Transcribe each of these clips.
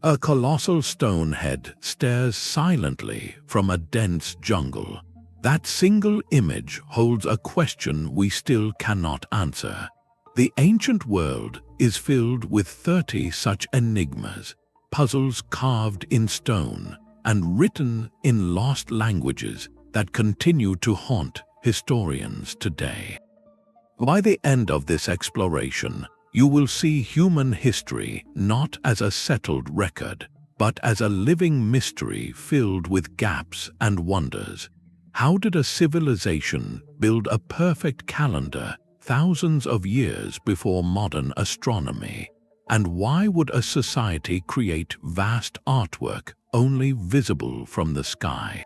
A colossal stone head stares silently from a dense jungle. That single image holds a question we still cannot answer. The ancient world is filled with 30 such enigmas, puzzles carved in stone and written in lost languages that continue to haunt historians today. By the end of this exploration, you will see human history not as a settled record, but as a living mystery filled with gaps and wonders. How did a civilization build a perfect calendar thousands of years before modern astronomy? And why would a society create vast artwork only visible from the sky?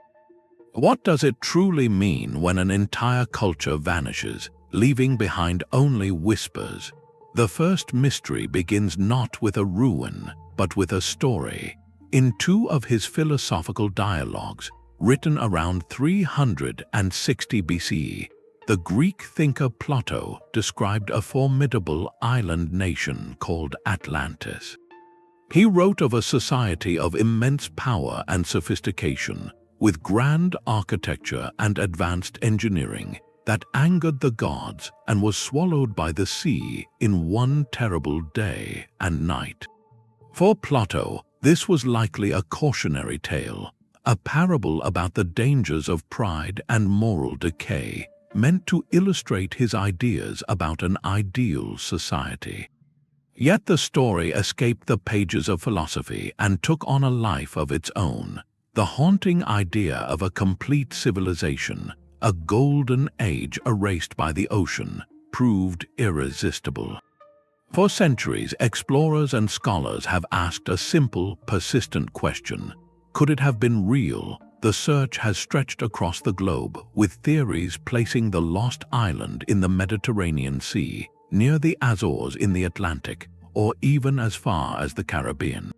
What does it truly mean when an entire culture vanishes, leaving behind only whispers? The first mystery begins not with a ruin, but with a story. In two of his philosophical dialogues, written around 360 BCE, the Greek thinker Plato described a formidable island nation called Atlantis. He wrote of a society of immense power and sophistication, with grand architecture and advanced engineering, that angered the gods and was swallowed by the sea in one terrible day and night. For Plato, this was likely a cautionary tale, a parable about the dangers of pride and moral decay, meant to illustrate his ideas about an ideal society. Yet the story escaped the pages of philosophy and took on a life of its own. The haunting idea of a complete civilization, a golden age erased by the ocean, proved irresistible. For centuries, explorers and scholars have asked a simple, persistent question. Could it have been real? The search has stretched across the globe, with theories placing the lost island in the Mediterranean Sea, near the Azores in the Atlantic, or even as far as the Caribbean.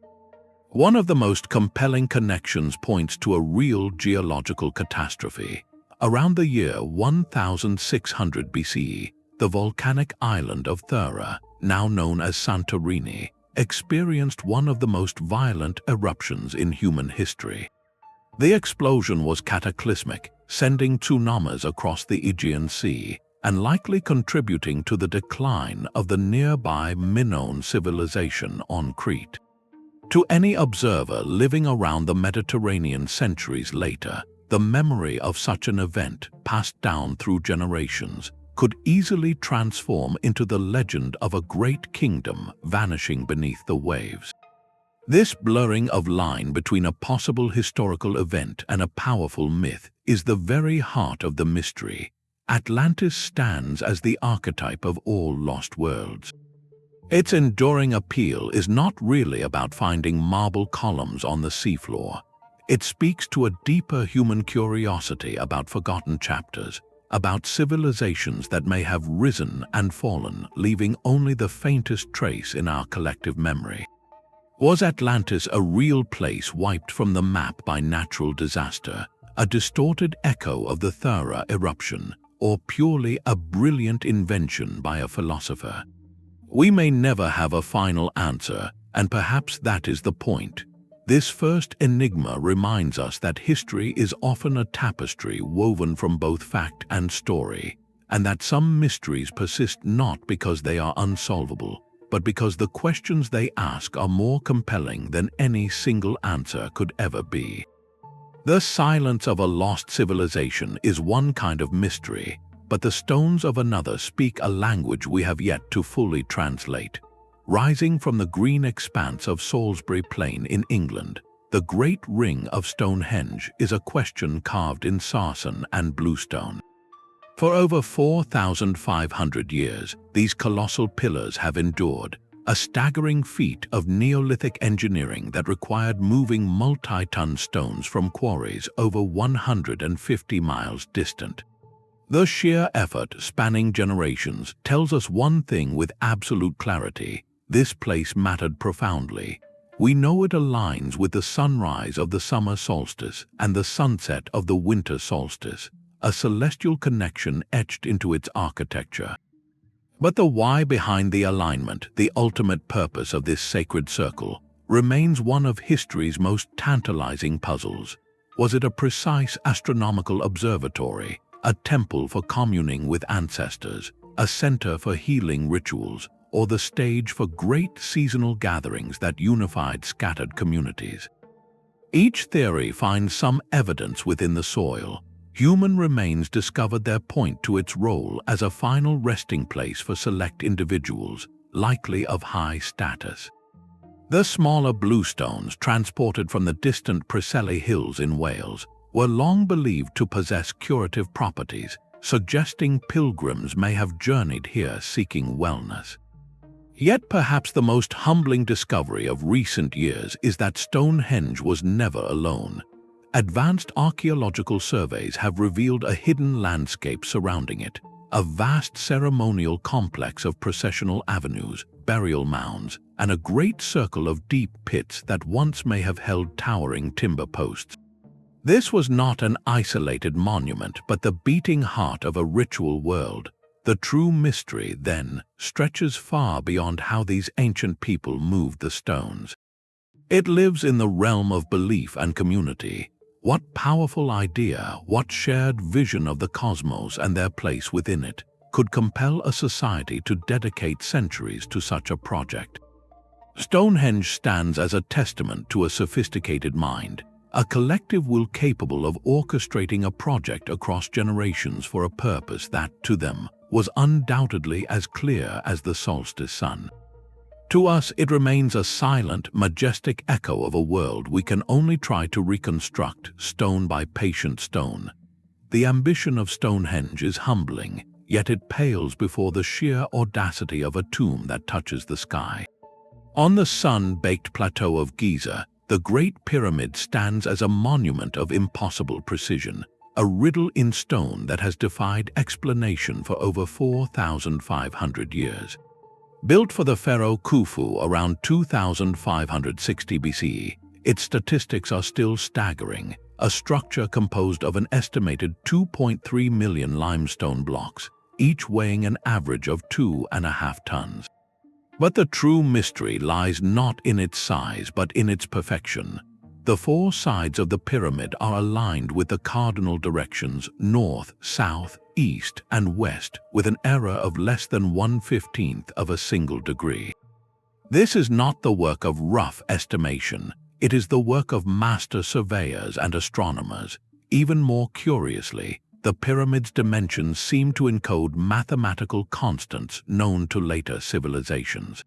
One of the most compelling connections points to a real geological catastrophe. Around the year 1600 BCE, the volcanic island of Thera, now known as Santorini, experienced one of the most violent eruptions in human history. The explosion was cataclysmic, sending tsunamis across the Aegean Sea and likely contributing to the decline of the nearby Minoan civilization on Crete. To any observer living around the Mediterranean centuries later, the memory of such an event, passed down through generations, could easily transform into the legend of a great kingdom vanishing beneath the waves. This blurring of line between a possible historical event and a powerful myth is the very heart of the mystery. Atlantis stands as the archetype of all lost worlds. Its enduring appeal is not really about finding marble columns on the seafloor. It speaks to a deeper human curiosity about forgotten chapters, about civilizations that may have risen and fallen, leaving only the faintest trace in our collective memory. Was Atlantis a real place wiped from the map by natural disaster, a distorted echo of the Thera eruption, or purely a brilliant invention by a philosopher? We may never have a final answer, and perhaps that is the point. This first enigma reminds us that history is often a tapestry woven from both fact and story, and that some mysteries persist not because they are unsolvable, but because the questions they ask are more compelling than any single answer could ever be. The silence of a lost civilization is one kind of mystery, but the stones of another speak a language we have yet to fully translate. Rising from the green expanse of Salisbury Plain in England, the Great Ring of Stonehenge is a question carved in sarsen and bluestone. For over 4,500 years, these colossal pillars have endured, a staggering feat of Neolithic engineering that required moving multi-ton stones from quarries over 150 miles distant. The sheer effort spanning generations tells us one thing with absolute clarity: this place mattered profoundly. We know it aligns with the sunrise of the summer solstice and the sunset of the winter solstice, a celestial connection etched into its architecture. But the why behind the alignment, the ultimate purpose of this sacred circle, remains one of history's most tantalizing puzzles. Was it a precise astronomical observatory, a temple for communing with ancestors, a center for healing rituals, or the stage for great seasonal gatherings that unified scattered communities? Each theory finds some evidence within the soil. Human remains discovered their point to its role as a final resting place for select individuals, likely of high status. The smaller bluestones transported from the distant Preseli Hills in Wales were long believed to possess curative properties, suggesting pilgrims may have journeyed here seeking wellness. Yet perhaps the most humbling discovery of recent years is that Stonehenge was never alone. Advanced archaeological surveys have revealed a hidden landscape surrounding it, a vast ceremonial complex of processional avenues, burial mounds, and a great circle of deep pits that once may have held towering timber posts. This was not an isolated monument, but the beating heart of a ritual world. The true mystery, then, stretches far beyond how these ancient people moved the stones. It lives in the realm of belief and community. What powerful idea, what shared vision of the cosmos and their place within it, could compel a society to dedicate centuries to such a project? Stonehenge stands as a testament to a sophisticated mind, a collective will capable of orchestrating a project across generations for a purpose that, to them, was undoubtedly as clear as the solstice sun. To us, it remains a silent, majestic echo of a world we can only try to reconstruct, stone by patient stone. The ambition of Stonehenge is humbling, yet it pales before the sheer audacity of a tomb that touches the sky. On the sun-baked plateau of Giza, the Great Pyramid stands as a monument of impossible precision, a riddle in stone that has defied explanation for over 4,500 years. Built for the pharaoh Khufu around 2560 BCE, its statistics are still staggering, a structure composed of an estimated 2.3 million limestone blocks, each weighing an average of 2.5 tons. But the true mystery lies not in its size but in its perfection. The four sides of the pyramid are aligned with the cardinal directions north, south, east, and west with an error of less than 1/15 of a single degree. This is not the work of rough estimation. It is the work of master surveyors and astronomers. Even more curiously, the pyramid's dimensions seem to encode mathematical constants known to later civilizations.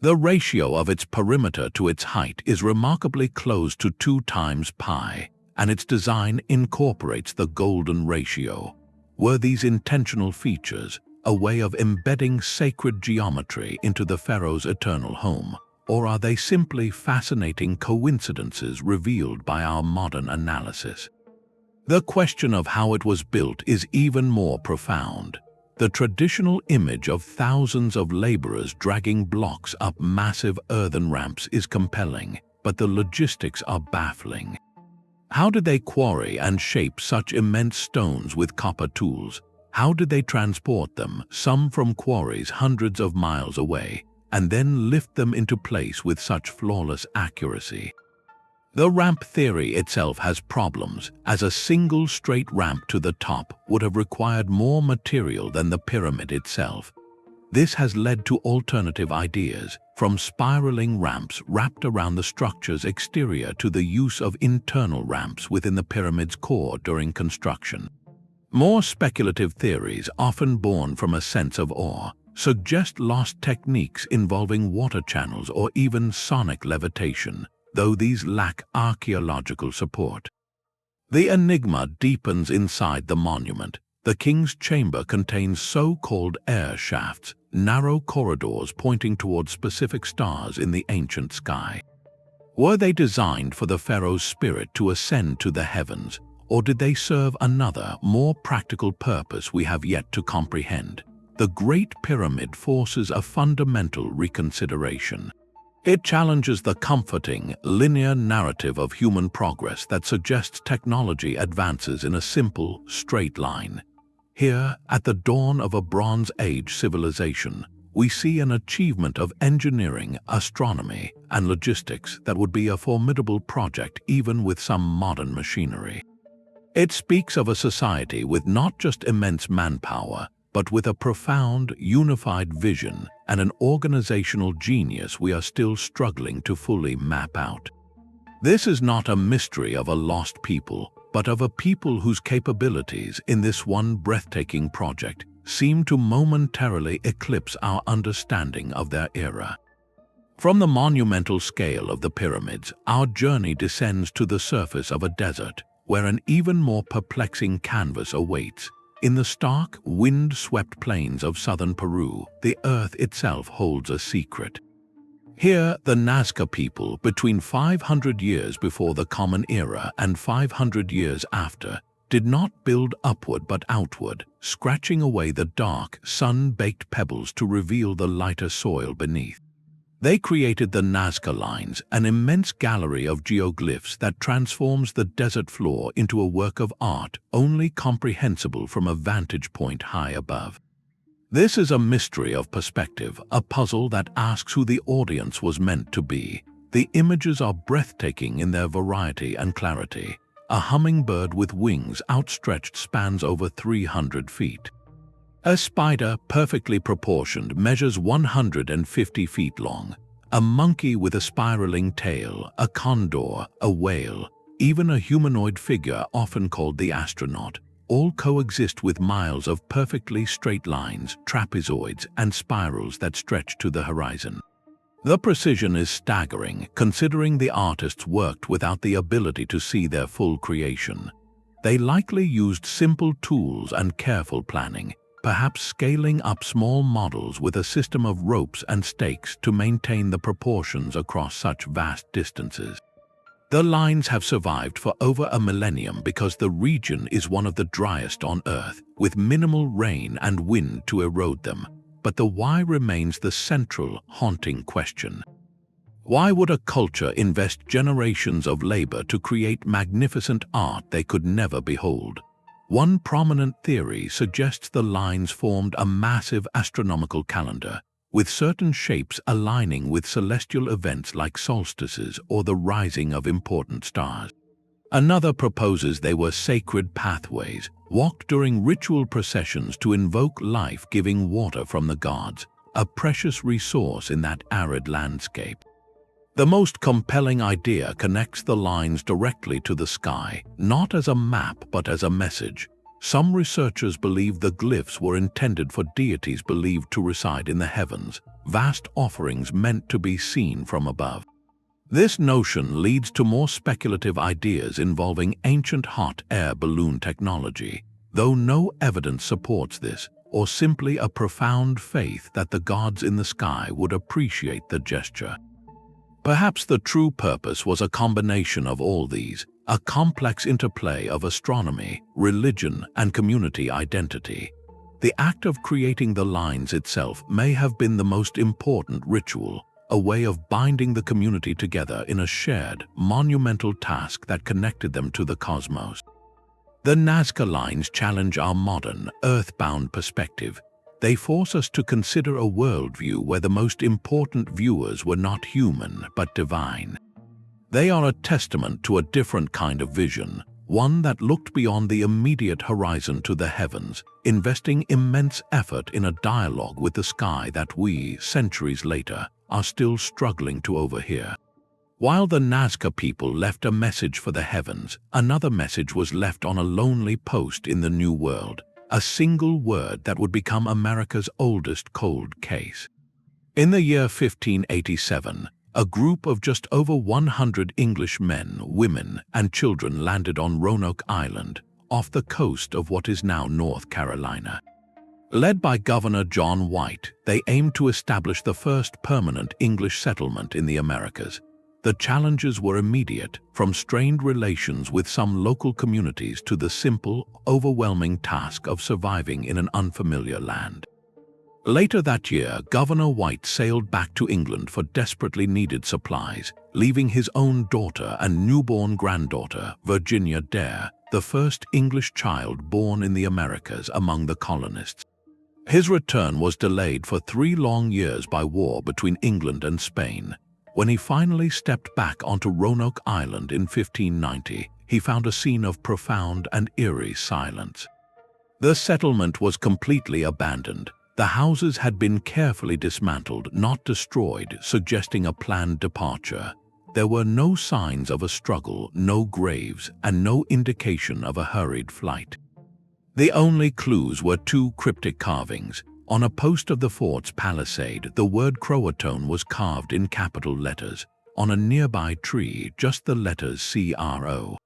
The ratio of its perimeter to its height is remarkably close to 2 times pi, and its design incorporates the golden ratio. Were these intentional features a way of embedding sacred geometry into the pharaoh's eternal home, or are they simply fascinating coincidences revealed by our modern analysis? The question of how it was built is even more profound. The traditional image of thousands of laborers dragging blocks up massive earthen ramps is compelling, but the logistics are baffling. How did they quarry and shape such immense stones with copper tools? How did they transport them, some from quarries hundreds of miles away, and then lift them into place with such flawless accuracy? The ramp theory itself has problems, as a single straight ramp to the top would have required more material than the pyramid itself. This has led to alternative ideas, from spiraling ramps wrapped around the structure's exterior to the use of internal ramps within the pyramid's core during construction. More speculative theories, often born from a sense of awe, suggest lost techniques involving water channels or even sonic levitation, though these lack archaeological support. The enigma deepens inside the monument. The king's chamber contains so-called air shafts, narrow corridors pointing toward specific stars in the ancient sky. Were they designed for the pharaoh's spirit to ascend to the heavens, or did they serve another, more practical purpose we have yet to comprehend? The Great Pyramid forces a fundamental reconsideration. It challenges the comforting, linear narrative of human progress that suggests technology advances in a simple, straight line. Here, at the dawn of a Bronze Age civilization, we see an achievement of engineering, astronomy, and logistics that would be a formidable project even with some modern machinery. It speaks of a society with not just immense manpower, but with a profound, unified vision and an organizational genius we are still struggling to fully map out. This is not a mystery of a lost people, but of a people whose capabilities in this one breathtaking project seem to momentarily eclipse our understanding of their era. From the monumental scale of the pyramids, our journey descends to the surface of a desert, where an even more perplexing canvas awaits. In the stark, wind-swept plains of southern Peru, the earth itself holds a secret. Here, the Nazca people, between 500 years before the Common Era and 500 years after, did not build upward but outward, scratching away the dark, sun-baked pebbles to reveal the lighter soil beneath. They created the Nazca Lines, an immense gallery of geoglyphs that transforms the desert floor into a work of art only comprehensible from a vantage point high above. This is a mystery of perspective, a puzzle that asks who the audience was meant to be. The images are breathtaking in their variety and clarity. A hummingbird with wings outstretched spans over 300 feet. A spider, perfectly proportioned, measures 150 feet long. A monkey with a spiraling tail, a condor, a whale, even a humanoid figure often called the astronaut, all coexist with miles of perfectly straight lines, trapezoids, and spirals that stretch to the horizon. The precision is staggering, considering the artists worked without the ability to see their full creation. They likely used simple tools and careful planning, perhaps scaling up small models with a system of ropes and stakes to maintain the proportions across such vast distances. The lines have survived for over a millennium because the region is one of the driest on Earth, with minimal rain and wind to erode them. But the why remains the central, haunting question. Why would a culture invest generations of labor to create magnificent art they could never behold? One prominent theory suggests the lines formed a massive astronomical calendar, with certain shapes aligning with celestial events like solstices or the rising of important stars. Another proposes they were sacred pathways, walked during ritual processions to invoke life-giving water from the gods, a precious resource in that arid landscape. The most compelling idea connects the lines directly to the sky, not as a map but as a message. Some researchers believe the glyphs were intended for deities believed to reside in the heavens, vast offerings meant to be seen from above. This notion leads to more speculative ideas involving ancient hot air balloon technology, though no evidence supports this, or simply a profound faith that the gods in the sky would appreciate the gesture. Perhaps the true purpose was a combination of all these, a complex interplay of astronomy, religion, and community identity. The act of creating the lines itself may have been the most important ritual, a way of binding the community together in a shared, monumental task that connected them to the cosmos. The Nazca Lines challenge our modern, earthbound perspective. They force us to consider a worldview where the most important viewers were not human but divine. They are a testament to a different kind of vision, one that looked beyond the immediate horizon to the heavens, investing immense effort in a dialogue with the sky that we, centuries later, are still struggling to overhear. While the Nazca people left a message for the heavens, another message was left on a lonely post in the New World, a single word that would become America's oldest cold case. In the year 1587, a group of just over 100 English men, women, and children landed on Roanoke Island, off the coast of what is now North Carolina. Led by Governor John White, they aimed to establish the first permanent English settlement in the Americas. The challenges were immediate, from strained relations with some local communities to the simple, overwhelming task of surviving in an unfamiliar land. Later that year, Governor White sailed back to England for desperately needed supplies, leaving his own daughter and newborn granddaughter, Virginia Dare, the first English child born in the Americas among the colonists. His return was delayed for 3 long years by war between England and Spain. When he finally stepped back onto Roanoke Island in 1590, he found a scene of profound and eerie silence. The settlement was completely abandoned. The houses had been carefully dismantled, not destroyed, suggesting a planned departure. There were no signs of a struggle, no graves, and no indication of a hurried flight. The only clues were 2 cryptic carvings. On a post of the fort's palisade, the word Croatoan was carved in capital letters. On a nearby tree, just the letters CRO.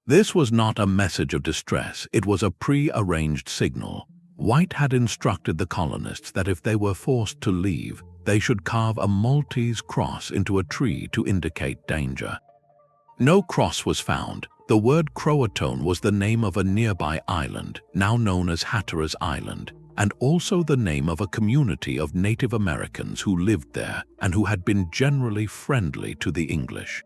This was not a message of distress, it was a pre-arranged signal. White had instructed the colonists that if they were forced to leave, they should carve a Maltese cross into a tree to indicate danger. No cross was found. The word Croatoan was the name of a nearby island, now known as Hatteras Island, and also the name of a community of Native Americans who lived there and who had been generally friendly to the English.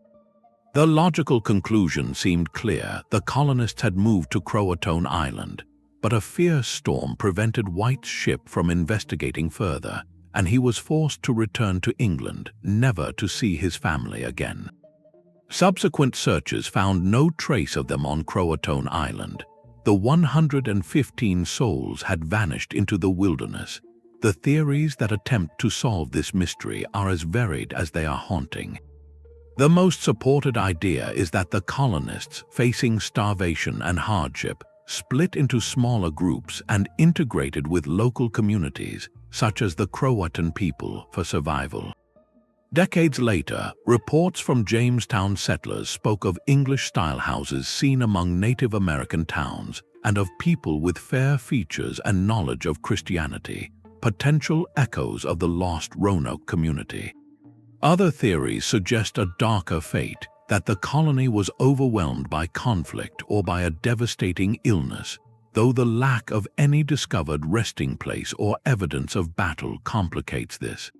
The logical conclusion seemed clear: the colonists had moved to Croatoan Island, but a fierce storm prevented White's ship from investigating further, and he was forced to return to England, never to see his family again. Subsequent searches found no trace of them on Croatoan Island. The 115 souls had vanished into the wilderness. The theories that attempt to solve this mystery are as varied as they are haunting. The most supported idea is that the colonists, facing starvation and hardship, split into smaller groups and integrated with local communities, such as the Croatan people, for survival. Decades later, reports from Jamestown settlers spoke of English-style houses seen among Native American towns and of people with fair features and knowledge of Christianity, potential echoes of the lost Roanoke community. Other theories suggest a darker fate, that the colony was overwhelmed by conflict or by a devastating illness, though the lack of any discovered resting place or evidence of battle complicates this.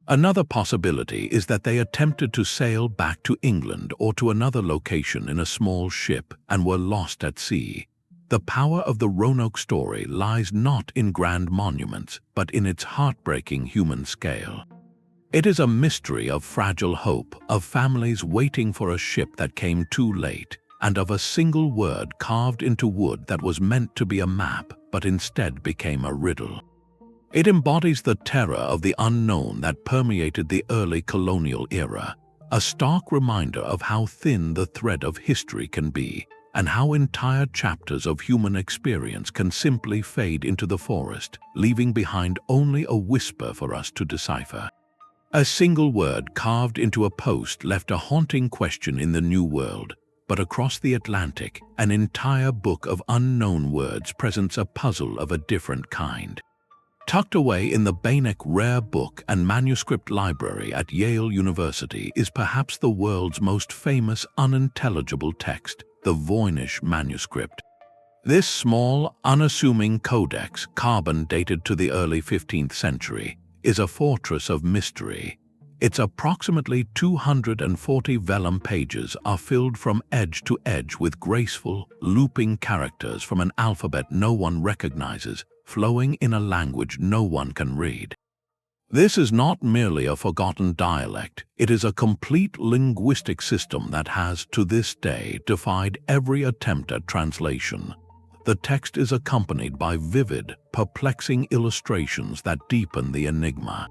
Another possibility is that they attempted to sail back to England or to another location in a small ship and were lost at sea. The power of the Roanoke story lies not in grand monuments, but in its heartbreaking human scale. It is a mystery of fragile hope, of families waiting for a ship that came too late, and of a single word carved into wood that was meant to be a map, but instead became a riddle. It embodies the terror of the unknown that permeated the early colonial era, a stark reminder of how thin the thread of history can be, and how entire chapters of human experience can simply fade into the forest, leaving behind only a whisper for us to decipher. A single word carved into a post left a haunting question in the New World, but across the Atlantic, an entire book of unknown words presents a puzzle of a different kind. Tucked away in the Voynich Rare Book and Manuscript Library at Yale University is perhaps the world's most famous unintelligible text, the Voynich Manuscript. This small, unassuming codex, carbon-dated to the early 15th century, is a fortress of mystery. Its approximately 240 vellum pages are filled from edge to edge with graceful, looping characters from an alphabet no one recognizes, flowing in a language no one can read. This is not merely a forgotten dialect, it is a complete linguistic system that has, to this day, defied every attempt at translation. The text is accompanied by vivid, perplexing illustrations that deepen the enigma.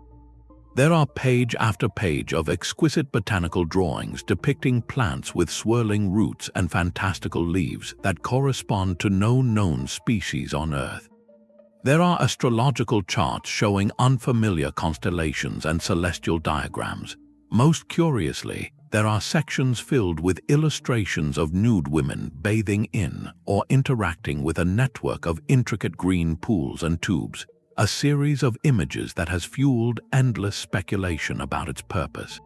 There are page after page of exquisite botanical drawings depicting plants with swirling roots and fantastical leaves that correspond to no known species on Earth. There are astrological charts showing unfamiliar constellations and celestial diagrams. Most curiously, there are sections filled with illustrations of nude women bathing in or interacting with a network of intricate green pools and tubes, a series of images that has fueled endless speculation about its purpose.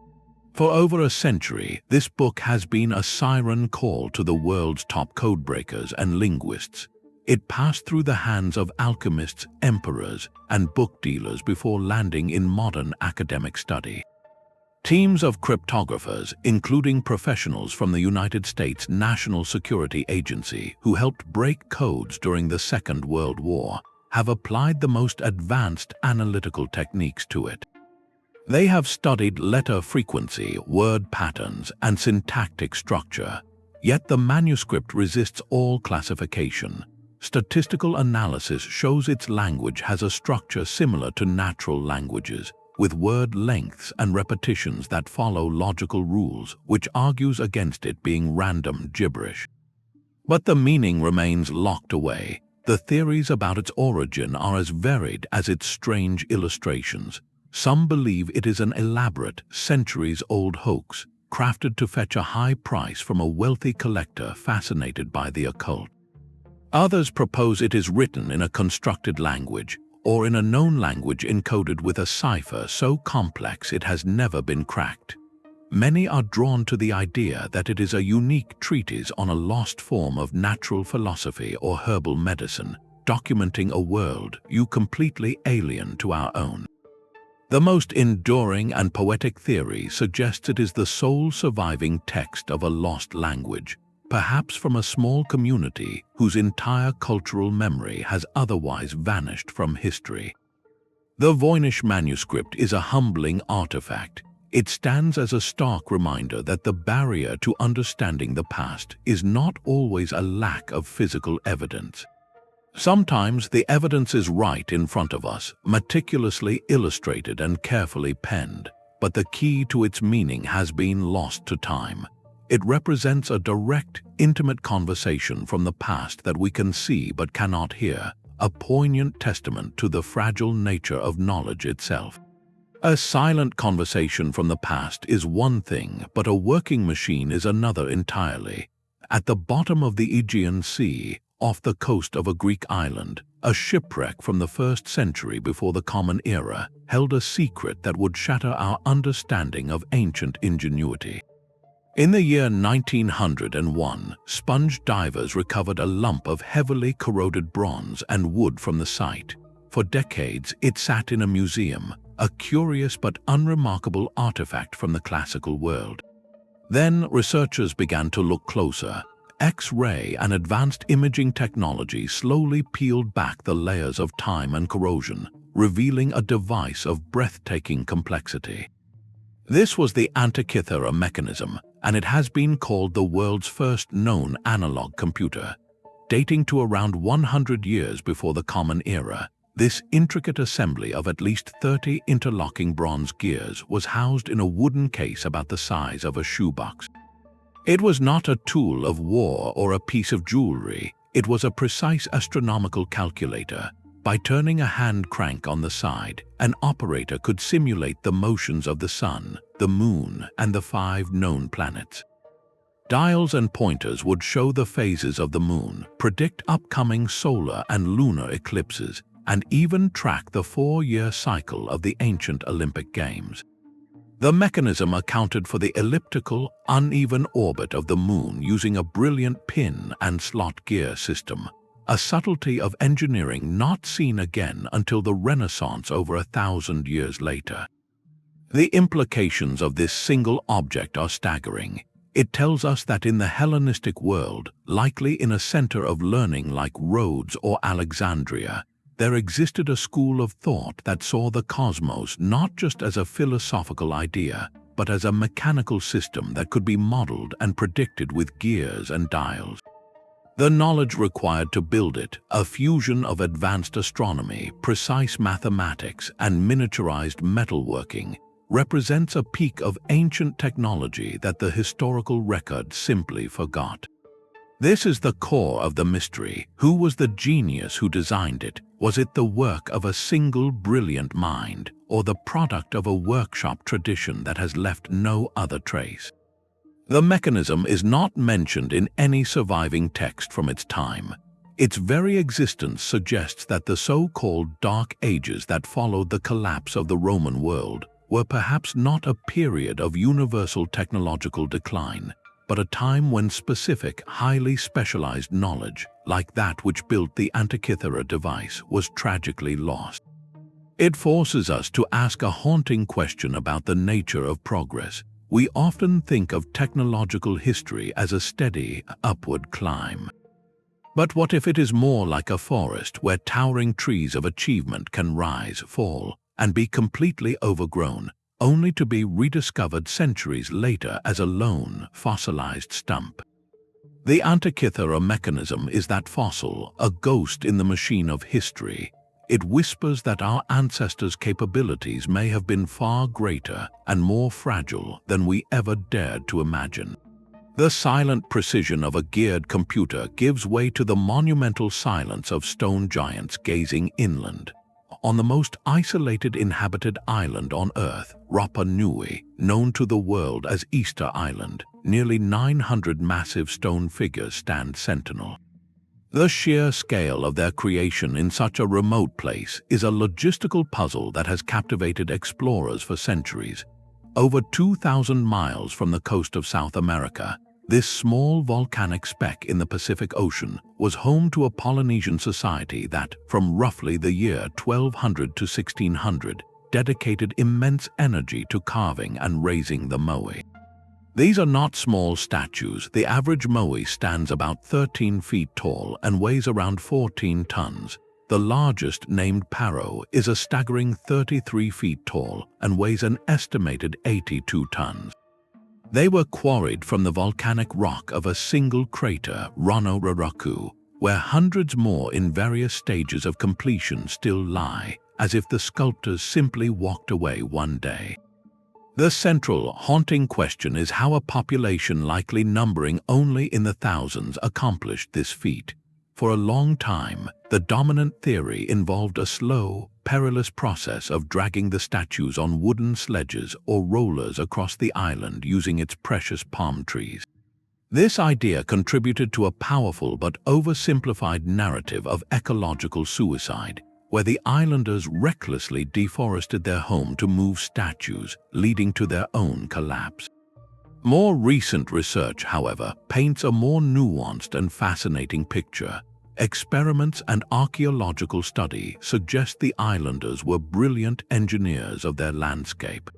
For over a century, this book has been a siren call to the world's top codebreakers and linguists. It passed through the hands of alchemists, emperors, and book dealers before landing in modern academic study. Teams of cryptographers, including professionals from the United States National Security Agency who helped break codes during the Second World War, have applied the most advanced analytical techniques to it. They have studied letter frequency, word patterns, and syntactic structure, yet the manuscript resists all classification. Statistical analysis shows its language has a structure similar to natural languages, with word lengths and repetitions that follow logical rules, which argues against it being random gibberish. But the meaning remains locked away. The theories about its origin are as varied as its strange illustrations. Some believe it is an elaborate, centuries-old hoax, crafted to fetch a high price from a wealthy collector fascinated by the occult. Others propose it is written in a constructed language, or in a known language encoded with a cipher so complex it has never been cracked. Many are drawn to the idea that it is a unique treatise on a lost form of natural philosophy or herbal medicine, documenting a world completely alien to our own. The most enduring and poetic theory suggests it is the sole surviving text of a lost language, perhaps from a small community whose entire cultural memory has otherwise vanished from history. The Voynich Manuscript is a humbling artifact. It stands as a stark reminder that the barrier to understanding the past is not always a lack of physical evidence. Sometimes the evidence is right in front of us, meticulously illustrated and carefully penned, but the key to its meaning has been lost to time. It represents a direct, intimate conversation from the past that we can see but cannot hear, a poignant testament to the fragile nature of knowledge itself. A silent conversation from the past is one thing, but a working machine is another entirely. At the bottom of the Aegean Sea, off the coast of a Greek island, a shipwreck from the 1st century before the Common Era held a secret that would shatter our understanding of ancient ingenuity. In the year 1901, sponge divers recovered a lump of heavily corroded bronze and wood from the site. For decades, it sat in a museum, a curious but unremarkable artifact from the classical world. Then researchers began to look closer. X-ray and advanced imaging technology slowly peeled back the layers of time and corrosion, revealing a device of breathtaking complexity. This was the Antikythera Mechanism, and it has been called the world's first known analog computer. Dating to around 100 years before the Common Era, this intricate assembly of at least 30 interlocking bronze gears was housed in a wooden case about the size of a shoebox. It was not a tool of war or a piece of jewelry. It was a precise astronomical calculator. By turning a hand crank on the side, an operator could simulate the motions of the sun, the moon, and the 5 known planets. Dials and pointers would show the phases of the moon, predict upcoming solar and lunar eclipses, and even track the 4-year cycle of the ancient Olympic Games. The mechanism accounted for the elliptical, uneven orbit of the moon using a brilliant pin and slot gear system, a subtlety of engineering not seen again until the Renaissance over 1,000 years later. The implications of this single object are staggering. It tells us that in the Hellenistic world, likely in a center of learning like Rhodes or Alexandria, there existed a school of thought that saw the cosmos not just as a philosophical idea, but as a mechanical system that could be modeled and predicted with gears and dials. The knowledge required to build it, a fusion of advanced astronomy, precise mathematics, and miniaturized metalworking, represents a peak of ancient technology that the historical record simply forgot. This is the core of the mystery. Who was the genius who designed it? Was it the work of a single brilliant mind, or the product of a workshop tradition that has left no other trace? The mechanism is not mentioned in any surviving text from its time. Its very existence suggests that the so-called Dark Ages that followed the collapse of the Roman world were perhaps not a period of universal technological decline, but a time when specific, highly specialized knowledge, like that which built the Antikythera device, was tragically lost. It forces us to ask a haunting question about the nature of progress. We often think of technological history as a steady, upward climb. But what if it is more like a forest where towering trees of achievement can rise, fall, and be completely overgrown, only to be rediscovered centuries later as a lone, fossilized stump? The Antikythera Mechanism is that fossil, a ghost in the machine of history. It whispers that our ancestors' capabilities may have been far greater and more fragile than we ever dared to imagine. The silent precision of a geared computer gives way to the monumental silence of stone giants gazing inland. On the most isolated inhabited island on Earth, Rapa Nui, known to the world as Easter Island, nearly 900 massive stone figures stand sentinel. The sheer scale of their creation in such a remote place is a logistical puzzle that has captivated explorers for centuries. Over 2,000 miles from the coast of South America, this small volcanic speck in the Pacific Ocean was home to a Polynesian society that, from roughly the year 1200 to 1600, dedicated immense energy to carving and raising the moai. These are not small statues. The average moai stands about 13 feet tall and weighs around 14 tons. The largest, named Paro, is a staggering 33 feet tall and weighs an estimated 82 tons. They were quarried from the volcanic rock of a single crater, Roanoke, where hundreds more in various stages of completion still lie, as if the sculptors simply walked away one day. The central, haunting question is how a population likely numbering only in the thousands accomplished this feat. For a long time, the dominant theory involved a slow, perilous process of dragging the statues on wooden sledges or rollers across the island using its precious palm trees. This idea contributed to a powerful but oversimplified narrative of ecological suicide, where the islanders recklessly deforested their home to move statues, leading to their own collapse. More recent research, however, paints a more nuanced and fascinating picture. Experiments and archaeological study suggest the islanders were brilliant engineers of their landscape.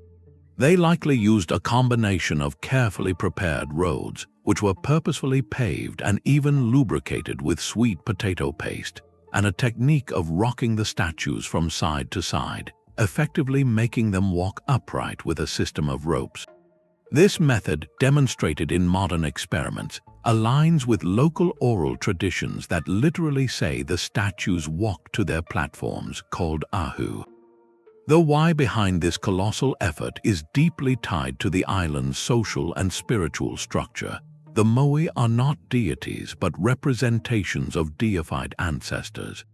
They likely used a combination of carefully prepared roads, which were purposefully paved and even lubricated with sweet potato paste, and a technique of rocking the statues from side to side, effectively making them walk upright with a system of ropes. This method, demonstrated in modern experiments, aligns with local oral traditions that literally say the statues walk to their platforms, called ahu. The why behind this colossal effort is deeply tied to the island's social and spiritual structure. The moai are not deities but representations of deified ancestors.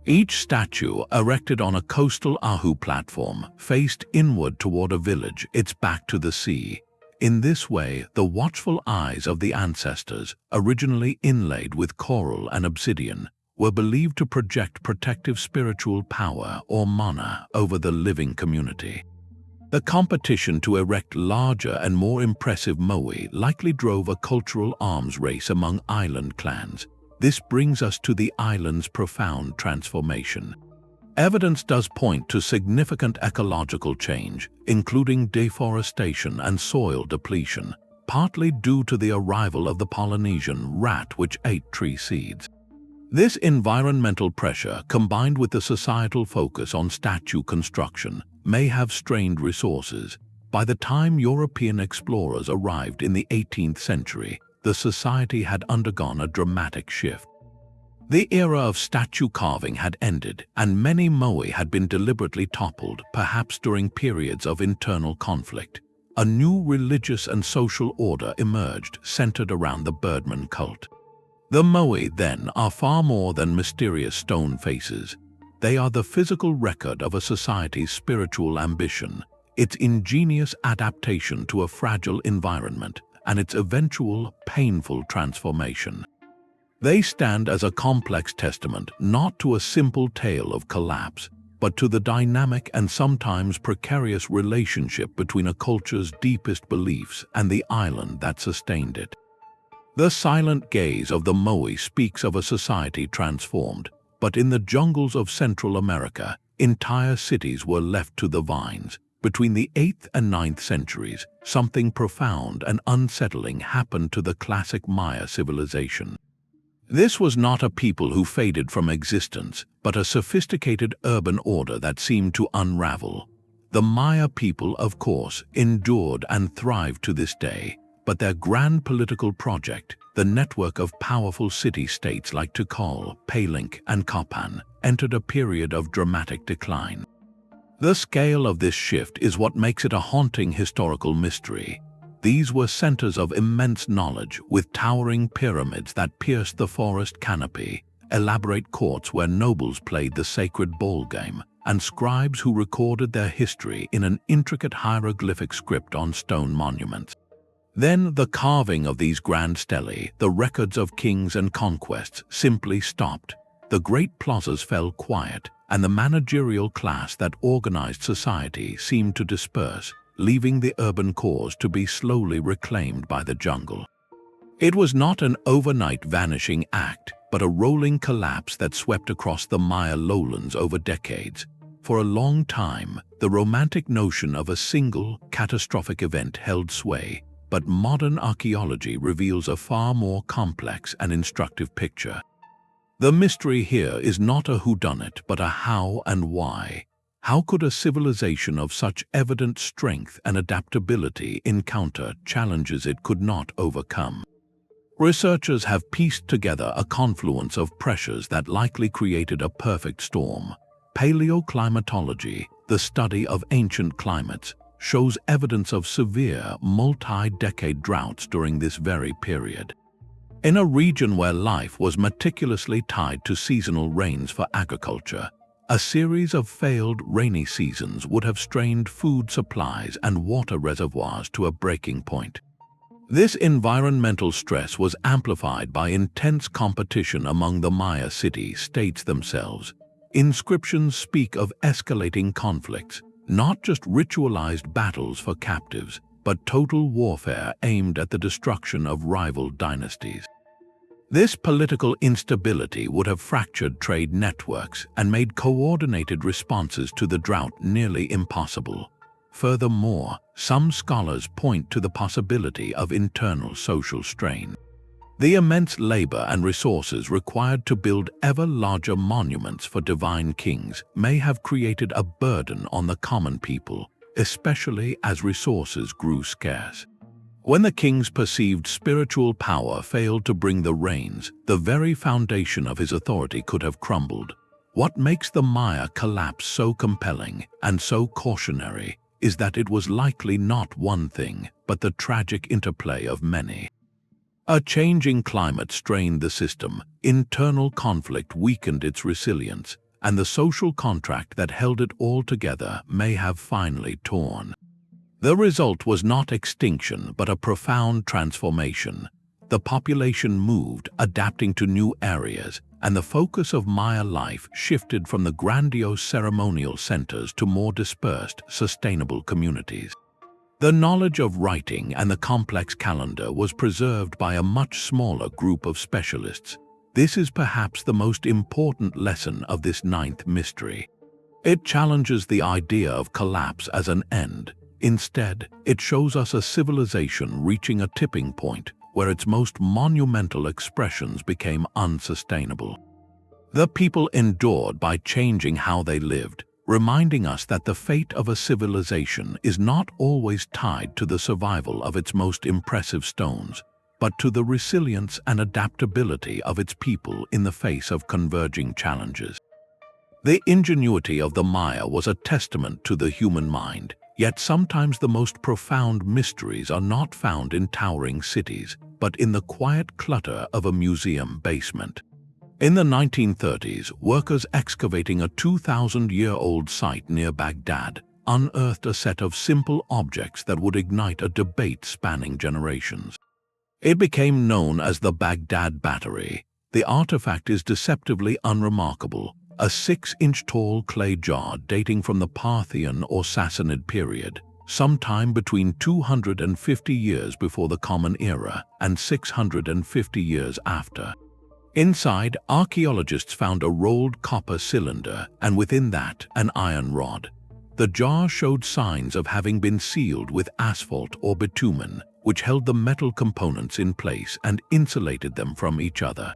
Each statue, erected on a coastal ahu platform, faced inward toward a village, its back to the sea. In this way, the watchful eyes of the ancestors, originally inlaid with coral and obsidian, were believed to project protective spiritual power or mana over the living community. The competition to erect larger and more impressive moai likely drove a cultural arms race among island clans. This brings us to the island's profound transformation. Evidence does point to significant ecological change, including deforestation and soil depletion, partly due to the arrival of the Polynesian rat which ate tree seeds. This environmental pressure, combined with the societal focus on statue construction, may have strained resources. By the time European explorers arrived in the 18th century, the society had undergone a dramatic shift. The era of statue carving had ended, and many moai had been deliberately toppled, perhaps during periods of internal conflict. A new religious and social order emerged, centered around the birdman cult. The moai, then, are far more than mysterious stone faces. They are the physical record of a society's spiritual ambition, its ingenious adaptation to a fragile environment, and its eventual, painful transformation. They stand as a complex testament not to a simple tale of collapse, but to the dynamic and sometimes precarious relationship between a culture's deepest beliefs and the island that sustained it. The silent gaze of the moai speaks of a society transformed, but in the jungles of Central America, entire cities were left to the vines. Between the 8th and 9th centuries, something profound and unsettling happened to the classic Maya civilization. This was not a people who faded from existence, but a sophisticated urban order that seemed to unravel. The Maya people, of course, endured and thrived to this day, but their grand political project, the network of powerful city-states like Tikal, Palenque, and Copan, entered a period of dramatic decline. The scale of this shift is what makes it a haunting historical mystery. These were centers of immense knowledge, with towering pyramids that pierced the forest canopy, elaborate courts where nobles played the sacred ball game, and scribes who recorded their history in an intricate hieroglyphic script on stone monuments. Then the carving of these grand stelae, the records of kings and conquests, simply stopped. The great plazas fell quiet, and the managerial class that organized society seemed to disperse, leaving the urban cores to be slowly reclaimed by the jungle. It was not an overnight vanishing act, but a rolling collapse that swept across the Maya lowlands over decades. For a long time, the romantic notion of a single, catastrophic event held sway, but modern archaeology reveals a far more complex and instructive picture. The mystery here is not a whodunit, but a how and why. How could a civilization of such evident strength and adaptability encounter challenges it could not overcome? Researchers have pieced together a confluence of pressures that likely created a perfect storm. Paleoclimatology, the study of ancient climates, shows evidence of severe, multi-decade droughts during this very period. In a region where life was meticulously tied to seasonal rains for agriculture, a series of failed rainy seasons would have strained food supplies and water reservoirs to a breaking point. This environmental stress was amplified by intense competition among the Maya city-states themselves. Inscriptions speak of escalating conflicts, not just ritualized battles for captives, but total warfare aimed at the destruction of rival dynasties. This political instability would have fractured trade networks and made coordinated responses to the drought nearly impossible. Furthermore, some scholars point to the possibility of internal social strain. The immense labor and resources required to build ever larger monuments for divine kings may have created a burden on the common people, especially as resources grew scarce. When the king's perceived spiritual power failed to bring the rains, the very foundation of his authority could have crumbled. What makes the Maya collapse so compelling and so cautionary is that it was likely not one thing, but the tragic interplay of many. A changing climate strained the system, internal conflict weakened its resilience, and the social contract that held it all together may have finally torn. The result was not extinction, but a profound transformation. The population moved, adapting to new areas, and the focus of Maya life shifted from the grandiose ceremonial centers to more dispersed, sustainable communities. The knowledge of writing and the complex calendar was preserved by a much smaller group of specialists. This is perhaps the most important lesson of this ninth mystery. It challenges the idea of collapse as an end. Instead, it shows us a civilization reaching a tipping point where its most monumental expressions became unsustainable. The people endured by changing how they lived, reminding us that the fate of a civilization is not always tied to the survival of its most impressive stones, but to the resilience and adaptability of its people in the face of converging challenges. The ingenuity of the Maya was a testament to the human mind. Yet sometimes the most profound mysteries are not found in towering cities, but in the quiet clutter of a museum basement. In the 1930s, workers excavating a 2,000-year-old site near Baghdad unearthed a set of simple objects that would ignite a debate spanning generations. It became known as the Baghdad Battery. The artifact is deceptively unremarkable, a 6-inch tall clay jar dating from the Parthian or Sassanid period, sometime between 250 years before the Common Era and 650 years after. Inside, archaeologists found a rolled copper cylinder and within that, an iron rod. The jar showed signs of having been sealed with asphalt or bitumen, which held the metal components in place and insulated them from each other.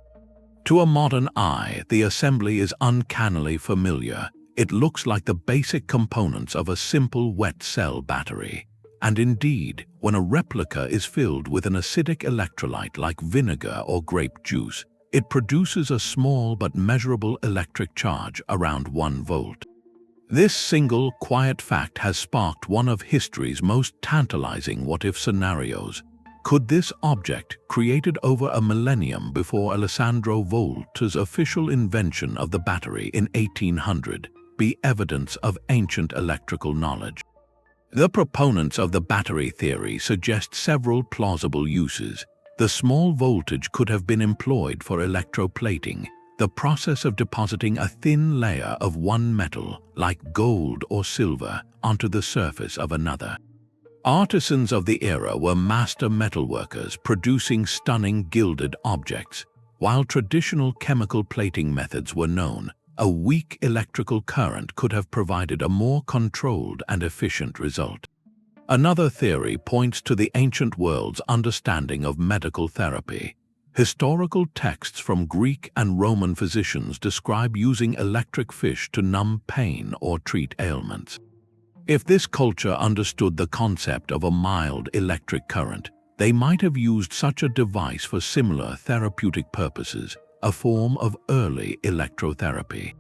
To a modern eye, the assembly is uncannily familiar. It looks like the basic components of a simple wet cell battery. And indeed, when a replica is filled with an acidic electrolyte like vinegar or grape juice, it produces a small but measurable electric charge around 1 volt. This single, quiet fact has sparked one of history's most tantalizing what-if scenarios. Could this object, created over a millennium before Alessandro Volta's official invention of the battery in 1800, be evidence of ancient electrical knowledge? The proponents of the battery theory suggest several plausible uses. The small voltage could have been employed for electroplating, the process of depositing a thin layer of one metal, like gold or silver, onto the surface of another. Artisans of the era were master metalworkers producing stunning gilded objects. While traditional chemical plating methods were known, a weak electrical current could have provided a more controlled and efficient result. Another theory points to the ancient world's understanding of medical therapy. Historical texts from Greek and Roman physicians describe using electric fish to numb pain or treat ailments. If this culture understood the concept of a mild electric current, they might have used such a device for similar therapeutic purposes, a form of early electrotherapy.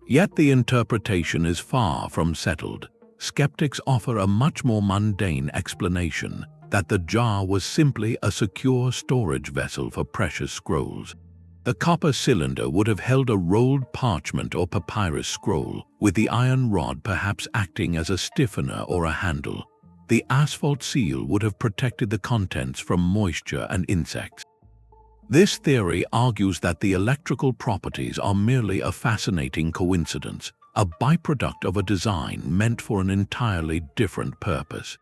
Yet the interpretation is far from settled. Skeptics offer a much more mundane explanation, that the jar was simply a secure storage vessel for precious scrolls. The copper cylinder would have held a rolled parchment or papyrus scroll, with the iron rod perhaps acting as a stiffener or a handle. The asphalt seal would have protected the contents from moisture and insects. This theory argues that the electrical properties are merely a fascinating coincidence, a byproduct of a design meant for an entirely different purpose.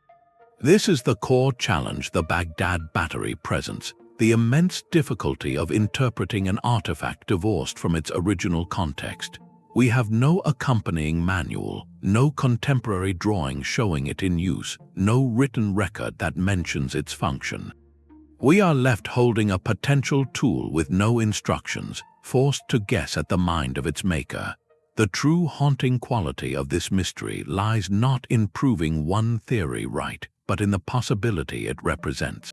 This is the core challenge the Baghdad Battery presents, the immense difficulty of interpreting an artifact divorced from its original context. We have no accompanying manual, no contemporary drawing showing it in use, no written record that mentions its function. We are left holding a potential tool with no instructions, forced to guess at the mind of its maker. The true haunting quality of this mystery lies not in proving one theory right, but in the possibility it represents.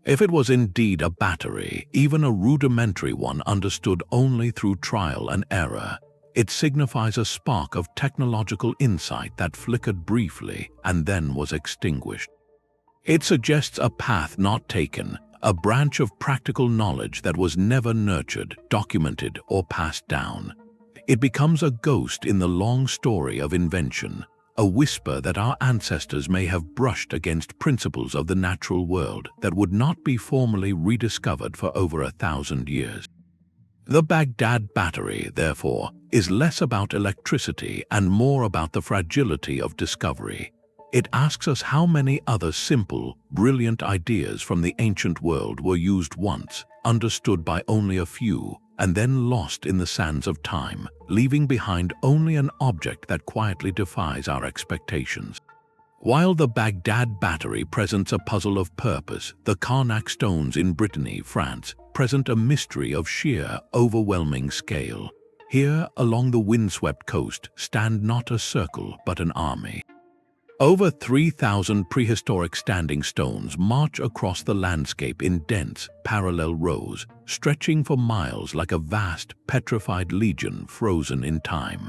If it was indeed a battery, even a rudimentary one understood only through trial and error, it signifies a spark of technological insight that flickered briefly and then was extinguished. It suggests a path not taken, a branch of practical knowledge that was never nurtured, documented, or passed down. It becomes a ghost in the long story of invention, a whisper that our ancestors may have brushed against principles of the natural world that would not be formally rediscovered for over 1,000 years. The Baghdad Battery, therefore, is less about electricity and more about the fragility of discovery. It asks us how many other simple, brilliant ideas from the ancient world were used once, understood by only a few, and then lost in the sands of time, leaving behind only an object that quietly defies our expectations. While the Baghdad Battery presents a puzzle of purpose, the Carnac Stones in Brittany, France, present a mystery of sheer, overwhelming scale. Here, along the windswept coast, stand not a circle but an army. Over 3,000 prehistoric standing stones march across the landscape in dense, parallel rows, stretching for miles like a vast, petrified legion frozen in time.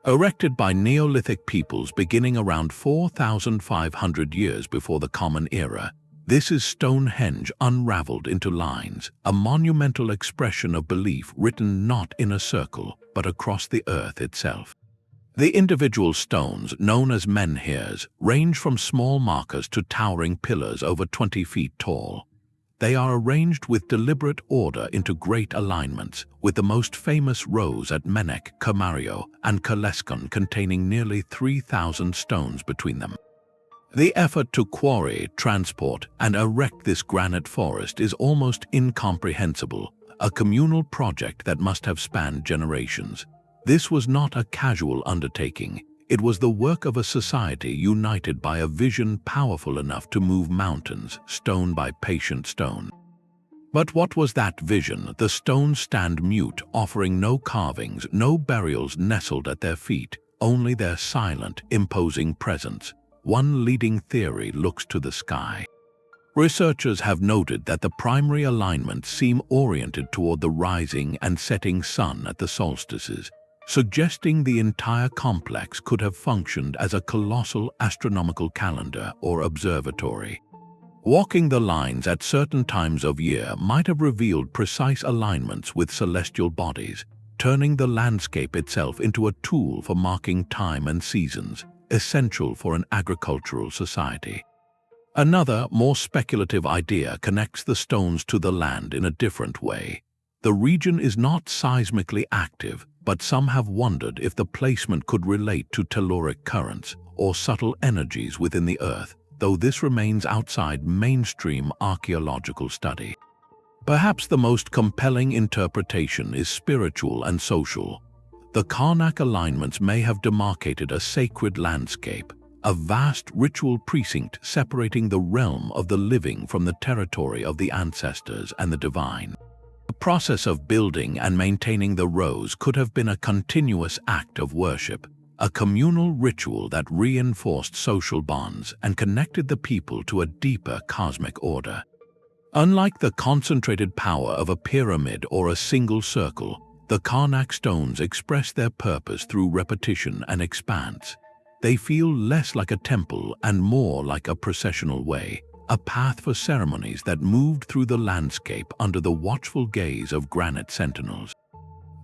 Erected by Neolithic peoples beginning around 4,500 years before the Common Era, this is Stonehenge unraveled into lines, a monumental expression of belief written not in a circle, but across the earth itself. The individual stones, known as menhirs, range from small markers to towering pillars over 20 feet tall. They are arranged with deliberate order into great alignments, with the most famous rows at Menek, Camario, and Kaleskon containing nearly 3,000 stones between them. The effort to quarry, transport, and erect this granite forest is almost incomprehensible, a communal project that must have spanned generations. This was not a casual undertaking. It was the work of a society united by a vision powerful enough to move mountains, stone by patient stone. But what was that vision? The stones stand mute, offering no carvings, no burials nestled at their feet, only their silent, imposing presence. One leading theory looks to the sky. Researchers have noted that the primary alignments seem oriented toward the rising and setting sun at the solstices, suggesting the entire complex could have functioned as a colossal astronomical calendar or observatory. Walking the lines at certain times of year might have revealed precise alignments with celestial bodies, turning the landscape itself into a tool for marking time and seasons, essential for an agricultural society. Another, more speculative idea connects the stones to the land in a different way. The region is not seismically active, but some have wondered if the placement could relate to telluric currents or subtle energies within the earth, though this remains outside mainstream archaeological study. Perhaps the most compelling interpretation is spiritual and social. The Carnac alignments may have demarcated a sacred landscape, a vast ritual precinct separating the realm of the living from the territory of the ancestors and the divine. The process of building and maintaining the rows could have been a continuous act of worship, a communal ritual that reinforced social bonds and connected the people to a deeper cosmic order. Unlike the concentrated power of a pyramid or a single circle, the Carnac stones express their purpose through repetition and expanse. They feel less like a temple and more like a processional way, a path for ceremonies that moved through the landscape under the watchful gaze of granite sentinels.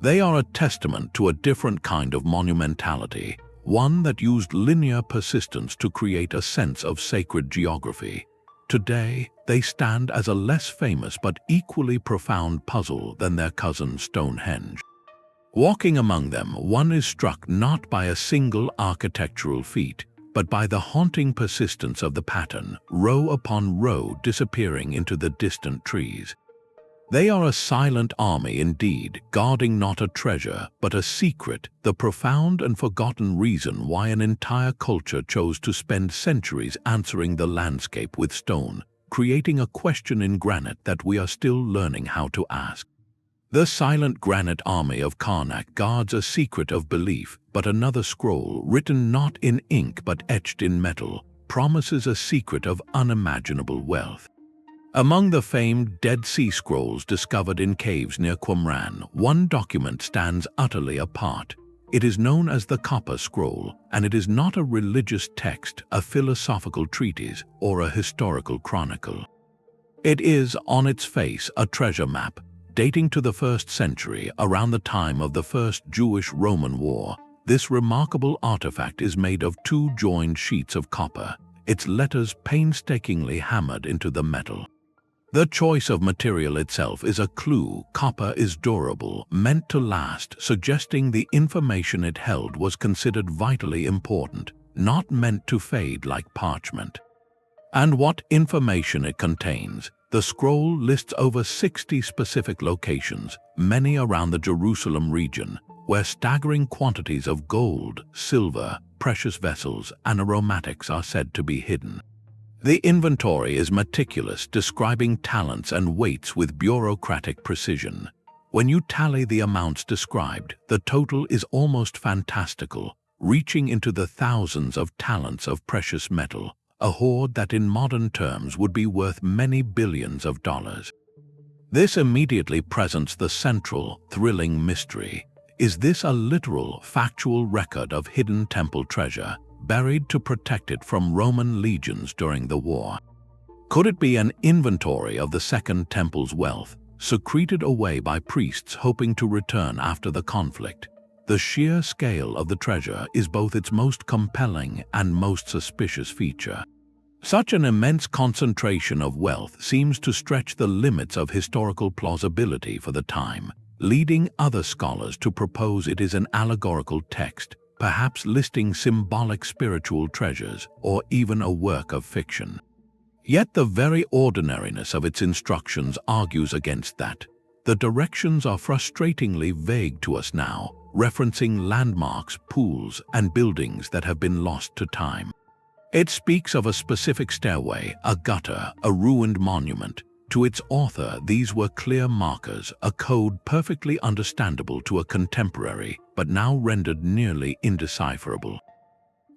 They are a testament to a different kind of monumentality, one that used linear persistence to create a sense of sacred geography. Today, they stand as a less famous but equally profound puzzle than their cousin Stonehenge. Walking among them, one is struck not by a single architectural feat, but by the haunting persistence of the pattern, row upon row disappearing into the distant trees. They are a silent army indeed, guarding not a treasure, but a secret, the profound and forgotten reason why an entire culture chose to spend centuries answering the landscape with stone, creating a question in granite that we are still learning how to ask. The silent granite army of Carnac guards a secret of belief, but another scroll, written not in ink but etched in metal, promises a secret of unimaginable wealth. Among the famed Dead Sea Scrolls discovered in caves near Qumran, one document stands utterly apart. It is known as the Copper Scroll, and it is not a religious text, a philosophical treatise, or a historical chronicle. It is, on its face, a treasure map, dating to the 1st century, around the time of the First Jewish-Roman War. This remarkable artifact is made of 2 joined sheets of copper, its letters painstakingly hammered into the metal. The choice of material itself is a clue. Copper is durable, meant to last, suggesting the information it held was considered vitally important, not meant to fade like parchment. And what information it contains? The scroll lists over 60 specific locations, many around the Jerusalem region, where staggering quantities of gold, silver, precious vessels, and aromatics are said to be hidden. The inventory is meticulous, describing talents and weights with bureaucratic precision. When you tally the amounts described, the total is almost fantastical, reaching into the thousands of talents of precious metal, a hoard that in modern terms would be worth many billions of dollars. This immediately presents the central, thrilling mystery. Is this a literal, factual record of hidden temple treasure, buried to protect it from Roman legions during the war? Could it be an inventory of the Second Temple's wealth, secreted away by priests hoping to return after the conflict? The sheer scale of the treasure is both its most compelling and most suspicious feature. Such an immense concentration of wealth seems to stretch the limits of historical plausibility for the time, leading other scholars to propose it is an allegorical text, perhaps listing symbolic spiritual treasures or even a work of fiction. Yet the very ordinariness of its instructions argues against that. The directions are frustratingly vague to us now, referencing landmarks, pools, and buildings that have been lost to time. It speaks of a specific stairway, a gutter, a ruined monument, To its author, these were clear markers, a code perfectly understandable to a contemporary, but now rendered nearly indecipherable.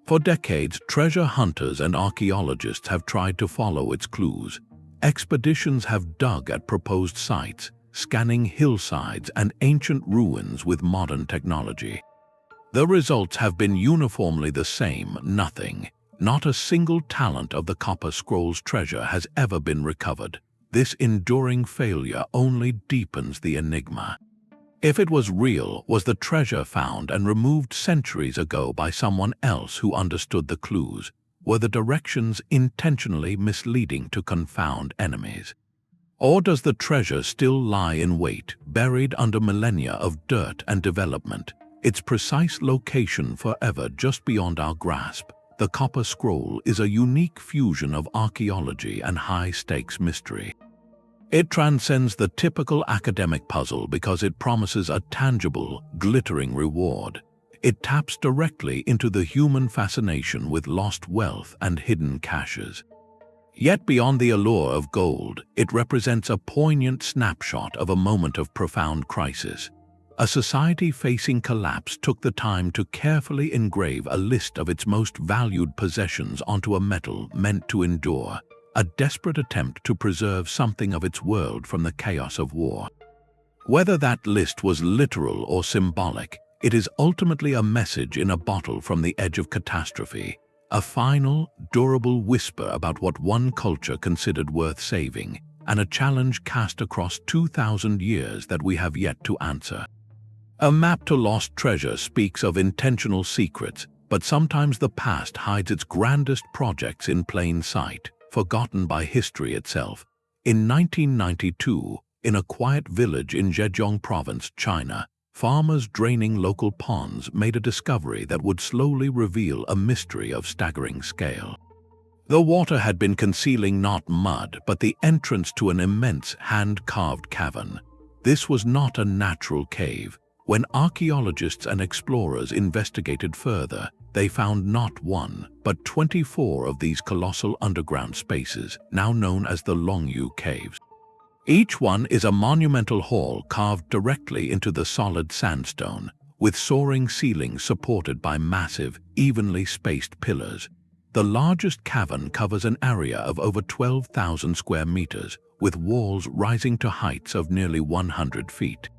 For decades, treasure hunters and archaeologists have tried to follow its clues. Expeditions have dug at proposed sites, scanning hillsides and ancient ruins with modern technology. The results have been uniformly the same: nothing. Not a single talent of the Copper Scrolls treasure has ever been recovered. This enduring failure only deepens the enigma. If it was real, was the treasure found and removed centuries ago by someone else who understood the clues? Were the directions intentionally misleading to confound enemies? Or does the treasure still lie in wait, buried under millennia of dirt and development, its precise location forever just beyond our grasp? The Copper Scroll is a unique fusion of archaeology and high-stakes mystery. It transcends the typical academic puzzle because it promises a tangible, glittering reward. It taps directly into the human fascination with lost wealth and hidden caches. Yet beyond the allure of gold, it represents a poignant snapshot of a moment of profound crisis. A society facing collapse took the time to carefully engrave a list of its most valued possessions onto a metal meant to endure, a desperate attempt to preserve something of its world from the chaos of war. Whether that list was literal or symbolic, it is ultimately a message in a bottle from the edge of catastrophe, a final, durable whisper about what one culture considered worth saving, and a challenge cast across 2,000 years that we have yet to answer. A map to lost treasure speaks of intentional secrets, but sometimes the past hides its grandest projects in plain sight, forgotten by history itself. In 1992, in a quiet village in Zhejiang Province, China, farmers draining local ponds made a discovery that would slowly reveal a mystery of staggering scale. The water had been concealing not mud, but the entrance to an immense hand-carved cavern. This was not a natural cave. When archaeologists and explorers investigated further, they found not one, but 24 of these colossal underground spaces, now known as the Longyou Caves. Each one is a monumental hall carved directly into the solid sandstone, with soaring ceilings supported by massive, evenly spaced pillars. The largest cavern covers an area of over 12,000 square meters, with walls rising to heights of nearly 100 feet.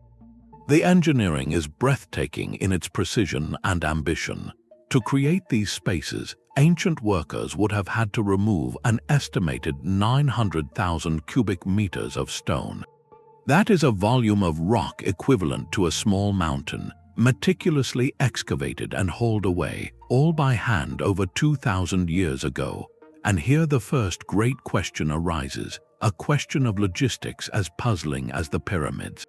The engineering is breathtaking in its precision and ambition. To create these spaces, ancient workers would have had to remove an estimated 900,000 cubic meters of stone. That is a volume of rock equivalent to a small mountain, meticulously excavated and hauled away, all by hand over 2,000 years ago. And here the first great question arises, a question of logistics as puzzling as the pyramids.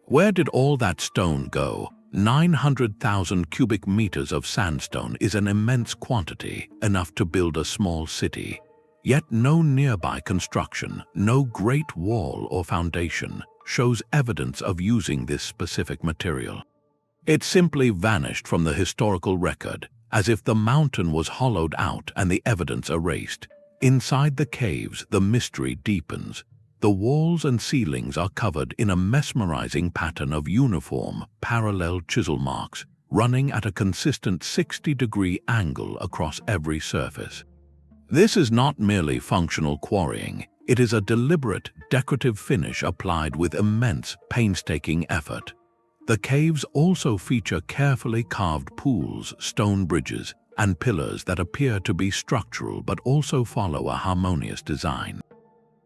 Where did all that stone go? 900,000 cubic meters of sandstone is an immense quantity, enough to build a small city. Yet no nearby construction, no great wall or foundation, shows evidence of using this specific material. It simply vanished from the historical record, as if the mountain was hollowed out and the evidence erased. Inside the caves, the mystery deepens. The walls and ceilings are covered in a mesmerizing pattern of uniform, parallel chisel marks, running at a consistent 60-degree angle across every surface. This is not merely functional quarrying, it is a deliberate, decorative finish applied with immense, painstaking effort. The caves also feature carefully carved pools, stone bridges, and pillars that appear to be structural but also follow a harmonious design.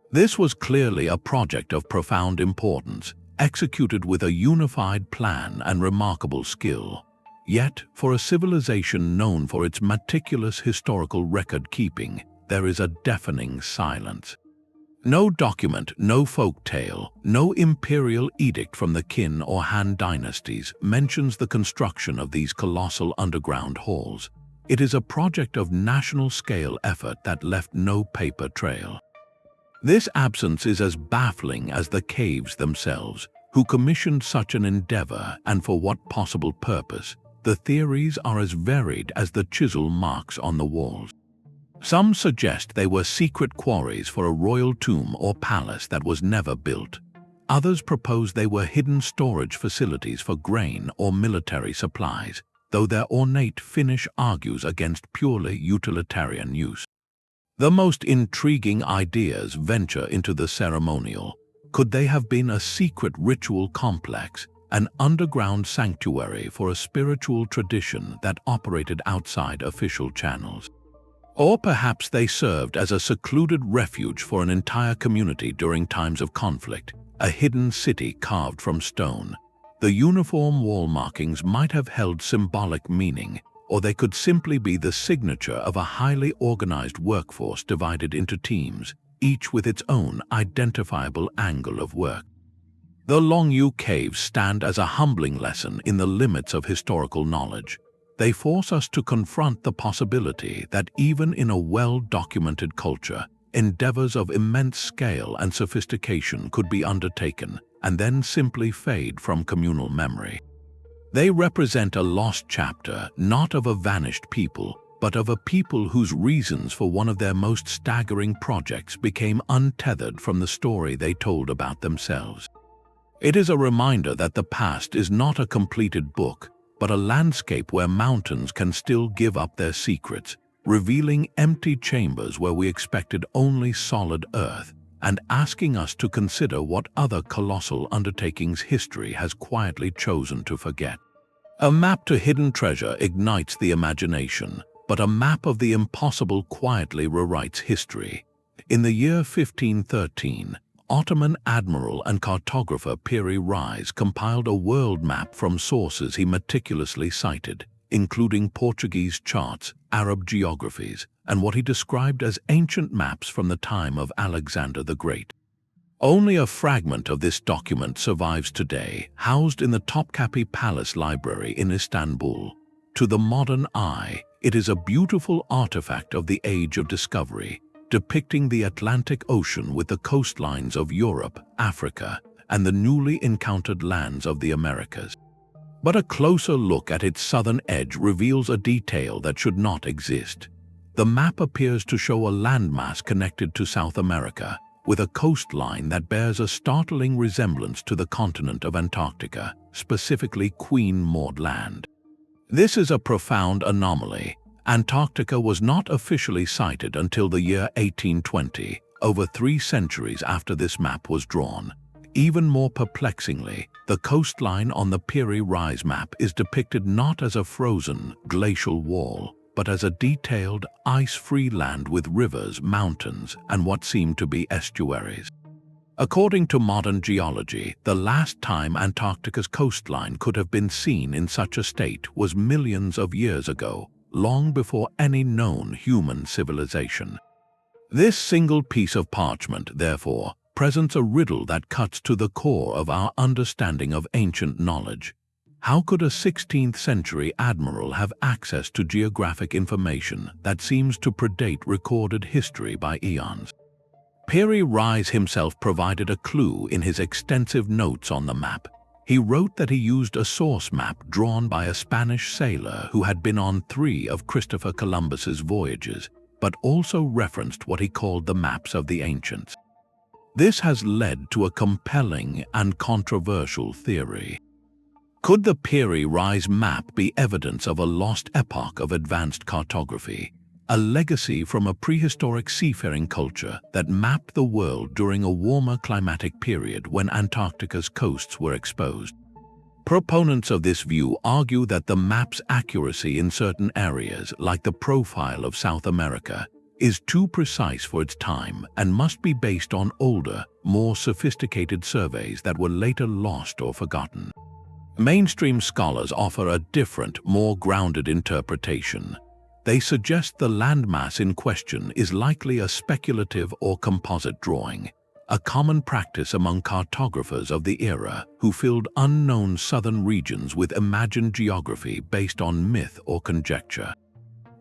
This was clearly a project of profound importance, executed with a unified plan and remarkable skill. Yet, for a civilization known for its meticulous historical record-keeping, there is a deafening silence. No document, no folk tale, no imperial edict from the Qin or Han dynasties mentions the construction of these colossal underground halls. It is a project of national-scale effort that left no paper trail. This absence is as baffling as the caves themselves. Who commissioned such an endeavor and for what possible purpose? The theories are as varied as the chisel marks on the walls. Some suggest they were secret quarries for a royal tomb or palace that was never built. Others propose they were hidden storage facilities for grain or military supplies, though their ornate finish argues against purely utilitarian use. The most intriguing ideas venture into the ceremonial. Could they have been a secret ritual complex, an underground sanctuary for a spiritual tradition that operated outside official channels? Or perhaps they served as a secluded refuge for an entire community during times of conflict, a hidden city carved from stone. The uniform wall markings might have held symbolic meaning, or they could simply be the signature of a highly organized workforce divided into teams, each with its own identifiable angle of work. The Longyou Caves stand as a humbling lesson in the limits of historical knowledge. They force us to confront the possibility that even in a well-documented culture, endeavors of immense scale and sophistication could be undertaken and then simply fade from communal memory. They represent a lost chapter, not of a vanished people, but of a people whose reasons for one of their most staggering projects became untethered from the story they told about themselves. It is a reminder that the past is not a completed book, but a landscape where mountains can still give up their secrets, revealing empty chambers where we expected only solid earth, and asking us to consider what other colossal undertakings history has quietly chosen to forget. A map to hidden treasure ignites the imagination, but a map of the impossible quietly rewrites history. In the year 1513, Ottoman admiral and cartographer Piri Reis compiled a world map from sources he meticulously cited, including Portuguese charts, Arab geographies, and what he described as ancient maps from the time of Alexander the Great. Only a fragment of this document survives today, housed in the Topkapi Palace Library in Istanbul. To the modern eye, it is a beautiful artifact of the Age of Discovery, depicting the Atlantic Ocean with the coastlines of Europe, Africa, and the newly encountered lands of the Americas. But a closer look at its southern edge reveals a detail that should not exist. The map appears to show a landmass connected to South America, with a coastline that bears a startling resemblance to the continent of Antarctica, specifically Queen Maud Land. This is a profound anomaly. Antarctica was not officially sighted until the year 1820, over 3 centuries after this map was drawn. Even more perplexingly, the coastline on the Piri Reis map is depicted not as a frozen, glacial wall, but as a detailed, ice-free land with rivers, mountains, and what seem to be estuaries. According to modern geology, the last time Antarctica's coastline could have been seen in such a state was millions of years ago, long before any known human civilization. This single piece of parchment, therefore, presents a riddle that cuts to the core of our understanding of ancient knowledge. How could a 16th-century admiral have access to geographic information that seems to predate recorded history by eons? Piri Reis himself provided a clue in his extensive notes on the map. He wrote that he used a source map drawn by a Spanish sailor who had been on 3 of Christopher Columbus's voyages, but also referenced what he called the maps of the ancients. This has led to a compelling and controversial theory. Could the Piri Reis map be evidence of a lost epoch of advanced cartography, a legacy from a prehistoric seafaring culture that mapped the world during a warmer climatic period when Antarctica's coasts were exposed? Proponents of this view argue that the map's accuracy in certain areas, like the profile of South America, is too precise for its time and must be based on older, more sophisticated surveys that were later lost or forgotten. Mainstream scholars offer a different, more grounded interpretation. They suggest the landmass in question is likely a speculative or composite drawing, a common practice among cartographers of the era who filled unknown southern regions with imagined geography based on myth or conjecture.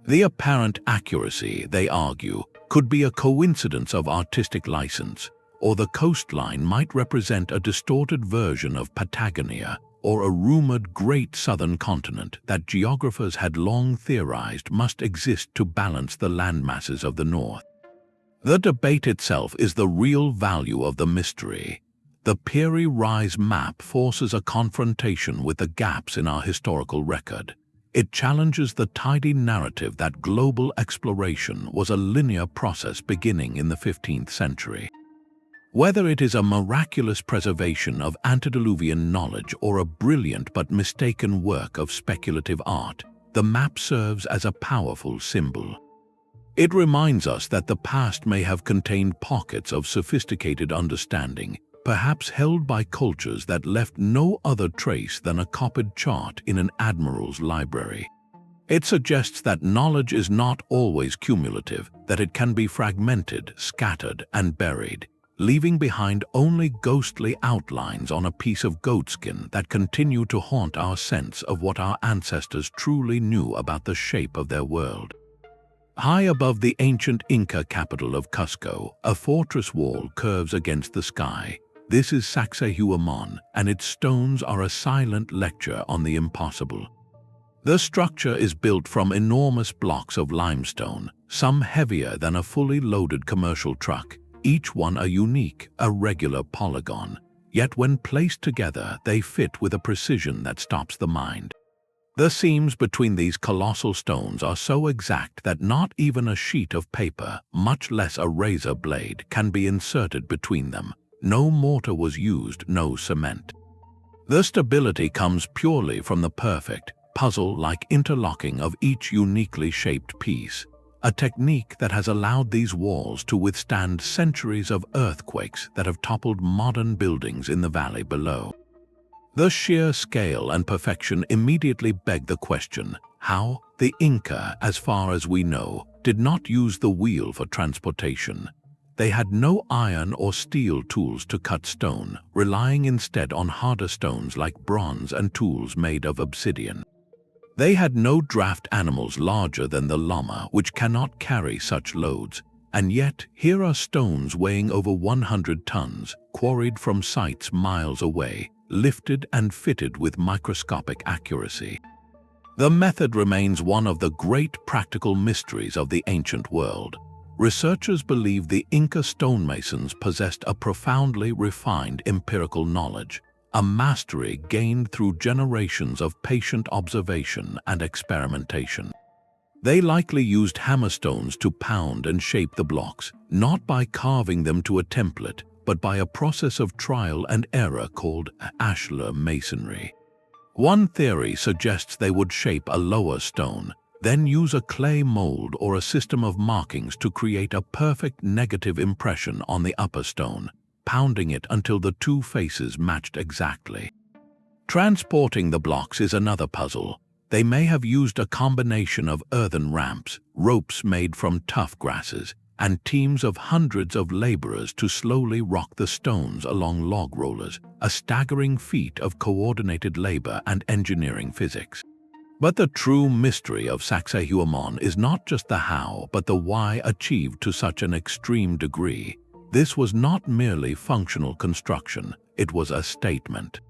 The apparent accuracy, they argue, could be a coincidence of artistic license, or the coastline might represent a distorted version of Patagonia or a rumored great southern continent that geographers had long theorized must exist to balance the landmasses of the north. The debate itself is the real value of the mystery. The Piri Reis Map forces a confrontation with the gaps in our historical record. It challenges the tidy narrative that global exploration was a linear process beginning in the 15th century. Whether it is a miraculous preservation of antediluvian knowledge or a brilliant but mistaken work of speculative art, the map serves as a powerful symbol. It reminds us that the past may have contained pockets of sophisticated understanding, perhaps held by cultures that left no other trace than a copied chart in an admiral's library. It suggests that knowledge is not always cumulative, that it can be fragmented, scattered, and buried, leaving behind only ghostly outlines on a piece of goatskin that continue to haunt our sense of what our ancestors truly knew about the shape of their world. High above the ancient Inca capital of Cusco, a fortress wall curves against the sky. This is Sacsayhuamán, and its stones are a silent lecture on the impossible. The structure is built from enormous blocks of limestone, some heavier than a fully loaded commercial truck, each one a unique, irregular polygon. Yet when placed together, they fit with a precision that stops the mind. The seams between these colossal stones are so exact that not even a sheet of paper, much less a razor blade, can be inserted between them. No mortar was used, no cement. The stability comes purely from the perfect, puzzle-like interlocking of each uniquely shaped piece, a technique that has allowed these walls to withstand centuries of earthquakes that have toppled modern buildings in the valley below. The sheer scale and perfection immediately beg the question, how? The Inca, as far as we know, did not use the wheel for transportation. They had no iron or steel tools to cut stone, relying instead on harder stones like bronze and tools made of obsidian. They had no draft animals larger than the llama, which cannot carry such loads, and yet here are stones weighing over 100 tons, quarried from sites miles away, lifted and fitted with microscopic accuracy. The method remains one of the great practical mysteries of the ancient world. Researchers believe the Inca stonemasons possessed a profoundly refined empirical knowledge, a mastery gained through generations of patient observation and experimentation. They likely used hammerstones to pound and shape the blocks, not by carving them to a template, but by a process of trial and error called ashlar masonry. One theory suggests they would shape a lower stone, then use a clay mold or a system of markings to create a perfect negative impression on the upper stone, pounding it until the two faces matched exactly. Transporting the blocks is another puzzle. They may have used a combination of earthen ramps, ropes made from tough grasses, and teams of hundreds of laborers to slowly rock the stones along log rollers, a staggering feat of coordinated labor and engineering physics. But the true mystery of Sacsayhuamán is not just the how, but the why achieved to such an extreme degree. This was not merely functional construction, it was a statement.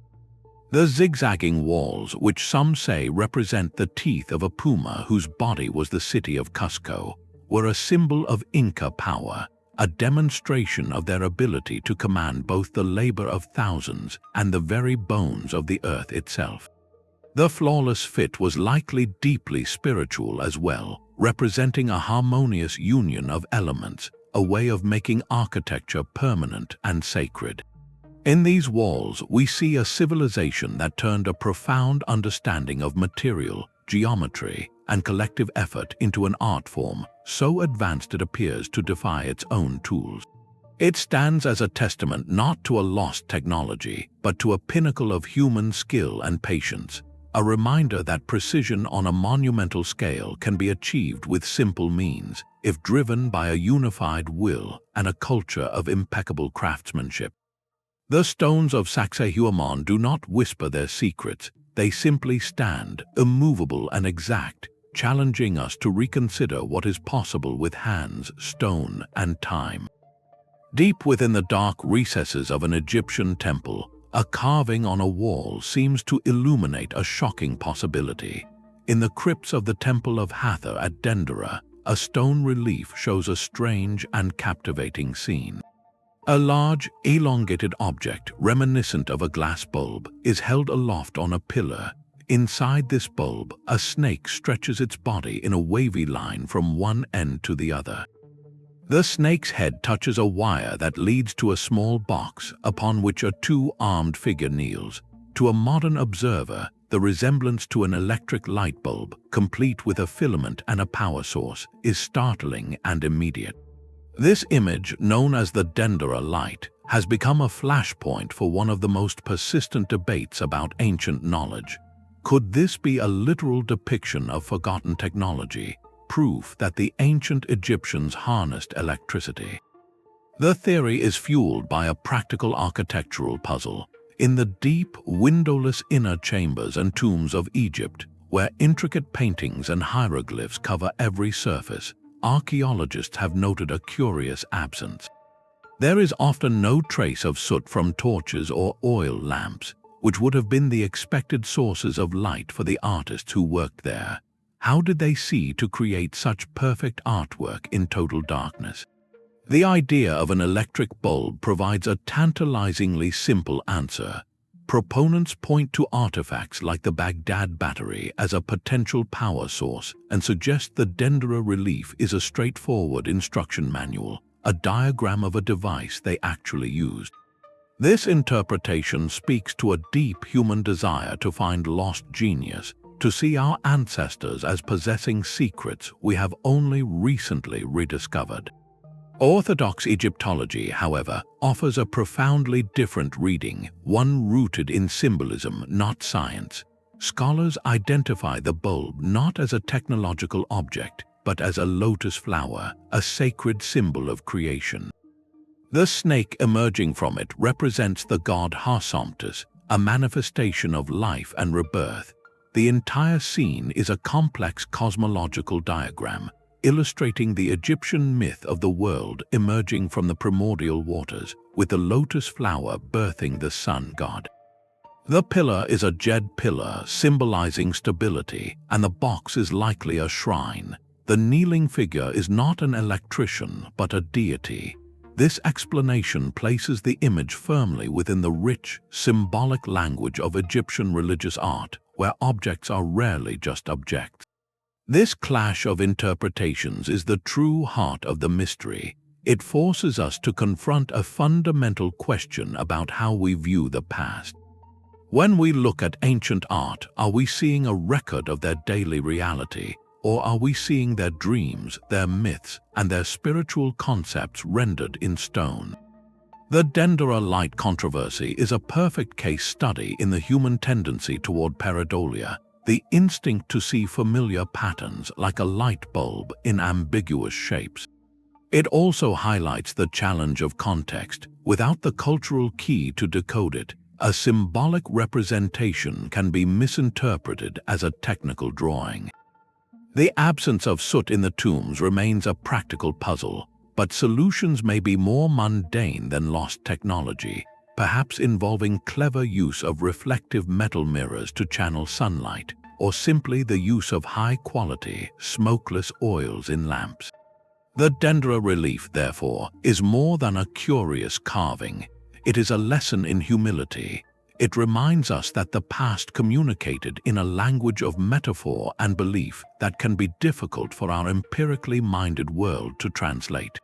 The zigzagging walls, which some say represent the teeth of a puma whose body was the city of Cusco, were a symbol of Inca power, a demonstration of their ability to command both the labor of thousands and the very bones of the earth itself. The flawless fit was likely deeply spiritual as well, representing a harmonious union of elements, a way of making architecture permanent and sacred. In these walls, we see a civilization that turned a profound understanding of material, geometry, and collective effort into an art form so advanced it appears to defy its own tools. It stands as a testament not to a lost technology, but to a pinnacle of human skill and patience, a reminder that precision on a monumental scale can be achieved with simple means, if driven by a unified will and a culture of impeccable craftsmanship. The stones of Sacsayhuamán do not whisper their secrets, they simply stand, immovable and exact, challenging us to reconsider what is possible with hands, stone, and time. Deep within the dark recesses of an Egyptian temple, A carving on a wall seems to illuminate a shocking possibility. In the crypts of the Temple of Hathor at Dendera, a stone relief shows a strange and captivating scene. A large, elongated object, reminiscent of a glass bulb, is held aloft on a pillar. Inside this bulb, a snake stretches its body in a wavy line from one end to the other. The snake's head touches a wire that leads to a small box upon which a two-armed figure kneels. To a modern observer, the resemblance to an electric light bulb, complete with a filament and a power source, is startling and immediate. This image, known as the Dendera Light, has become a flashpoint for one of the most persistent debates about ancient knowledge. Could this be a literal depiction of forgotten technology? Proof that the ancient Egyptians harnessed electricity. The theory is fueled by a practical architectural puzzle. In the deep, windowless inner chambers and tombs of Egypt, where intricate paintings and hieroglyphs cover every surface, archaeologists have noted a curious absence. There is often no trace of soot from torches or oil lamps, which would have been the expected sources of light for the artists who worked there. How did they see to create such perfect artwork in total darkness? The idea of an electric bulb provides a tantalizingly simple answer. Proponents point to artifacts like the Baghdad Battery as a potential power source and suggest the Dendera relief is a straightforward instruction manual, a diagram of a device they actually used. This interpretation speaks to a deep human desire to find lost genius, to see our ancestors as possessing secrets we have only recently rediscovered. Orthodox Egyptology, however, offers a profoundly different reading, one rooted in symbolism, not science. Scholars identify the bulb not as a technological object, but as a lotus flower, a sacred symbol of creation. The snake emerging from it represents the god Harsomptus, a manifestation of life and rebirth. The entire scene is a complex cosmological diagram, illustrating the Egyptian myth of the world emerging from the primordial waters, with the lotus flower birthing the sun god. The pillar is a jed pillar symbolizing stability, and the box is likely a shrine. The kneeling figure is not an electrician, but a deity. This explanation places the image firmly within the rich, symbolic language of Egyptian religious art, where objects are rarely just objects. This clash of interpretations is the true heart of the mystery. It forces us to confront a fundamental question about how we view the past. When we look at ancient art, are we seeing a record of their daily reality, or are we seeing their dreams, their myths, and their spiritual concepts rendered in stone? The Dendera Light controversy is a perfect case study in the human tendency toward pareidolia, the instinct to see familiar patterns like a light bulb in ambiguous shapes. It also highlights the challenge of context. Without the cultural key to decode it, a symbolic representation can be misinterpreted as a technical drawing. The absence of soot in the tombs remains a practical puzzle, but solutions may be more mundane than lost technology, perhaps involving clever use of reflective metal mirrors to channel sunlight, or simply the use of high-quality, smokeless oils in lamps. The Dendera relief, therefore, is more than a curious carving. It is a lesson in humility. It reminds us that the past communicated in a language of metaphor and belief that can be difficult for our empirically minded world to translate.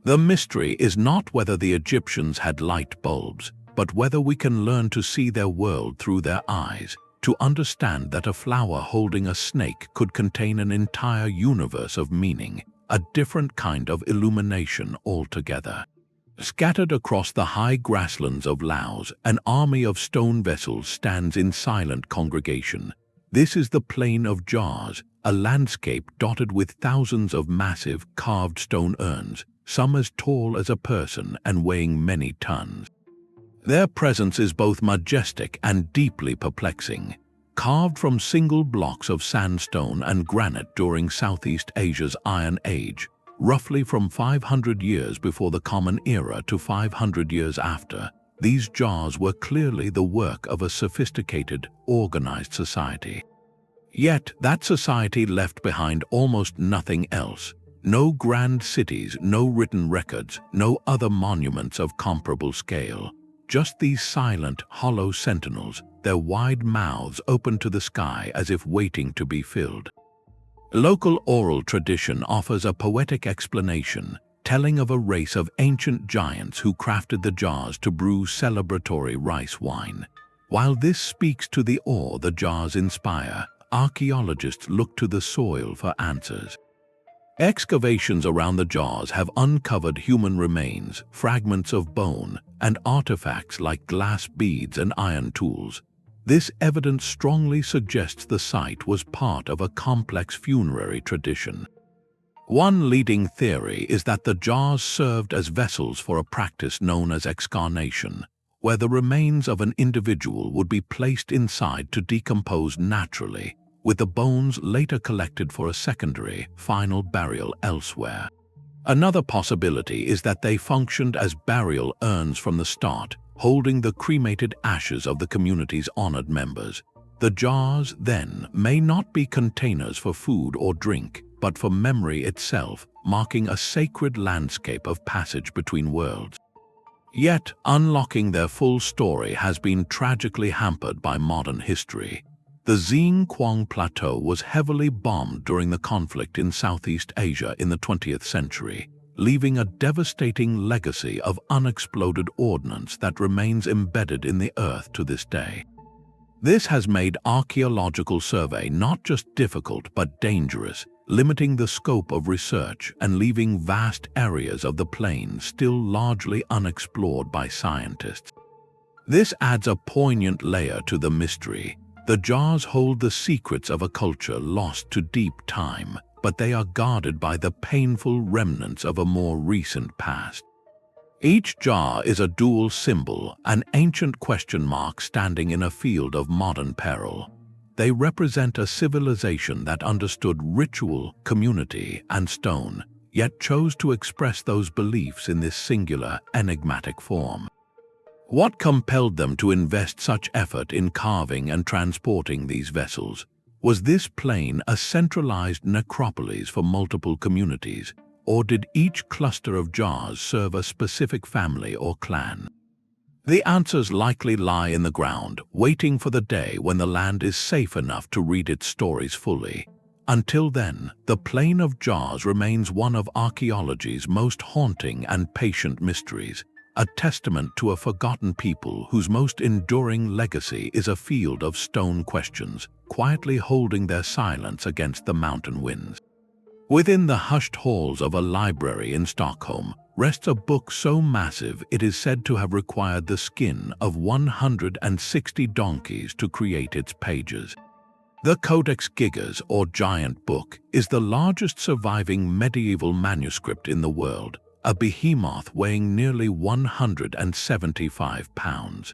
The mystery is not whether the Egyptians had light bulbs, but whether we can learn to see their world through their eyes, to understand that a flower holding a snake could contain an entire universe of meaning, a different kind of illumination altogether. Scattered across the high grasslands of Laos, an army of stone vessels stands in silent congregation. This is the Plain of Jars, a landscape dotted with thousands of massive, carved stone urns, some as tall as a person and weighing many tons. Their presence is both majestic and deeply perplexing. Carved from single blocks of sandstone and granite during Southeast Asia's Iron Age, roughly from 500 years before the Common Era to 500 years after, these jars were clearly the work of a sophisticated, organized society. Yet that society left behind almost nothing else. No grand cities, no written records, no other monuments of comparable scale. Just these silent, hollow sentinels, their wide mouths open to the sky as if waiting to be filled. Local oral tradition offers a poetic explanation, telling of a race of ancient giants who crafted the jars to brew celebratory rice wine. While this speaks to the awe the jars inspire, archaeologists look to the soil for answers. Excavations around the jars have uncovered human remains, fragments of bone, and artifacts like glass beads and iron tools. This evidence strongly suggests the site was part of a complex funerary tradition. One leading theory is that the jars served as vessels for a practice known as excarnation, where the remains of an individual would be placed inside to decompose naturally, with the bones later collected for a secondary, final burial elsewhere. Another possibility is that they functioned as burial urns from the start, holding the cremated ashes of the community's honored members. The jars, then, may not be containers for food or drink, but for memory itself, marking a sacred landscape of passage between worlds. Yet, unlocking their full story has been tragically hampered by modern history. The Xing Quang Plateau was heavily bombed during the conflict in Southeast Asia in the 20th century, leaving a devastating legacy of unexploded ordnance that remains embedded in the earth to this day. This has made archaeological survey not just difficult but dangerous, limiting the scope of research and leaving vast areas of the plain still largely unexplored by scientists. This adds a poignant layer to the mystery. The jars hold the secrets of a culture lost to deep time, but they are guarded by the painful remnants of a more recent past. Each jar is a dual symbol, an ancient question mark standing in a field of modern peril. They represent a civilization that understood ritual, community, and stone, yet chose to express those beliefs in this singular, enigmatic form. What compelled them to invest such effort in carving and transporting these vessels? Was this plain a centralized necropolis for multiple communities, or did each cluster of jars serve a specific family or clan? The answers likely lie in the ground, waiting for the day when the land is safe enough to read its stories fully. Until then, the Plain of Jars remains one of archaeology's most haunting and patient mysteries, a testament to a forgotten people whose most enduring legacy is a field of stone questions, quietly holding their silence against the mountain winds. Within the hushed halls of a library in Stockholm rests a book so massive it is said to have required the skin of 160 donkeys to create its pages. The Codex Gigas, or Giant Book, is the largest surviving medieval manuscript in the world, a behemoth weighing nearly 175 pounds.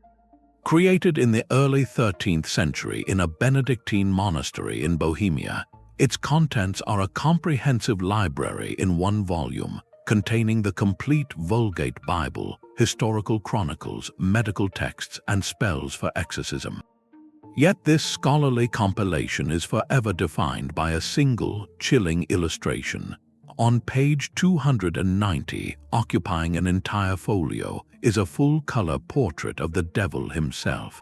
Created in the early 13th century in a Benedictine monastery in Bohemia, its contents are a comprehensive library in one volume, containing the complete Vulgate Bible, historical chronicles, medical texts, and spells for exorcism. Yet this scholarly compilation is forever defined by a single, chilling illustration. On page 290, occupying an entire folio, is a full-color portrait of the devil himself.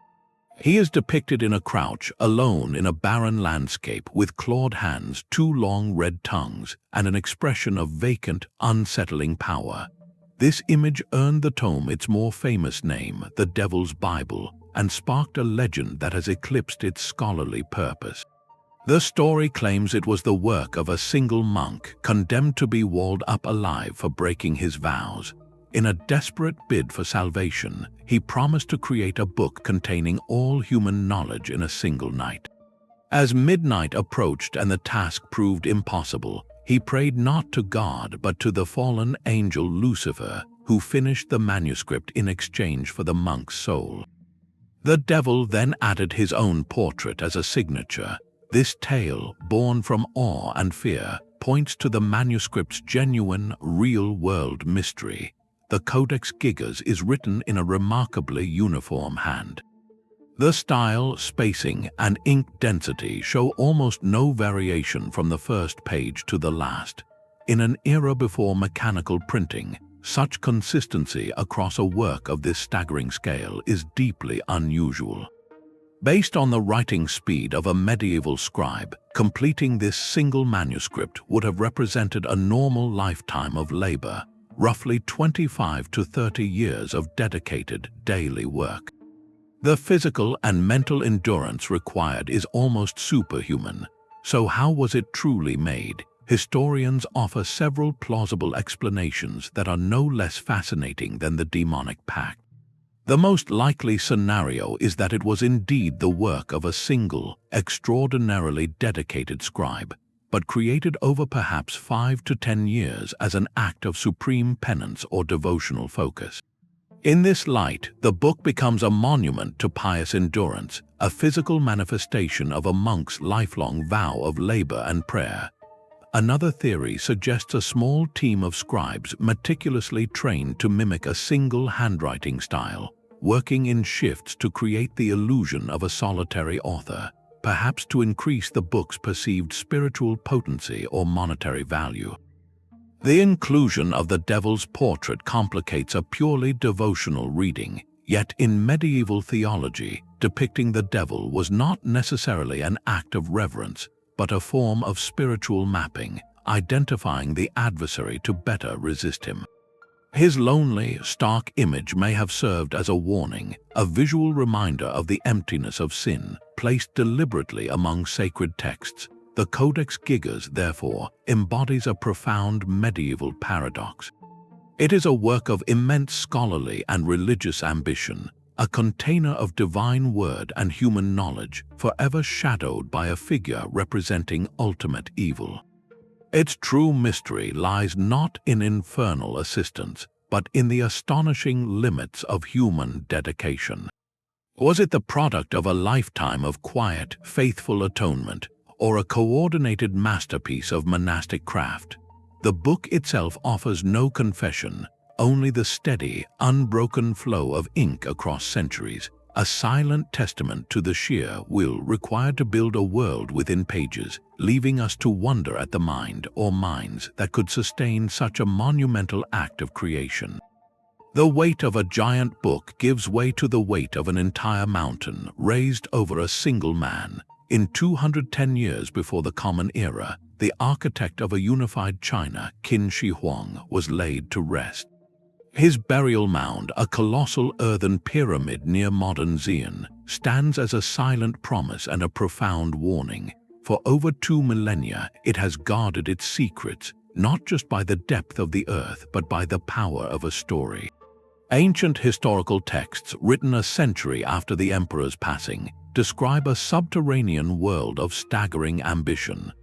He is depicted in a crouch, alone in a barren landscape, with clawed hands, two long red tongues, and an expression of vacant, unsettling power. This image earned the tome its more famous name, the Devil's Bible, and sparked a legend that has eclipsed its scholarly purpose. The story claims it was the work of a single monk condemned to be walled up alive for breaking his vows. In a desperate bid for salvation, he promised to create a book containing all human knowledge in a single night. As midnight approached and the task proved impossible, he prayed not to God but to the fallen angel Lucifer, who finished the manuscript in exchange for the monk's soul. The devil then added his own portrait as a signature. This tale, born from awe and fear, points to the manuscript's genuine, real-world mystery. the Codex Gigas is written in a remarkably uniform hand. The style, spacing, and ink density show almost no variation from the first page to the last. In an era before mechanical printing, such consistency across a work of this staggering scale is deeply unusual. Based on the writing speed of a medieval scribe, completing this single manuscript would have represented a normal lifetime of labor, roughly 25 to 30 years of dedicated daily work. The physical and mental endurance required is almost superhuman. So how was it truly made? Historians offer several plausible explanations that are no less fascinating than the demonic pact. The most likely scenario is that it was indeed the work of a single, extraordinarily dedicated scribe, but created over perhaps 5 to 10 years as an act of supreme penance or devotional focus. In this light, the book becomes a monument to pious endurance, a physical manifestation of a monk's lifelong vow of labor and prayer. Another theory suggests a small team of scribes meticulously trained to mimic a single handwriting style, working in shifts to create the illusion of a solitary author, perhaps to increase the book's perceived spiritual potency or monetary value. The inclusion of the devil's portrait complicates a purely devotional reading, yet in medieval theology, depicting the devil was not necessarily an act of reverence, but a form of spiritual mapping, identifying the adversary to better resist him. His lonely, stark image may have served as a warning, a visual reminder of the emptiness of sin, placed deliberately among sacred texts. The Codex Gigas, therefore, embodies a profound medieval paradox. It is a work of immense scholarly and religious ambition, a container of divine word and human knowledge, forever shadowed by a figure representing ultimate evil. Its true mystery lies not in infernal assistance, but in the astonishing limits of human dedication. Was it the product of a lifetime of quiet, faithful atonement, or a coordinated masterpiece of monastic craft? The book itself offers no confession, only the steady, unbroken flow of ink across centuries, a silent testament to the sheer will required to build a world within pages, leaving us to wonder at the mind or minds that could sustain such a monumental act of creation. The weight of a giant book gives way to the weight of an entire mountain raised over a single man. In 210 years before the Common Era, the architect of a unified China, Qin Shi Huang, was laid to rest. His burial mound, a colossal earthen pyramid near modern Xi'an, stands as a silent promise and a profound warning. For over 2 millennia, it has guarded its secrets, not just by the depth of the earth, but by the power of a story. Ancient historical texts, written a century after the emperor's passing, describe a subterranean world of staggering ambition.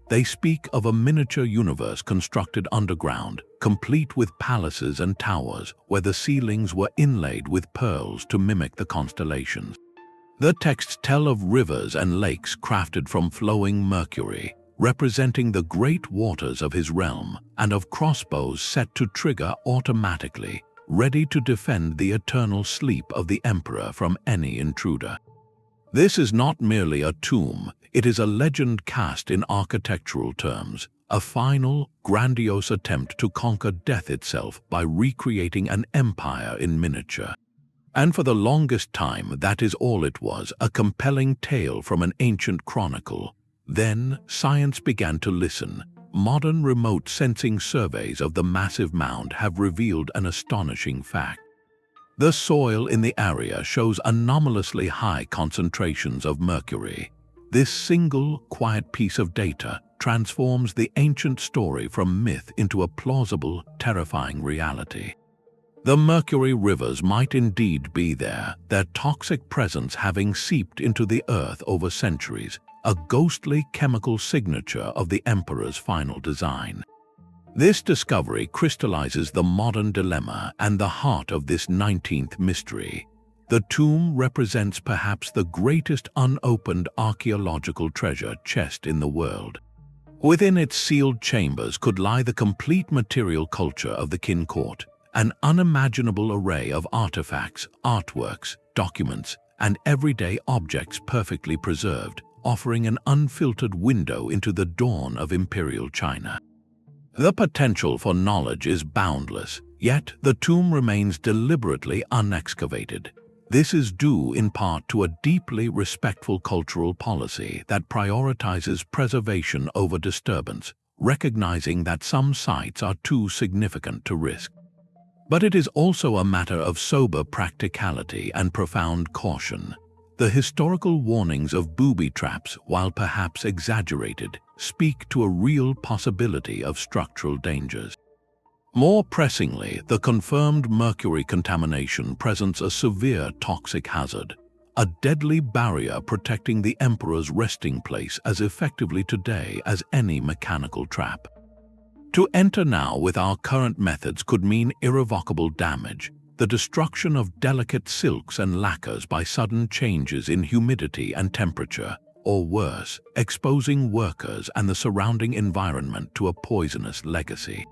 They speak of a miniature universe constructed underground, complete with palaces and towers, where the ceilings were inlaid with pearls to mimic the constellations. The texts tell of rivers and lakes crafted from flowing mercury, representing the great waters of his realm, and of crossbows set to trigger automatically, ready to defend the eternal sleep of the emperor from any intruder. This is not merely a tomb, it is a legend cast in architectural terms, a final, grandiose attempt to conquer death itself by recreating an empire in miniature. And for the longest time, that is all it was, a compelling tale from an ancient chronicle. Then, science began to listen. Modern remote sensing surveys of the massive mound have revealed an astonishing fact. The soil in the area shows anomalously high concentrations of mercury. This single, quiet piece of data transforms the ancient story from myth into a plausible, terrifying reality. The mercury rivers might indeed be there, their toxic presence having seeped into the earth over centuries, a ghostly chemical signature of the emperor's final design. This discovery crystallizes the modern dilemma and the heart of this 19th mystery. The tomb represents perhaps the greatest unopened archaeological treasure chest in the world. Within its sealed chambers could lie the complete material culture of the Qin court, an unimaginable array of artifacts, artworks, documents, and everyday objects perfectly preserved, offering an unfiltered window into the dawn of imperial China. The potential for knowledge is boundless, yet the tomb remains deliberately unexcavated. This is due in part to a deeply respectful cultural policy that prioritizes preservation over disturbance, recognizing that some sites are too significant to risk. But it is also a matter of sober practicality and profound caution. The historical warnings of booby traps, while perhaps exaggerated, speak to a real possibility of structural dangers. More pressingly, the confirmed mercury contamination presents a severe toxic hazard, a deadly barrier protecting the emperor's resting place as effectively today as any mechanical trap. To enter now with our current methods could mean irrevocable damage, the destruction of delicate silks and lacquers by sudden changes in humidity and temperature, or worse, exposing workers and the surrounding environment to a poisonous legacy.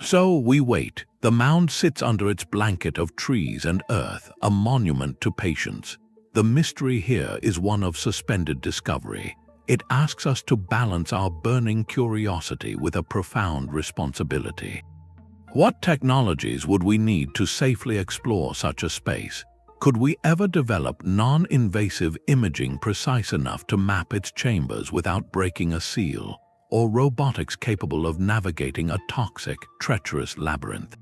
So we wait. The mound sits under its blanket of trees and earth, a monument to patience. The mystery here is one of suspended discovery. It asks us to balance our burning curiosity with a profound responsibility. What technologies would we need to safely explore such a space? Could we ever develop non-invasive imaging precise enough to map its chambers without breaking a seal? Or robotics capable of navigating a toxic, treacherous labyrinth?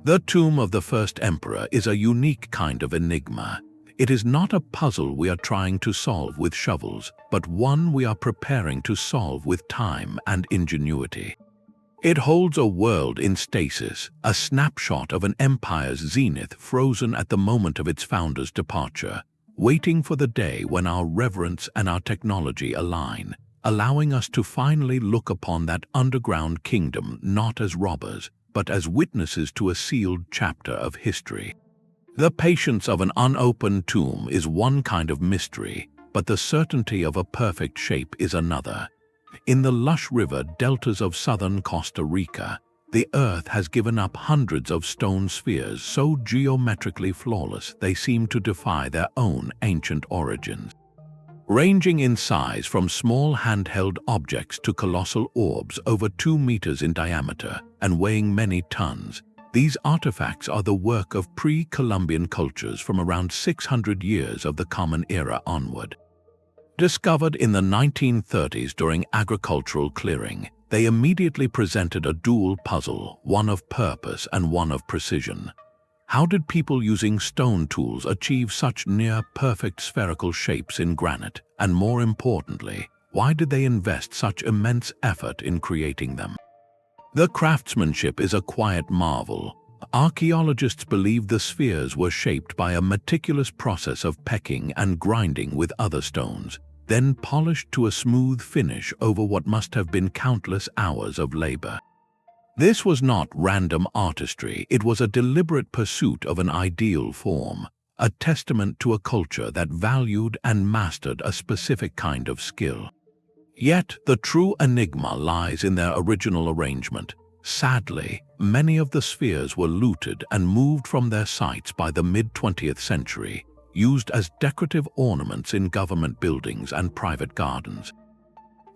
The tomb of the first emperor is a unique kind of enigma. It is not a puzzle we are trying to solve with shovels, but one we are preparing to solve with time and ingenuity. It holds a world in stasis, a snapshot of an empire's zenith frozen at the moment of its founder's departure, waiting for the day when our reverence and our technology align, allowing us to finally look upon that underground kingdom not as robbers, but as witnesses to a sealed chapter of history. The patience of an unopened tomb is one kind of mystery, but the certainty of a perfect shape is another. In the lush river deltas of southern Costa Rica, the earth has given up hundreds of stone spheres so geometrically flawless they seem to defy their own ancient origins. Ranging in size from small handheld objects to colossal orbs over 2 meters in diameter and weighing many tons, these artifacts are the work of pre-Columbian cultures from around 600 years of the Common Era onward. Discovered in the 1930s during agricultural clearing, they immediately presented a dual puzzle, one of purpose and one of precision. How did people using stone tools achieve such near-perfect spherical shapes in granite? And more importantly, why did they invest such immense effort in creating them? The craftsmanship is a quiet marvel. Archaeologists believe the spheres were shaped by a meticulous process of pecking and grinding with other stones, then polished to a smooth finish over what must have been countless hours of labor. This was not random artistry, it was a deliberate pursuit of an ideal form, a testament to a culture that valued and mastered a specific kind of skill. Yet the true enigma lies in their original arrangement. Sadly, many of the spheres were looted and moved from their sites by the mid-20th century, used as decorative ornaments in government buildings and private gardens.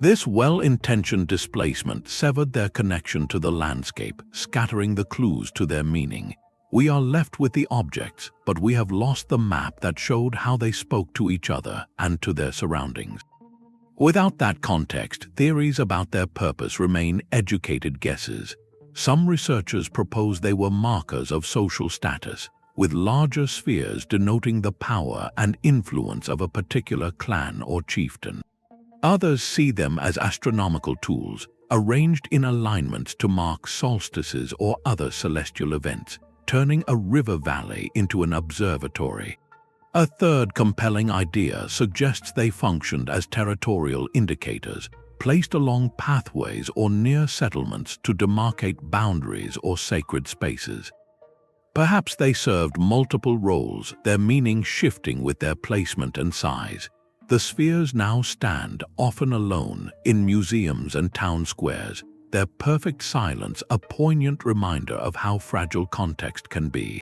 This well-intentioned displacement severed their connection to the landscape, scattering the clues to their meaning. We are left with the objects, but we have lost the map that showed how they spoke to each other and to their surroundings. Without that context, theories about their purpose remain educated guesses. Some researchers propose they were markers of social status, with larger spheres denoting the power and influence of a particular clan or chieftain. Others see them as astronomical tools, arranged in alignments to mark solstices or other celestial events, turning a river valley into an observatory. A third compelling idea suggests they functioned as territorial indicators, placed along pathways or near settlements to demarcate boundaries or sacred spaces. Perhaps they served multiple roles, their meaning shifting with their placement and size. The spheres now stand, often alone, in museums and town squares, their perfect silence a poignant reminder of how fragile context can be.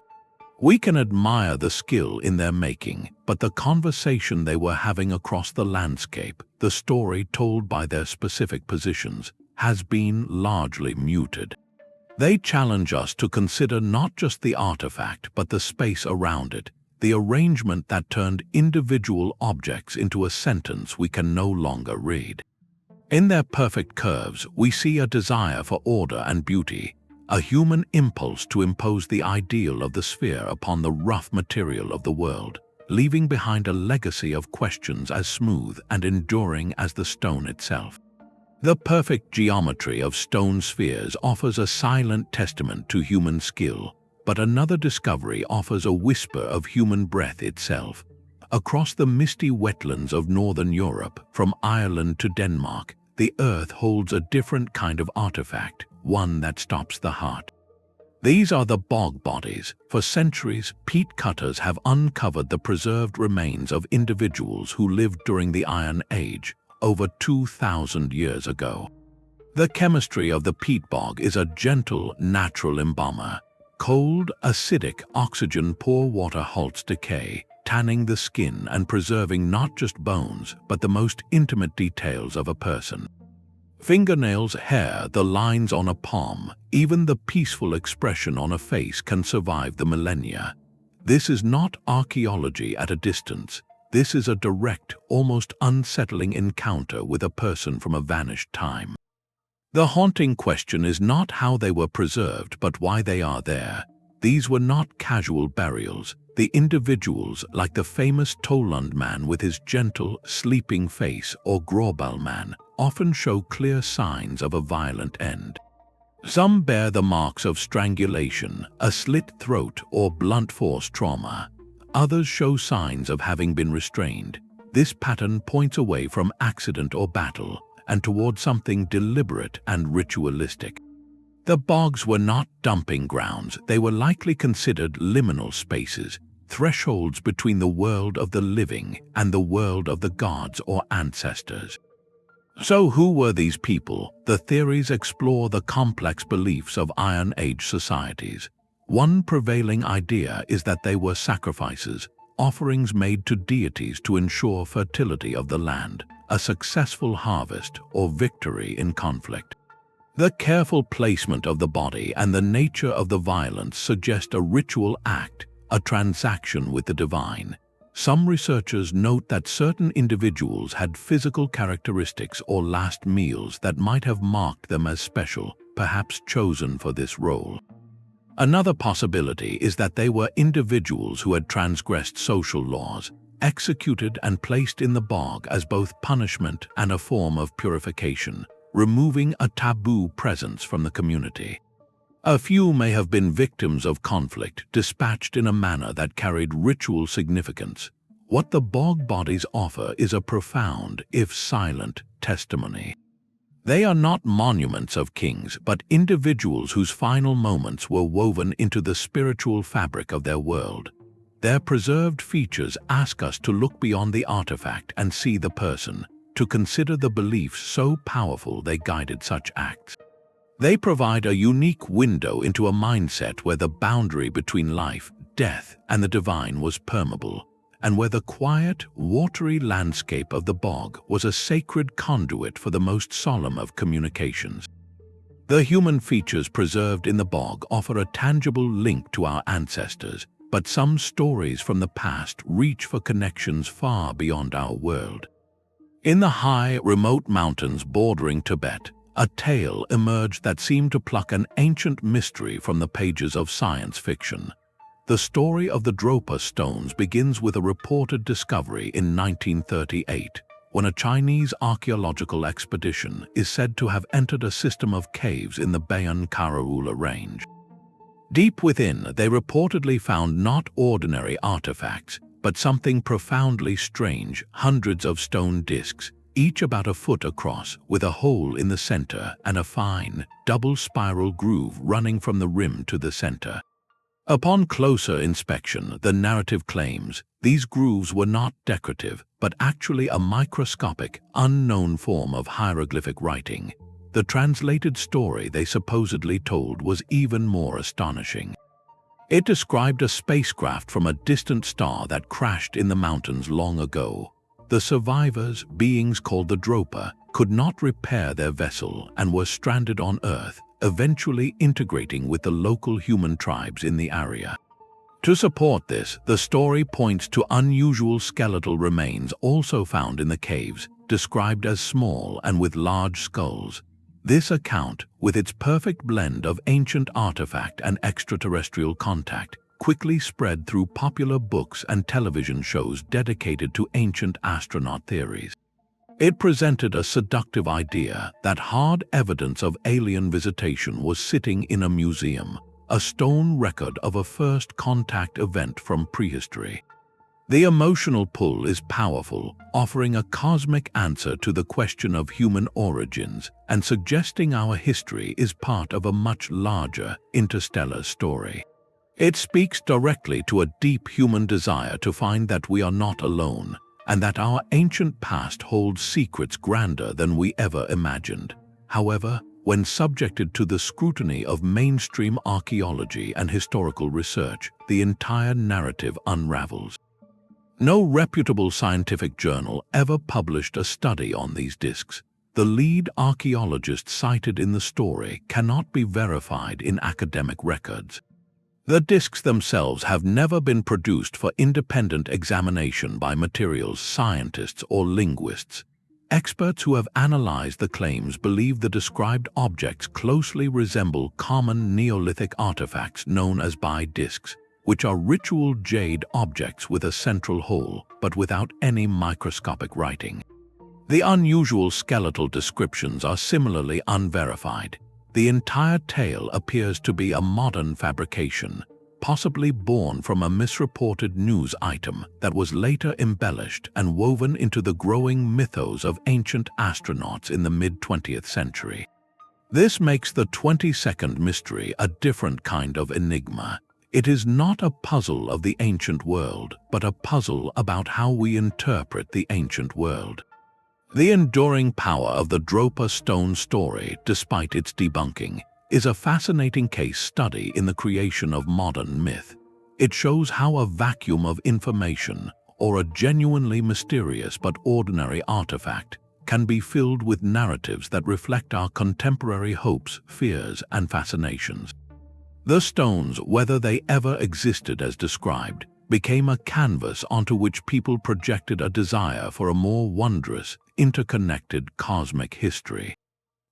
We can admire the skill in their making, but the conversation they were having across the landscape, the story told by their specific positions, has been largely muted. They challenge us to consider not just the artifact but the space around it, the arrangement that turned individual objects into a sentence we can no longer read. In their perfect curves, we see a desire for order and beauty, a human impulse to impose the ideal of the sphere upon the rough material of the world, leaving behind a legacy of questions as smooth and enduring as the stone itself. The perfect geometry of stone spheres offers a silent testament to human skill, but another discovery offers a whisper of human breath itself. Across the misty wetlands of northern Europe, from Ireland to Denmark, the earth holds a different kind of artifact, one that stops the heart. These are the bog bodies. For centuries, peat cutters have uncovered the preserved remains of individuals who lived during the Iron Age, over 2,000 years ago. The chemistry of the peat bog is a gentle, natural embalmer. Cold, acidic oxygen-poor water halts decay, tanning the skin and preserving not just bones, but the most intimate details of a person. Fingernails, hair, the lines on a palm, even the peaceful expression on a face can survive the millennia. This is not archaeology at a distance. This is a direct, almost unsettling encounter with a person from a vanished time. The haunting question is not how they were preserved, but why they are there. These were not casual burials. The individuals, like the famous Tollund man with his gentle, sleeping face, or Gråball man, often show clear signs of a violent end. Some bear the marks of strangulation, a slit throat, or blunt force trauma. Others show signs of having been restrained. This pattern points away from accident or battle and toward something deliberate and ritualistic. The bogs were not dumping grounds. They were likely considered liminal spaces, thresholds between the world of the living and the world of the gods or ancestors. So who were these people? The theories explore the complex beliefs of Iron Age societies. One prevailing idea is that they were sacrifices, offerings made to deities to ensure fertility of the land, a successful harvest, or victory in conflict. The careful placement of the body and the nature of the violence suggest a ritual act, a transaction with the divine. Some researchers note that certain individuals had physical characteristics or last meals that might have marked them as special, perhaps chosen for this role. Another possibility is that they were individuals who had transgressed social laws, executed and placed in the bog as both punishment and a form of purification, removing a taboo presence from the community. A few may have been victims of conflict, dispatched in a manner that carried ritual significance. What the bog bodies offer is a profound, if silent, testimony. They are not monuments of kings, but individuals whose final moments were woven into the spiritual fabric of their world. Their preserved features ask us to look beyond the artifact and see the person, to consider the beliefs so powerful they guided such acts. They provide a unique window into a mindset where the boundary between life, death, and the divine was permeable, and where the quiet, watery landscape of the bog was a sacred conduit for the most solemn of communications. The human features preserved in the bog offer a tangible link to our ancestors, but some stories from the past reach for connections far beyond our world. In the high, remote mountains bordering Tibet, a tale emerged that seemed to pluck an ancient mystery from the pages of science fiction. The story of the Dropa Stones begins with a reported discovery in 1938, when a Chinese archaeological expedition is said to have entered a system of caves in the Bayan Karaula range. Deep within, they reportedly found not ordinary artifacts, but something profoundly strange: hundreds of stone discs, each about a foot across, with a hole in the center and a fine, double-spiral groove running from the rim to the center. Upon closer inspection, the narrative claims these grooves were not decorative, but actually a microscopic, unknown form of hieroglyphic writing. the translated story they supposedly told was even more astonishing. It described a spacecraft from a distant star that crashed in the mountains long ago. The survivors, beings called the Dropa, could not repair their vessel and were stranded on Earth, eventually integrating with the local human tribes in the area. To support this, the story points to unusual skeletal remains also found in the caves, described as small and with large skulls. This account, with its perfect blend of ancient artifact and extraterrestrial contact, quickly spread through popular books and television shows dedicated to ancient astronaut theories. It presented a seductive idea that hard evidence of alien visitation was sitting in a museum, a stone record of a first contact event from prehistory. The emotional pull is powerful, offering a cosmic answer to the question of human origins and suggesting our history is part of a much larger interstellar story. It speaks directly to a deep human desire to find that we are not alone, and that our ancient past holds secrets grander than we ever imagined. However, when subjected to the scrutiny of mainstream archaeology and historical research, the entire narrative unravels. No reputable scientific journal ever published a study on these disks. The lead archaeologist cited in the story cannot be verified in academic records. The disks themselves have never been produced for independent examination by materials scientists or linguists. Experts who have analyzed the claims believe the described objects closely resemble common Neolithic artifacts known as disks, which are ritual jade objects with a central hole, but without any microscopic writing. The unusual skeletal descriptions are similarly unverified. The entire tale appears to be a modern fabrication, possibly born from a misreported news item that was later embellished and woven into the growing mythos of ancient astronauts in the mid-20th century. This makes the 22nd mystery a different kind of enigma. It is not a puzzle of the ancient world, but a puzzle about how we interpret the ancient world. The enduring power of the Dropa Stone story, despite its debunking, is a fascinating case study in the creation of modern myth. It shows how a vacuum of information, or a genuinely mysterious but ordinary artifact, can be filled with narratives that reflect our contemporary hopes, fears, and fascinations. The stones, whether they ever existed as described, became a canvas onto which people projected a desire for a more wondrous, interconnected cosmic history.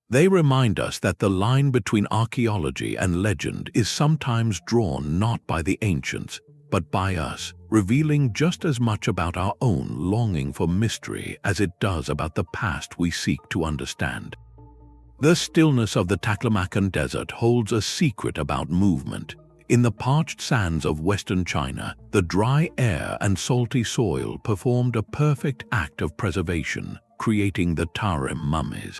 They remind us that the line between archaeology and legend is sometimes drawn not by the ancients, but by us, revealing just as much about our own longing for mystery as it does about the past we seek to understand. The stillness of the Taklamakan Desert holds a secret about movement. In the parched sands of western China, the dry air and salty soil performed a perfect act of preservation, creating the Tarim Mummies.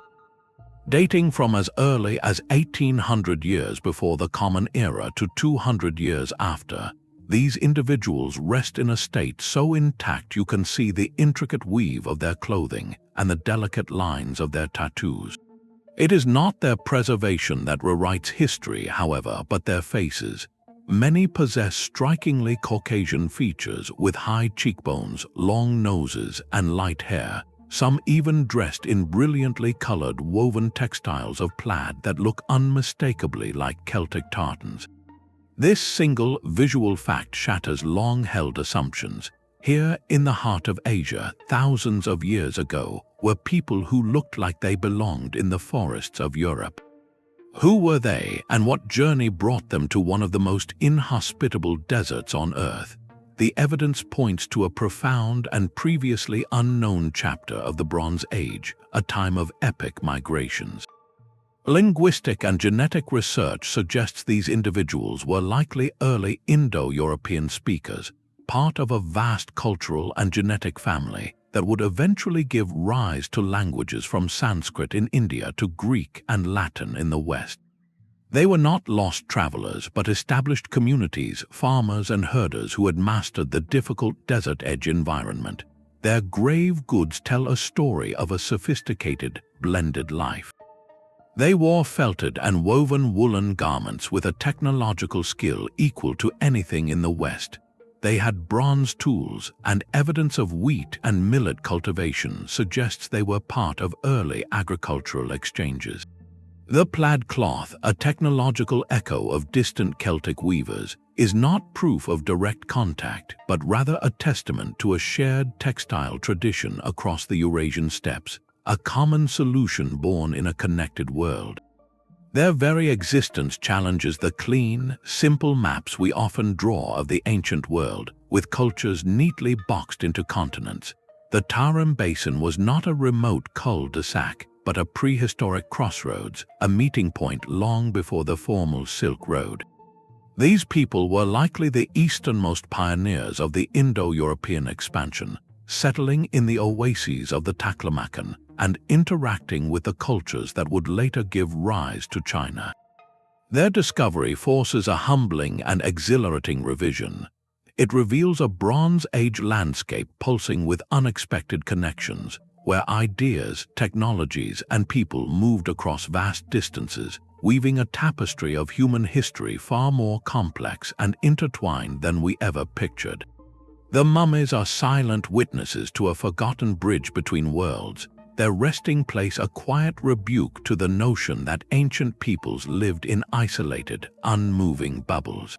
Dating from as early as 1800 years before the Common Era to 200 years after, these individuals rest in a state so intact you can see the intricate weave of their clothing and the delicate lines of their tattoos. It is not their preservation that rewrites history, however, but their faces. Many possess strikingly Caucasian features with high cheekbones, long noses, and light hair, some even dressed in brilliantly colored woven textiles of plaid that look unmistakably like Celtic tartans. This single visual fact shatters long-held assumptions. Here, in the heart of Asia, thousands of years ago, were people who looked like they belonged in the forests of Europe. Who were they, and what journey brought them to one of the most inhospitable deserts on Earth? The evidence points to a profound and previously unknown chapter of the Bronze Age, a time of epic migrations. Linguistic and genetic research suggests these individuals were likely early Indo-European speakers, part of a vast cultural and genetic family that would eventually give rise to languages from Sanskrit in India to Greek and Latin in the West. They were not lost travelers, but established communities, farmers and herders who had mastered the difficult desert-edge environment. Their grave goods tell a story of a sophisticated, blended life. They wore felted and woven woolen garments with a technological skill equal to anything in the West. They had bronze tools, and evidence of wheat and millet cultivation suggests they were part of early agricultural exchanges. The plaid cloth, a technological echo of distant Celtic weavers, is not proof of direct contact, but rather a testament to a shared textile tradition across the Eurasian steppes, a common solution born in a connected world. Their very existence challenges the clean, simple maps we often draw of the ancient world, with cultures neatly boxed into continents. The Tarim Basin was not a remote cul-de-sac, but a prehistoric crossroads, a meeting point long before the formal Silk Road. These people were likely the easternmost pioneers of the Indo-European expansion, settling in the oases of the Taklamakan and interacting with the cultures that would later give rise to China. Their discovery forces a humbling and exhilarating revision. It reveals a Bronze Age landscape pulsing with unexpected connections, where ideas, technologies, and people moved across vast distances, weaving a tapestry of human history far more complex and intertwined than we ever pictured. The mummies are silent witnesses to a forgotten bridge between worlds, their resting place a quiet rebuke to the notion that ancient peoples lived in isolated, unmoving bubbles.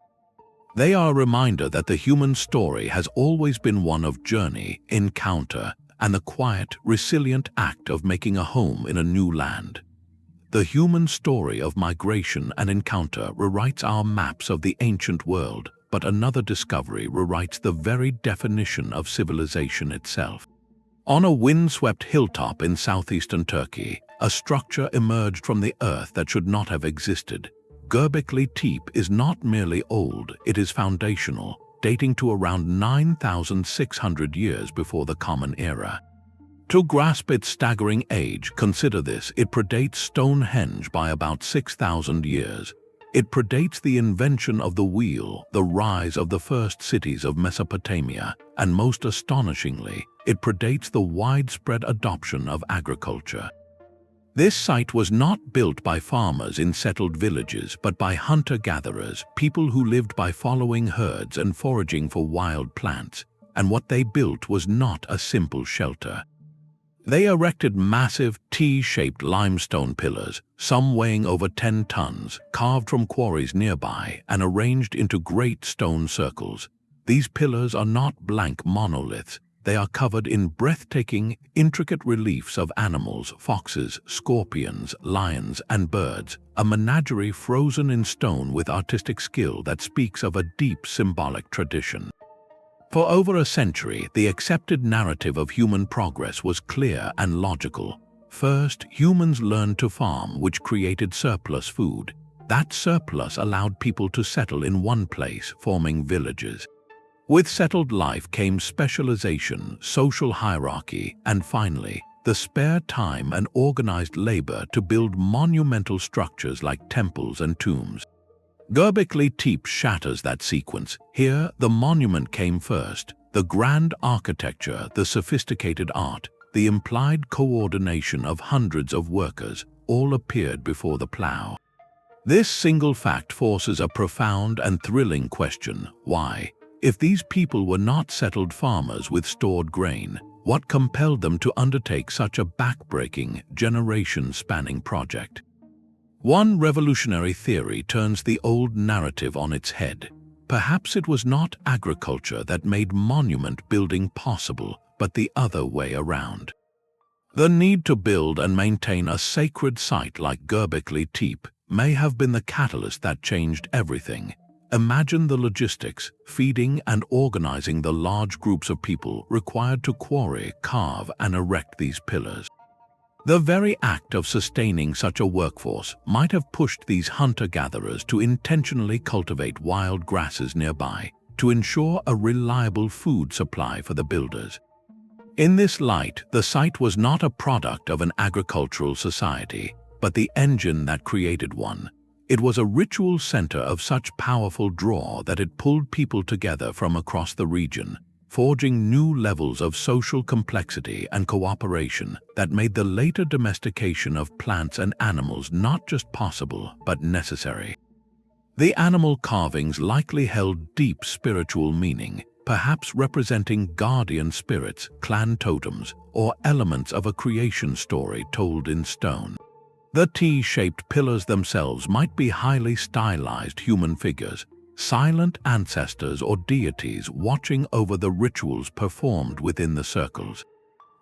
They are a reminder that the human story has always been one of journey, encounter, and the quiet, resilient act of making a home in a new land. The human story of migration and encounter rewrites our maps of the ancient world, but another discovery rewrites the very definition of civilization itself. On a windswept hilltop in southeastern Turkey, a structure emerged from the earth that should not have existed. Göbekli Tepe is not merely old, it is foundational, dating to around 9,600 years before the Common Era. To grasp its staggering age, consider this: it predates Stonehenge by about 6,000 years. It predates the invention of the wheel, the rise of the first cities of Mesopotamia, and most astonishingly, it predates the widespread adoption of agriculture. This site was not built by farmers in settled villages, but by hunter-gatherers, people who lived by following herds and foraging for wild plants, and what they built was not a simple shelter. They erected massive T-shaped limestone pillars, some weighing over 10 tons, carved from quarries nearby and arranged into great stone circles. These pillars are not blank monoliths. They are covered in breathtaking, intricate reliefs of animals, foxes, scorpions, lions, and birds, a menagerie frozen in stone with artistic skill that speaks of a deep symbolic tradition. For over a century, the accepted narrative of human progress was clear and logical. First, humans learned to farm, which created surplus food. That surplus allowed people to settle in one place, forming villages. With settled life came specialization, social hierarchy, and finally, the spare time and organized labor to build monumental structures like temples and tombs. Göbekli Tepe shatters that sequence. Here, the monument came first. The grand architecture, the sophisticated art, the implied coordination of hundreds of workers, all appeared before the plow. This single fact forces a profound and thrilling question: why? If these people were not settled farmers with stored grain, what compelled them to undertake such a backbreaking, generation-spanning project? One revolutionary theory turns the old narrative on its head. Perhaps it was not agriculture that made monument building possible, but the other way around. The need to build and maintain a sacred site like Göbekli Tepe may have been the catalyst that changed everything. Imagine the logistics, feeding and organizing the large groups of people required to quarry, carve, and erect these pillars. The very act of sustaining such a workforce might have pushed these hunter-gatherers to intentionally cultivate wild grasses nearby to ensure a reliable food supply for the builders. In this light, the site was not a product of an agricultural society, but the engine that created one. It was a ritual center of such powerful draw that it pulled people together from across the region, forging new levels of social complexity and cooperation that made the later domestication of plants and animals not just possible but necessary. The animal carvings likely held deep spiritual meaning, perhaps representing guardian spirits, clan totems, or elements of a creation story told in stone. The T-shaped pillars themselves might be highly stylized human figures, silent ancestors or deities watching over the rituals performed within the circles.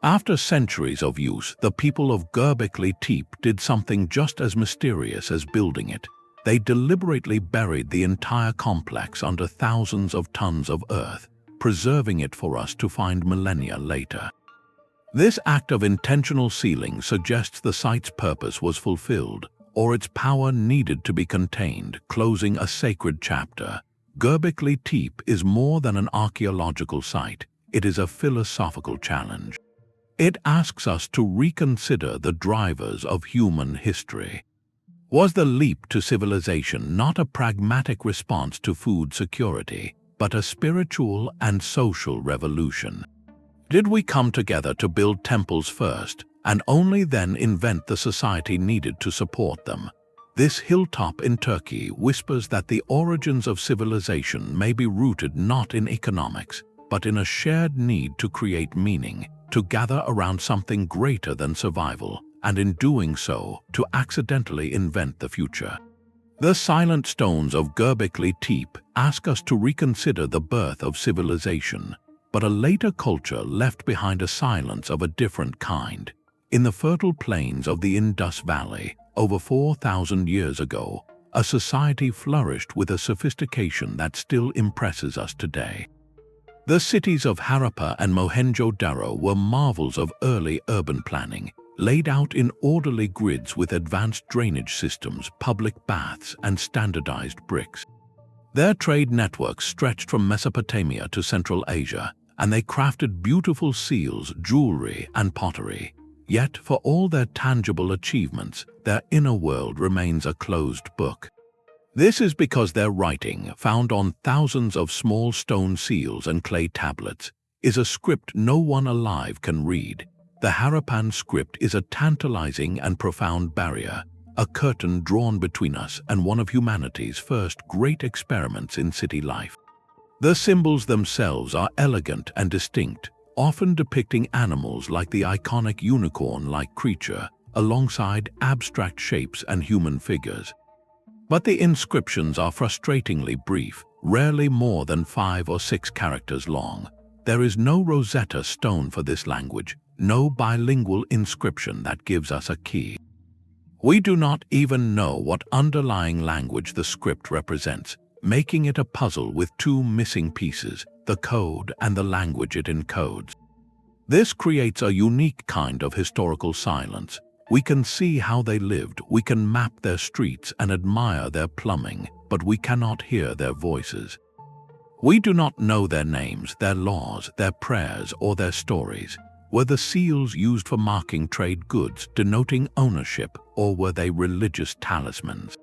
After centuries of use, the people of Göbekli Tepe did something just as mysterious as building it. They deliberately buried the entire complex under thousands of tons of earth, preserving it for us to find millennia later. This act of intentional sealing suggests the site's purpose was fulfilled, or its power needed to be contained, closing a sacred chapter. Göbekli Tepe is more than an archaeological site, it is a philosophical challenge. It asks us to reconsider the drivers of human history. Was the leap to civilization not a pragmatic response to food security, but a spiritual and social revolution? Did we come together to build temples first, and only then invent the society needed to support them? This hilltop in Turkey whispers that the origins of civilization may be rooted not in economics, but in a shared need to create meaning, to gather around something greater than survival, and in doing so, to accidentally invent the future. The silent stones of Göbekli Tepe ask us to reconsider the birth of civilization, but a later culture left behind a silence of a different kind. In the fertile plains of the Indus Valley, over 4,000 years ago, a society flourished with a sophistication that still impresses us today. The cities of Harappa and Mohenjo-Daro were marvels of early urban planning, laid out in orderly grids with advanced drainage systems, public baths, and standardized bricks. Their trade networks stretched from Mesopotamia to Central Asia, and they crafted beautiful seals, jewelry, and pottery. Yet, for all their tangible achievements, their inner world remains a closed book. This is because their writing, found on thousands of small stone seals and clay tablets, is a script no one alive can read. The Harappan script is a tantalizing and profound barrier, a curtain drawn between us and one of humanity's first great experiments in city life. The symbols themselves are elegant and distinct, often depicting animals like the iconic unicorn-like creature, alongside abstract shapes and human figures. But the inscriptions are frustratingly brief, rarely more than 5 or 6 characters long. There is no Rosetta Stone for this language, no bilingual inscription that gives us a key. We do not even know what underlying language the script represents, making it a puzzle with 2 missing pieces, the code and the language it encodes. This creates a unique kind of historical silence. We can see how they lived, we can map their streets and admire their plumbing, but we cannot hear their voices. We do not know their names, their laws, their prayers, or their stories. Were the seals used for marking trade goods, denoting ownership, or were they religious talismans?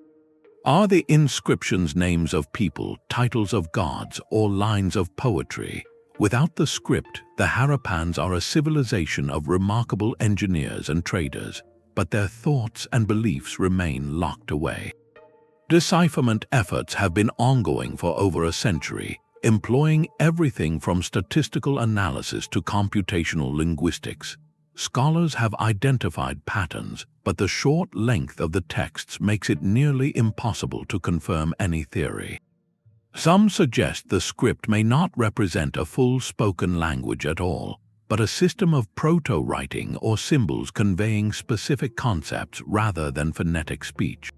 Are the inscriptions names of people, titles of gods, or lines of poetry? Without the script, the Harappans are a civilization of remarkable engineers and traders, but their thoughts and beliefs remain locked away. Decipherment efforts have been ongoing for over a century, employing everything from statistical analysis to computational linguistics. Scholars have identified patterns, but the short length of the texts makes it nearly impossible to confirm any theory. Some suggest the script may not represent a full spoken language at all, but a system of proto-writing or symbols conveying specific concepts rather than phonetic speech.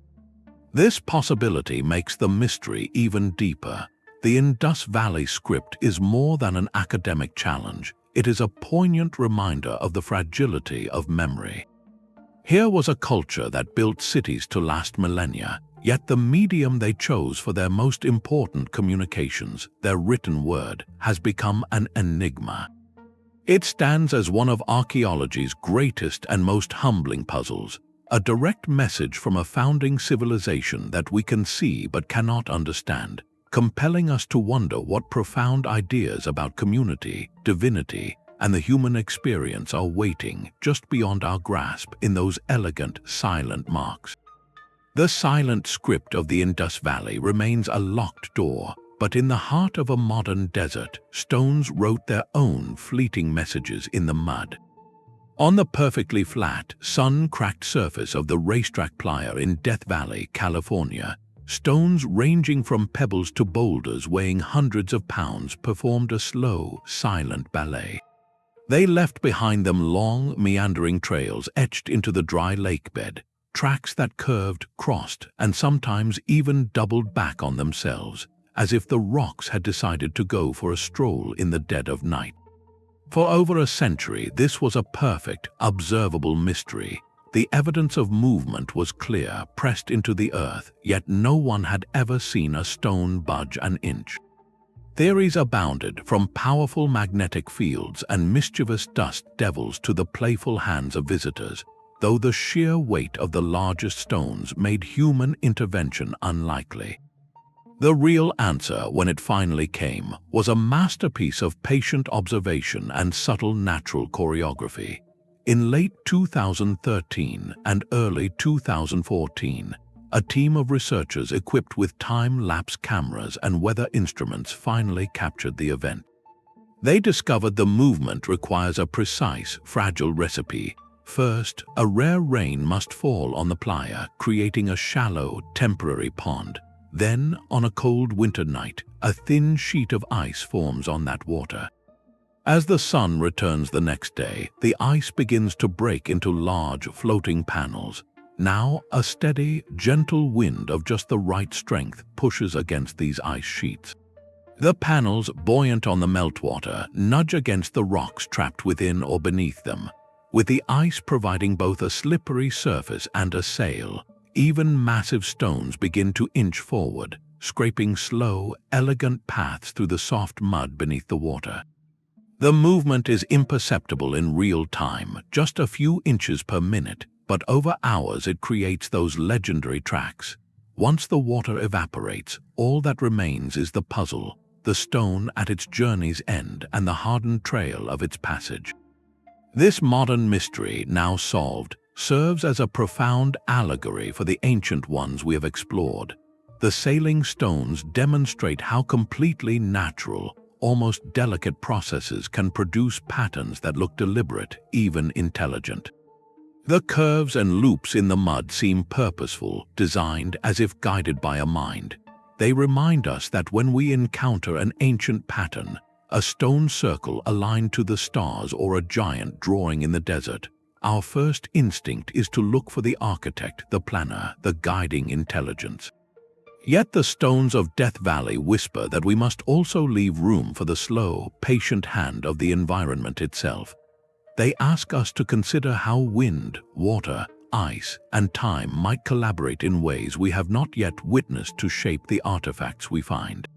This possibility makes the mystery even deeper. The Indus Valley script is more than an academic challenge. It is a poignant reminder of the fragility of memory. Here was a culture that built cities to last millennia, yet the medium they chose for their most important communications, their written word, has become an enigma. It stands as one of archaeology's greatest and most humbling puzzles, a direct message from a founding civilization that we can see but cannot understand. compelling us to wonder what profound ideas about community, divinity, and the human experience are waiting just beyond our grasp in those elegant, silent marks. The silent script of the Indus Valley remains a locked door, but in the heart of a modern desert, stones wrote their own fleeting messages in the mud. On the perfectly flat, sun-cracked surface of the Racetrack Playa in Death Valley, California, stones ranging from pebbles to boulders weighing hundreds of pounds performed a slow, silent ballet. They left behind them long, meandering trails etched into the dry lake bed, tracks that curved, crossed, and sometimes even doubled back on themselves, as if the rocks had decided to go for a stroll in the dead of night. For over a century, this was a perfect, observable mystery. The evidence of movement was clear, pressed into the earth, yet no one had ever seen a stone budge an inch. Theories abounded, from powerful magnetic fields and mischievous dust devils to the playful hands of visitors, though the sheer weight of the largest stones made human intervention unlikely. The real answer, when it finally came, was a masterpiece of patient observation and subtle natural choreography. In late 2013 and early 2014, a team of researchers equipped with time-lapse cameras and weather instruments finally captured the event. They discovered the movement requires a precise, fragile recipe. First, a rare rain must fall on the playa, creating a shallow, temporary pond. Then, on a cold winter night, a thin sheet of ice forms on that water. As the sun returns the next day, the ice begins to break into large, floating panels. Now, a steady, gentle wind of just the right strength pushes against these ice sheets. The panels, buoyant on the meltwater, nudge against the rocks trapped within or beneath them. With the ice providing both a slippery surface and a sail, even massive stones begin to inch forward, scraping slow, elegant paths through the soft mud beneath the water. The movement is imperceptible in real time, just a few inches per minute, but over hours it creates those legendary tracks. Once the water evaporates, all that remains is the puzzle, the stone at its journey's end and the hardened trail of its passage. This modern mystery, now solved, serves as a profound allegory for the ancient ones we have explored. The sailing stones demonstrate how completely natural, almost delicate processes can produce patterns that look deliberate, even intelligent. The curves and loops in the mud seem purposeful, designed as if guided by a mind. They remind us that when we encounter an ancient pattern, a stone circle aligned to the stars or a giant drawing in the desert, our first instinct is to look for the architect, the planner, the guiding intelligence. Yet the stones of Death Valley whisper that we must also leave room for the slow, patient hand of the environment itself. They ask us to consider how wind, water, ice, and time might collaborate in ways we have not yet witnessed to shape the artifacts we find.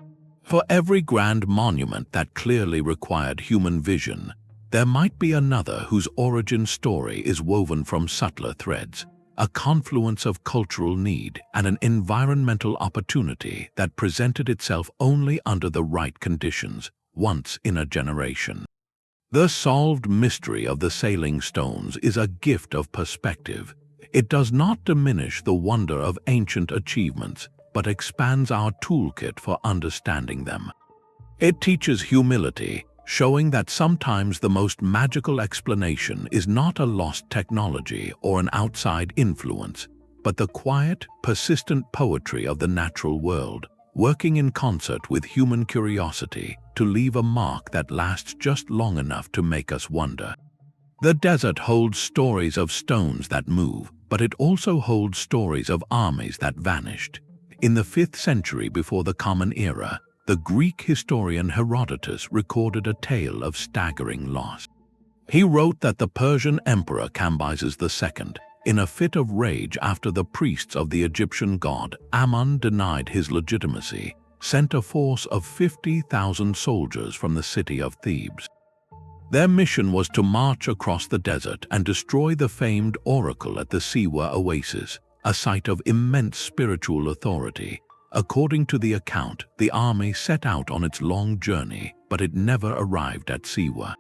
For every grand monument that clearly required human vision, there might be another whose origin story is woven from subtler threads, a confluence of cultural need and an environmental opportunity that presented itself only under the right conditions, once in a generation. The solved mystery of the sailing stones is a gift of perspective. It does not diminish the wonder of ancient achievements, but expands our toolkit for understanding them. It teaches humility, showing that sometimes the most magical explanation is not a lost technology or an outside influence, but the quiet, persistent poetry of the natural world, working in concert with human curiosity to leave a mark that lasts just long enough to make us wonder. The desert holds stories of stones that move, but it also holds stories of armies that vanished. In the 5th century before the Common Era, the Greek historian Herodotus recorded a tale of staggering loss. He wrote that the Persian emperor Cambyses II, in a fit of rage after the priests of the Egyptian god Ammon denied his legitimacy, sent a force of 50,000 soldiers from the city of Thebes. Their mission was to march across the desert and destroy the famed oracle at the Siwa oasis, a site of immense spiritual authority, According to the account, the army set out on its long journey, but it never arrived at Siwa.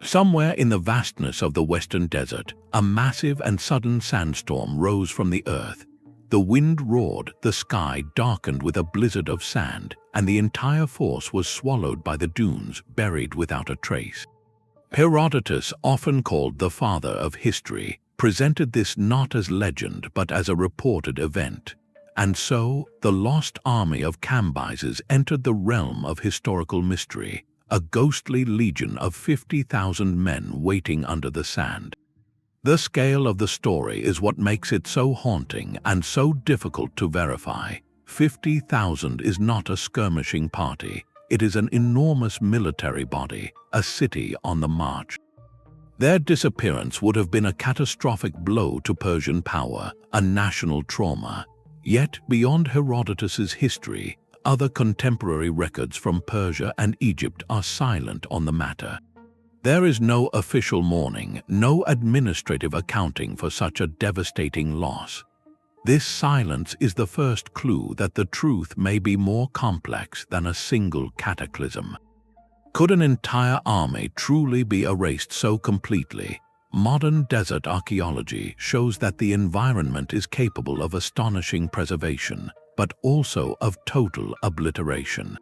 Somewhere in the vastness of the western desert, a massive and sudden sandstorm rose from the earth. The wind roared, the sky darkened with a blizzard of sand, and the entire force was swallowed by the dunes, buried without a trace. Herodotus, often called the father of history, presented this not as legend but as a reported event. And so, the lost army of Cambyses entered the realm of historical mystery, a ghostly legion of 50,000 men waiting under the sand. The scale of the story is what makes it so haunting and so difficult to verify. 50,000 is not a skirmishing party. It is an enormous military body, a city on the march. Their disappearance would have been a catastrophic blow to Persian power, a national trauma. Yet, beyond Herodotus's history, other contemporary records from Persia and Egypt are silent on the matter. There is no official mourning, no administrative accounting for such a devastating loss. This silence is the first clue that the truth may be more complex than a single cataclysm. Could an entire army truly be erased so completely? Modern desert archaeology shows that the environment is capable of astonishing preservation, but also of total obliteration.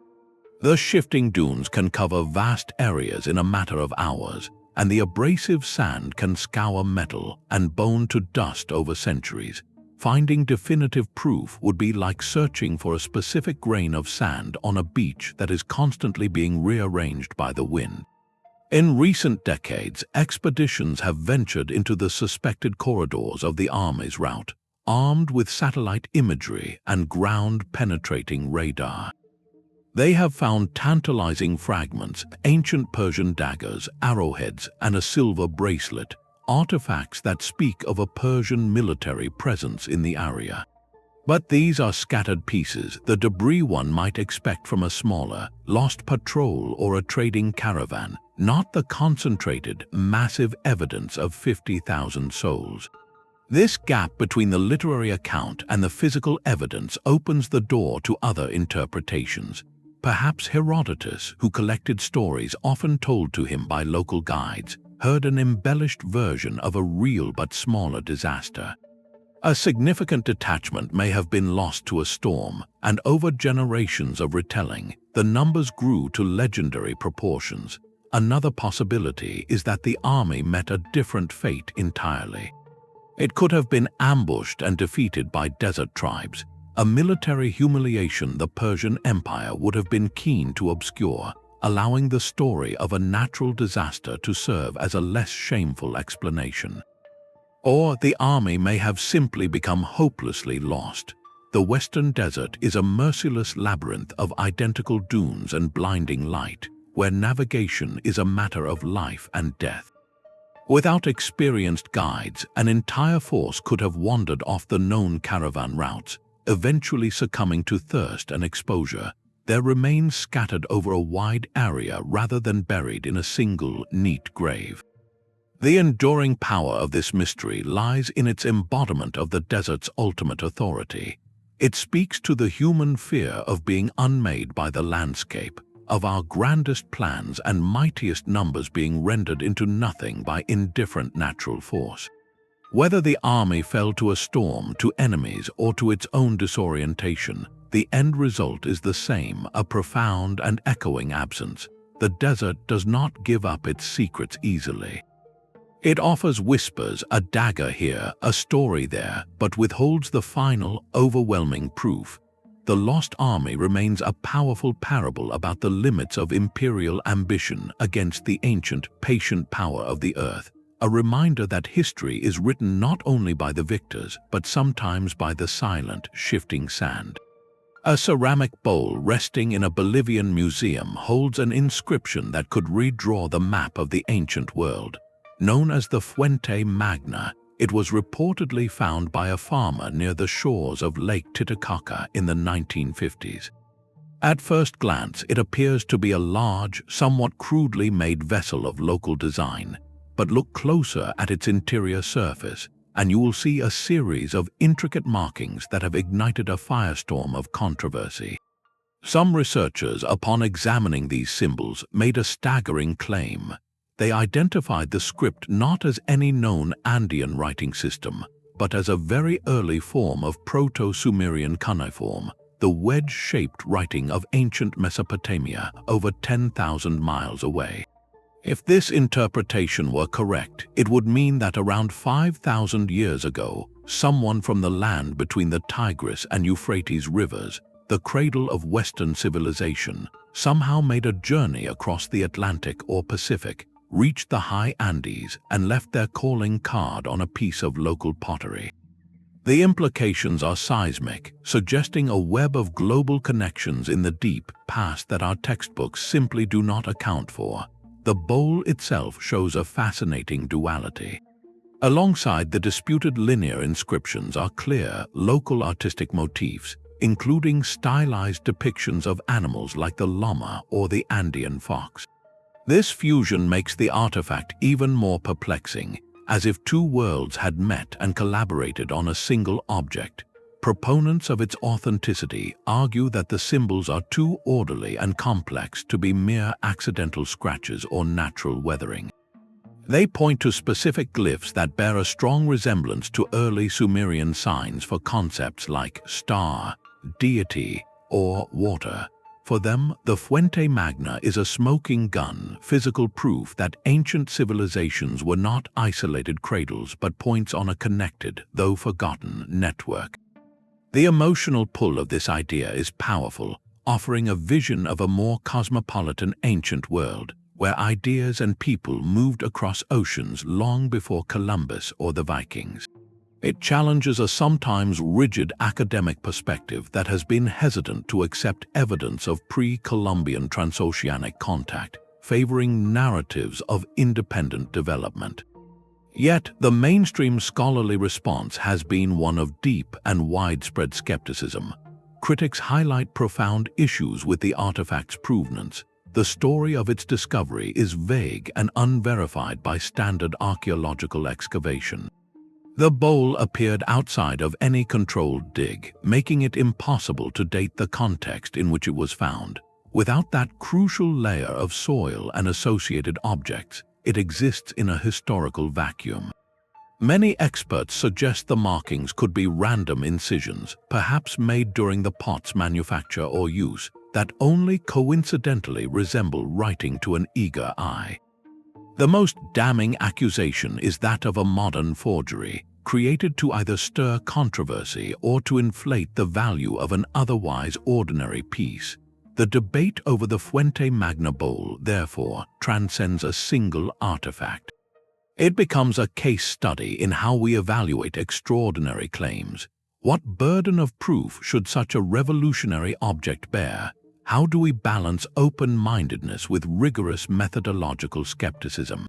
The shifting dunes can cover vast areas in a matter of hours, and the abrasive sand can scour metal and bone to dust over centuries. Finding definitive proof would be like searching for a specific grain of sand on a beach that is constantly being rearranged by the wind. In recent decades, expeditions have ventured into the suspected corridors of the army's route, armed with satellite imagery and ground-penetrating radar. They have found tantalizing fragments, ancient Persian daggers, arrowheads, and a silver bracelet, artifacts that speak of a Persian military presence in the area. But these are scattered pieces, the debris one might expect from a smaller, lost patrol or a trading caravan, not the concentrated, massive evidence of 50,000 souls. This gap between the literary account and the physical evidence opens the door to other interpretations. Perhaps Herodotus, who collected stories often told to him by local guides, heard an embellished version of a real but smaller disaster. A significant detachment may have been lost to a storm, and over generations of retelling, the numbers grew to legendary proportions. Another possibility is that the army met a different fate entirely. It could have been ambushed and defeated by desert tribes, a military humiliation the Persian Empire would have been keen to obscure, allowing the story of a natural disaster to serve as a less shameful explanation. Or the army may have simply become hopelessly lost. The Western Desert is a merciless labyrinth of identical dunes and blinding light, where navigation is a matter of life and death. Without experienced guides, an entire force could have wandered off the known caravan routes, eventually succumbing to thirst and exposure, their remains scattered over a wide area rather than buried in a single, neat grave. The enduring power of this mystery lies in its embodiment of the desert's ultimate authority. It speaks to the human fear of being unmade by the landscape, of our grandest plans and mightiest numbers being rendered into nothing by indifferent natural force. Whether the army fell to a storm, to enemies, or to its own disorientation, the end result is the same, a profound and echoing absence. The desert does not give up its secrets easily. It offers whispers, a dagger here, a story there, but withholds the final, overwhelming proof. The Lost Army remains a powerful parable about the limits of imperial ambition against the ancient, patient power of the earth, a reminder that history is written not only by the victors, but sometimes by the silent, shifting sand. A ceramic bowl resting in a Bolivian museum holds an inscription that could redraw the map of the ancient world. Known as the Fuente Magna, it was reportedly found by a farmer near the shores of Lake Titicaca in the 1950s. At first glance, it appears to be a large, somewhat crudely made vessel of local design, but look closer at its interior surface, and you will see a series of intricate markings that have ignited a firestorm of controversy. Some researchers, upon examining these symbols, made a staggering claim. They identified the script not as any known Andean writing system, but as a very early form of Proto-Sumerian cuneiform, the wedge-shaped writing of ancient Mesopotamia over 10,000 miles away. If this interpretation were correct, it would mean that around 5,000 years ago, someone from the land between the Tigris and Euphrates rivers, the cradle of Western civilization, somehow made a journey across the Atlantic or Pacific, reached the high Andes, and left their calling card on a piece of local pottery. The implications are seismic, suggesting a web of global connections in the deep past that our textbooks simply do not account for. The bowl itself shows a fascinating duality. Alongside the disputed linear inscriptions are clear, local artistic motifs, including stylized depictions of animals like the llama or the Andean fox. This fusion makes the artifact even more perplexing, as if two worlds had met and collaborated on a single object. Proponents of its authenticity argue that the symbols are too orderly and complex to be mere accidental scratches or natural weathering. They point to specific glyphs that bear a strong resemblance to early Sumerian signs for concepts like star, deity, or water. For them, the Fuente Magna is a smoking gun, physical proof that ancient civilizations were not isolated cradles but points on a connected, though forgotten, network. The emotional pull of this idea is powerful, offering a vision of a more cosmopolitan ancient world, where ideas and people moved across oceans long before Columbus or the Vikings. It challenges a sometimes rigid academic perspective that has been hesitant to accept evidence of pre-Columbian transoceanic contact, favoring narratives of independent development. Yet, the mainstream scholarly response has been one of deep and widespread skepticism. Critics highlight profound issues with the artifact's provenance. The story of its discovery is vague and unverified by standard archaeological excavation. The bowl appeared outside of any controlled dig, making it impossible to date the context in which it was found. Without that crucial layer of soil and associated objects, it exists in a historical vacuum. Many experts suggest the markings could be random incisions, perhaps made during the pot's manufacture or use, that only coincidentally resemble writing to an eager eye. The most damning accusation is that of a modern forgery, created to either stir controversy or to inflate the value of an otherwise ordinary piece. The debate over the Fuente Magna bowl, therefore, transcends a single artifact. It becomes a case study in how we evaluate extraordinary claims. What burden of proof should such a revolutionary object bear? How do we balance open-mindedness with rigorous methodological skepticism?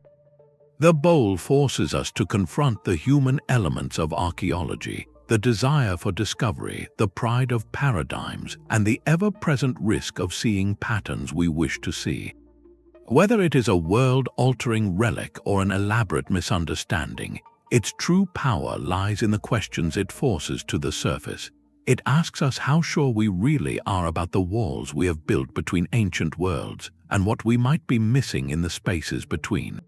The bowl forces us to confront the human elements of archaeology, the desire for discovery, the pride of paradigms, and the ever-present risk of seeing patterns we wish to see. Whether it is a world-altering relic or an elaborate misunderstanding, its true power lies in the questions it forces to the surface. It asks us how sure we really are about the walls we have built between ancient worlds and what we might be missing in the spaces between.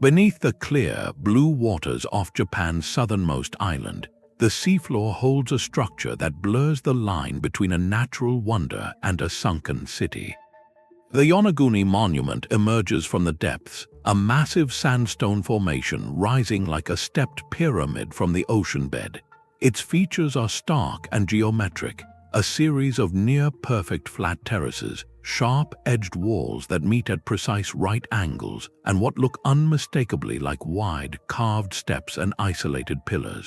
Beneath the clear, blue waters off Japan's southernmost island, the seafloor holds a structure that blurs the line between a natural wonder and a sunken city. The Yonaguni Monument emerges from the depths, a massive sandstone formation rising like a stepped pyramid from the ocean bed. Its features are stark and geometric, a series of near-perfect flat terraces, sharp-edged walls that meet at precise right angles, and what look unmistakably like wide, carved steps and isolated pillars.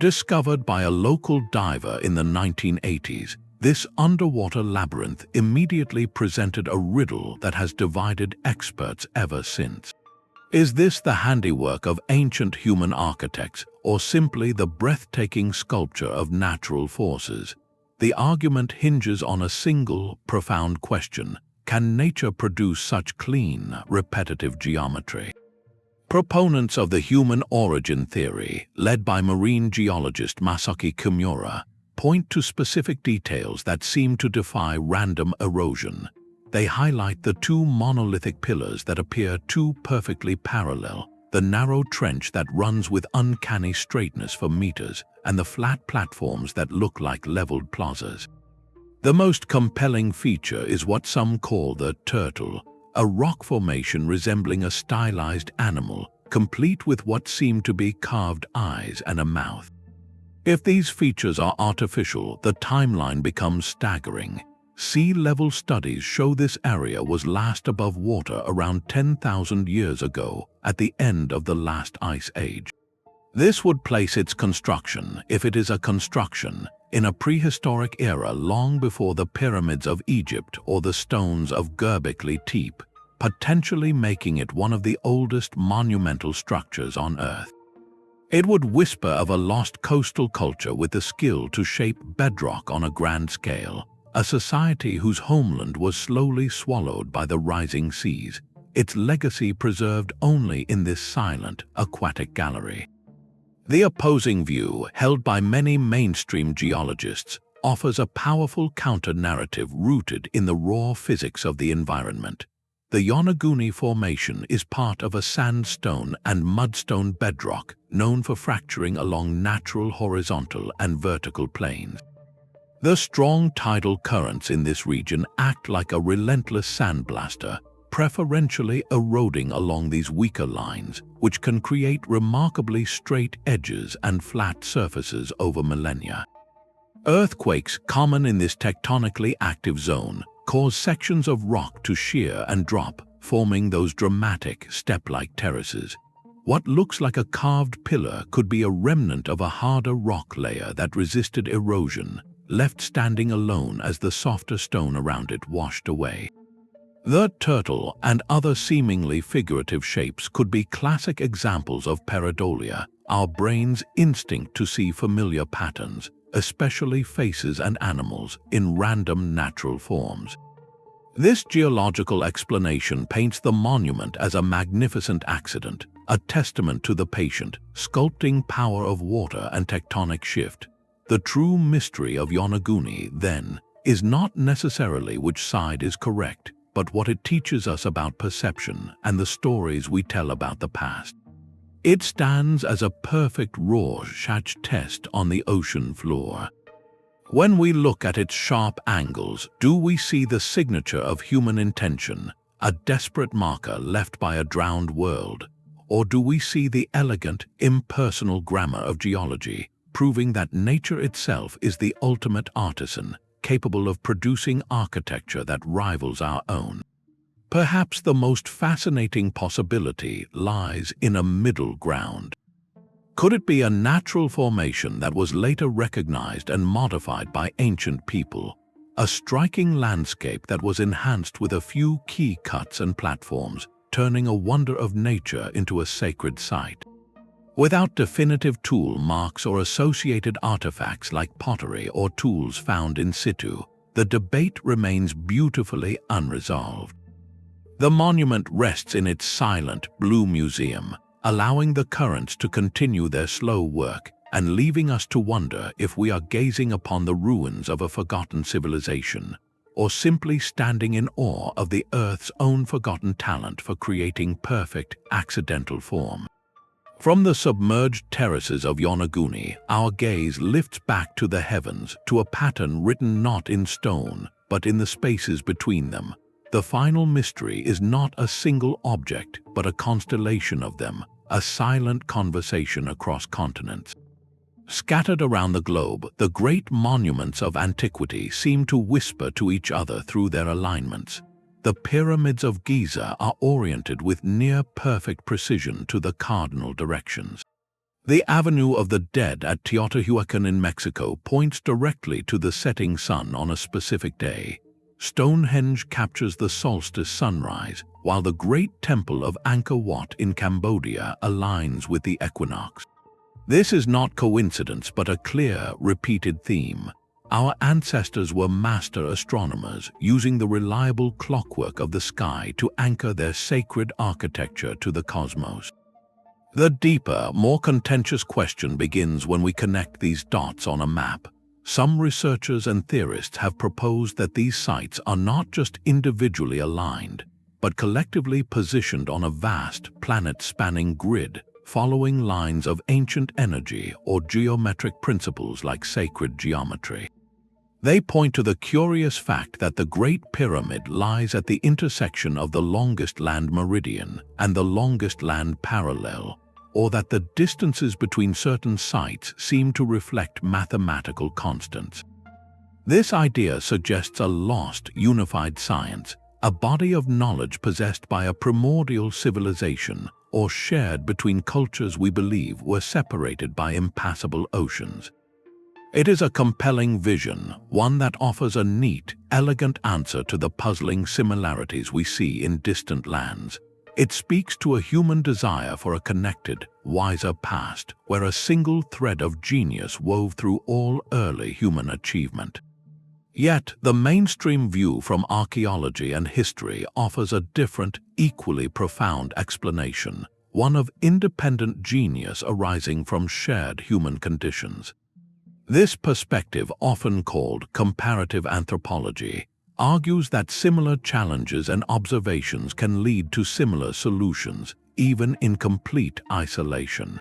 Discovered by a local diver in the 1980s, this underwater labyrinth immediately presented a riddle that has divided experts ever since. Is this the handiwork of ancient human architects, or simply the breathtaking sculpture of natural forces? The argument hinges on a single, profound question: can nature produce such clean, repetitive geometry? Proponents of the human origin theory, led by marine geologist Masaki Kimura, point to specific details that seem to defy random erosion. They highlight the two monolithic pillars that appear too perfectly parallel, the narrow trench that runs with uncanny straightness for meters, and the flat platforms that look like leveled plazas. The most compelling feature is what some call the turtle, a rock formation resembling a stylized animal, complete with what seem to be carved eyes and a mouth. If these features are artificial, the timeline becomes staggering. Sea level studies show this area was last above water around 10,000 years ago, at the end of the last ice age. This would place its construction, if it is a construction, in a prehistoric era long before the pyramids of Egypt or the stones of Göbekli Tepe, potentially making it one of the oldest monumental structures on Earth. It would whisper of a lost coastal culture with the skill to shape bedrock on a grand scale, a society whose homeland was slowly swallowed by the rising seas, its legacy preserved only in this silent, aquatic gallery. The opposing view, held by many mainstream geologists, offers a powerful counter-narrative rooted in the raw physics of the environment. The Yonaguni Formation is part of a sandstone and mudstone bedrock known for fracturing along natural horizontal and vertical planes. The strong tidal currents in this region act like a relentless sandblaster, preferentially eroding along these weaker lines, which can create remarkably straight edges and flat surfaces over millennia. Earthquakes common in this tectonically active zone cause sections of rock to shear and drop, forming those dramatic step-like terraces. What looks like a carved pillar could be a remnant of a harder rock layer that resisted erosion, left standing alone as the softer stone around it washed away. The turtle and other seemingly figurative shapes could be classic examples of pareidolia, our brain's instinct to see familiar patterns, especially faces and animals, in random natural forms. This geological explanation paints the monument as a magnificent accident, a testament to the patient, sculpting power of water and tectonic shift. The true mystery of Yonaguni, then, is not necessarily which side is correct, but what it teaches us about perception and the stories we tell about the past. It stands as a perfect Rorschach test on the ocean floor. When we look at its sharp angles, do we see the signature of human intention, a desperate marker left by a drowned world? Or do we see the elegant, impersonal grammar of geology, proving that nature itself is the ultimate artisan, capable of producing architecture that rivals our own? Perhaps the most fascinating possibility lies in a middle ground. Could it be a natural formation that was later recognized and modified by ancient people, a striking landscape that was enhanced with a few key cuts and platforms, turning a wonder of nature into a sacred site? Without definitive tool marks or associated artifacts like pottery or tools found in situ, the debate remains beautifully unresolved. The monument rests in its silent, blue museum, allowing the currents to continue their slow work and leaving us to wonder if we are gazing upon the ruins of a forgotten civilization, or simply standing in awe of the Earth's own forgotten talent for creating perfect, accidental form. From the submerged terraces of Yonaguni, our gaze lifts back to the heavens, to a pattern written not in stone, but in the spaces between them. The final mystery is not a single object, but a constellation of them, a silent conversation across continents. Scattered around the globe, the great monuments of antiquity seem to whisper to each other through their alignments. The pyramids of Giza are oriented with near-perfect precision to the cardinal directions. The Avenue of the Dead at Teotihuacan in Mexico points directly to the setting sun on a specific day. Stonehenge captures the solstice sunrise, while the great temple of Angkor Wat in Cambodia aligns with the equinox. This is not coincidence but a clear, repeated theme. Our ancestors were master astronomers, using the reliable clockwork of the sky to anchor their sacred architecture to the cosmos. The deeper, more contentious question begins when we connect these dots on a map. Some researchers and theorists have proposed that these sites are not just individually aligned, but collectively positioned on a vast, planet-spanning grid, following lines of ancient energy or geometric principles like sacred geometry. They point to the curious fact that the Great Pyramid lies at the intersection of the longest land meridian and the longest land parallel, or that the distances between certain sites seem to reflect mathematical constants. This idea suggests a lost, unified science, a body of knowledge possessed by a primordial civilization or shared between cultures we believe were separated by impassable oceans. It is a compelling vision, one that offers a neat, elegant answer to the puzzling similarities we see in distant lands. It speaks to a human desire for a connected, wiser past, where a single thread of genius wove through all early human achievement. Yet, the mainstream view from archaeology and history offers a different, equally profound explanation, one of independent genius arising from shared human conditions. This perspective, often called comparative anthropology, argues that similar challenges and observations can lead to similar solutions, even in complete isolation.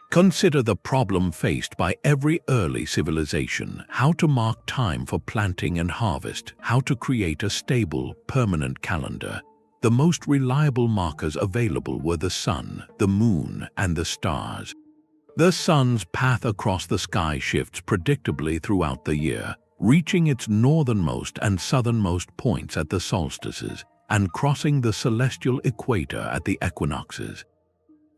Consider the problem faced by every early civilization: how to mark time for planting and harvest, how to create a stable, permanent calendar. The most reliable markers available were the sun, the moon, and the stars. The sun's path across the sky shifts predictably throughout the year, reaching its northernmost and southernmost points at the solstices and crossing the celestial equator at the equinoxes.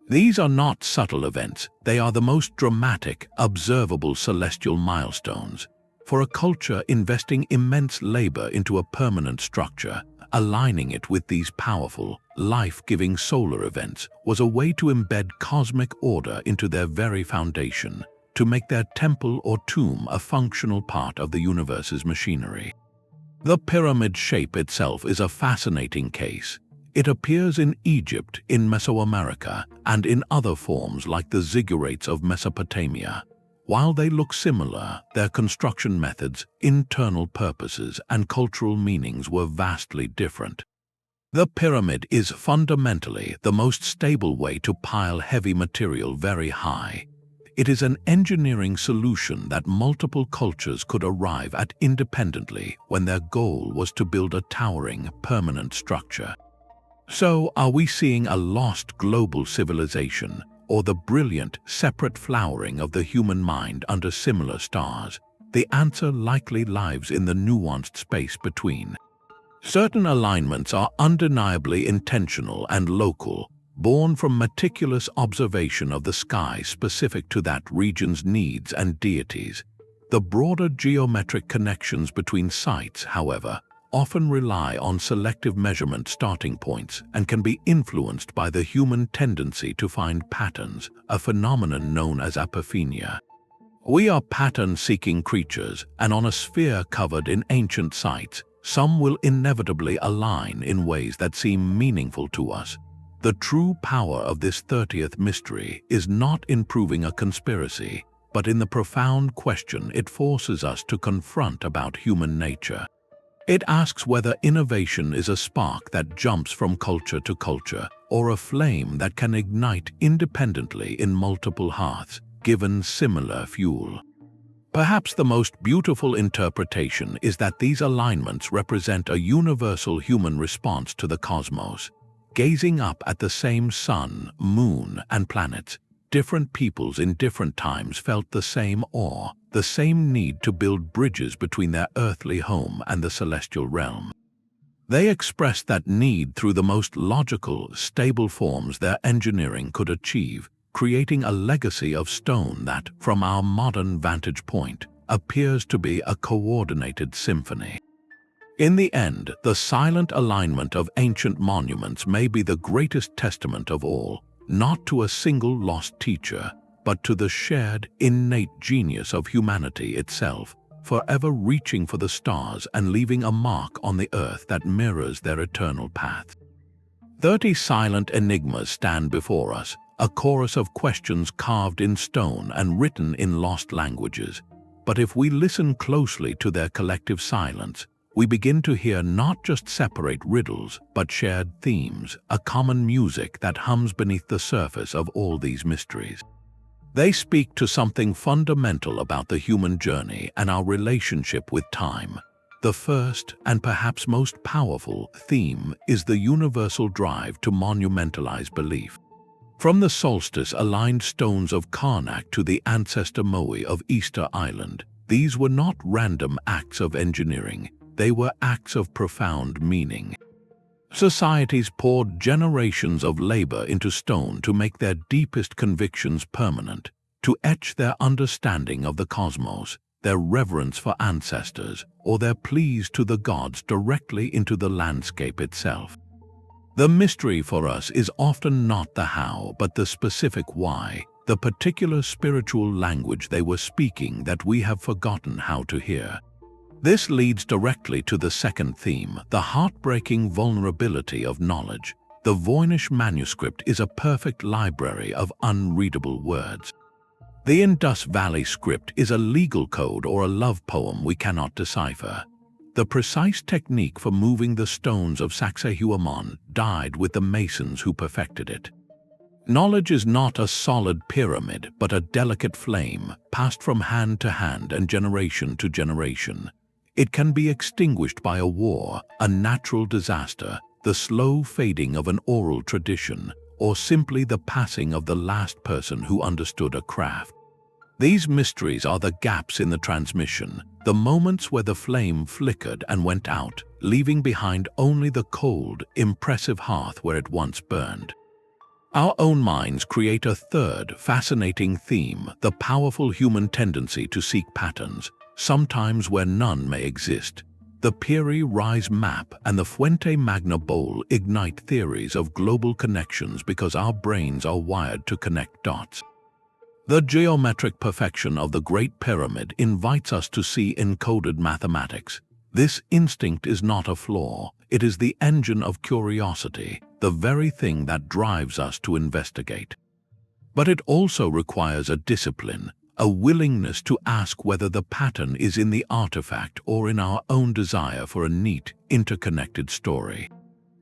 These are not subtle events, they are the most dramatic, observable celestial milestones. For a culture investing immense labor into a permanent structure, aligning it with these powerful, life-giving solar events was a way to embed cosmic order into their very foundation, to make their temple or tomb a functional part of the universe's machinery. The pyramid shape itself is a fascinating case. It appears in Egypt, in Mesoamerica, and in other forms like the ziggurats of Mesopotamia. While they look similar, their construction methods, internal purposes, and cultural meanings were vastly different. The pyramid is fundamentally the most stable way to pile heavy material very high. It is an engineering solution that multiple cultures could arrive at independently when their goal was to build a towering, permanent structure. So, are we seeing a lost global civilization, or the brilliant, separate flowering of the human mind under similar stars? The answer likely lies in the nuanced space between. Certain alignments are undeniably intentional and local, born from meticulous observation of the sky specific to that region's needs and deities. The broader geometric connections between sites, however, often rely on selective measurement starting points and can be influenced by the human tendency to find patterns, a phenomenon known as apophenia. We are pattern-seeking creatures, and on a sphere covered in ancient sites, some will inevitably align in ways that seem meaningful to us. The true power of this 30th mystery is not in proving a conspiracy, but in the profound question it forces us to confront about human nature. It asks whether innovation is a spark that jumps from culture to culture, or a flame that can ignite independently in multiple hearths, given similar fuel. Perhaps the most beautiful interpretation is that these alignments represent a universal human response to the cosmos. Gazing up at the same sun, moon, and planets, different peoples in different times felt the same awe, the same need to build bridges between their earthly home and the celestial realm. They expressed that need through the most logical, stable forms their engineering could achieve, creating a legacy of stone that, from our modern vantage point, appears to be a coordinated symphony. In the end, the silent alignment of ancient monuments may be the greatest testament of all, not to a single lost teacher, but to the shared, innate genius of humanity itself, forever reaching for the stars and leaving a mark on the earth that mirrors their eternal path. 30 silent enigmas stand before us, a chorus of questions carved in stone and written in lost languages. But if we listen closely to their collective silence, we begin to hear not just separate riddles, but shared themes, a common music that hums beneath the surface of all these mysteries. They speak to something fundamental about the human journey and our relationship with time. The first, and perhaps most powerful, theme is the universal drive to monumentalize belief. From the solstice-aligned stones of Carnac to the ancestor Moai of Easter Island, these were not random acts of engineering. They were acts of profound meaning. Societies poured generations of labor into stone to make their deepest convictions permanent, to etch their understanding of the cosmos, their reverence for ancestors, or their pleas to the gods directly into the landscape itself. The mystery for us is often not the how, but the specific why, the particular spiritual language they were speaking that we have forgotten how to hear. This leads directly to the second theme, the heartbreaking vulnerability of knowledge. The Voynich Manuscript is a perfect library of unreadable words. The Indus Valley script is a legal code or a love poem we cannot decipher. The precise technique for moving the stones of Sacsayhuamán died with the masons who perfected it. Knowledge is not a solid pyramid, but a delicate flame, passed from hand to hand and generation to generation. It can be extinguished by a war, a natural disaster, the slow fading of an oral tradition, or simply the passing of the last person who understood a craft. These mysteries are the gaps in the transmission, the moments where the flame flickered and went out, leaving behind only the cold, impressive hearth where it once burned. Our own minds create a third, fascinating theme, the powerful human tendency to seek patterns, sometimes where none may exist. The Piri Reis Map and the Fuente Magna Bowl ignite theories of global connections because our brains are wired to connect dots. The geometric perfection of the Great Pyramid invites us to see encoded mathematics. This instinct is not a flaw, it is the engine of curiosity, the very thing that drives us to investigate. But it also requires a discipline, a willingness to ask whether the pattern is in the artifact or in our own desire for a neat, interconnected story.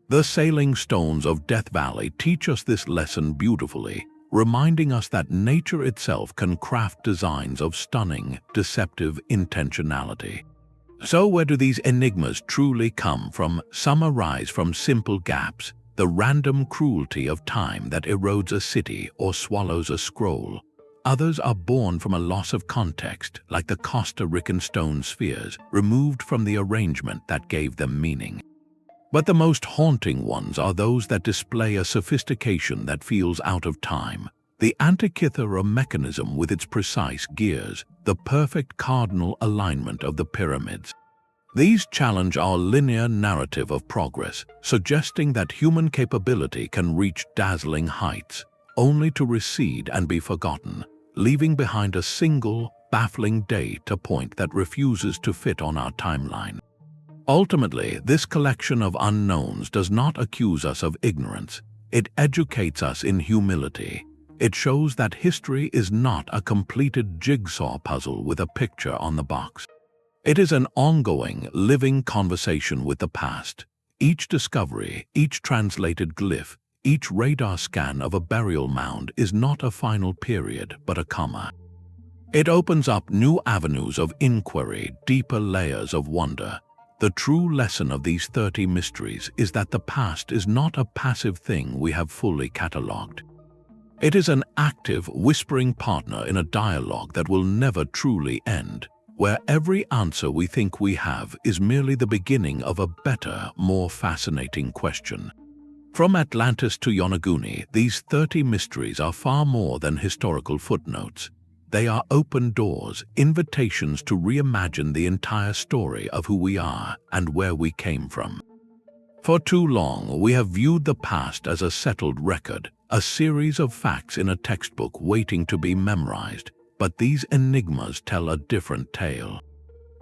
The sailing stones of Death Valley teach us this lesson beautifully, reminding us that nature itself can craft designs of stunning, deceptive intentionality. So where do these enigmas truly come from? Some arise from simple gaps, the random cruelty of time that erodes a city or swallows a scroll. Others are born from a loss of context, like the Costa Rican stone spheres, removed from the arrangement that gave them meaning. But the most haunting ones are those that display a sophistication that feels out of time. The Antikythera Mechanism with its precise gears, the perfect cardinal alignment of the pyramids. These challenge our linear narrative of progress, suggesting that human capability can reach dazzling heights, only to recede and be forgotten, leaving behind a single, baffling data point that refuses to fit on our timeline. Ultimately, this collection of unknowns does not accuse us of ignorance. It educates us in humility. It shows that history is not a completed jigsaw puzzle with a picture on the box. It is an ongoing, living conversation with the past. Each discovery, each translated glyph, each radar scan of a burial mound is not a final period, but a comma. It opens up new avenues of inquiry, deeper layers of wonder. The true lesson of these 30 mysteries is that the past is not a passive thing we have fully catalogued. It is an active, whispering partner in a dialogue that will never truly end, where every answer we think we have is merely the beginning of a better, more fascinating question. From Atlantis to Yonaguni, these 30 mysteries are far more than historical footnotes. They are open doors, invitations to reimagine the entire story of who we are and where we came from. For too long, we have viewed the past as a settled record, a series of facts in a textbook waiting to be memorized, but these enigmas tell a different tale.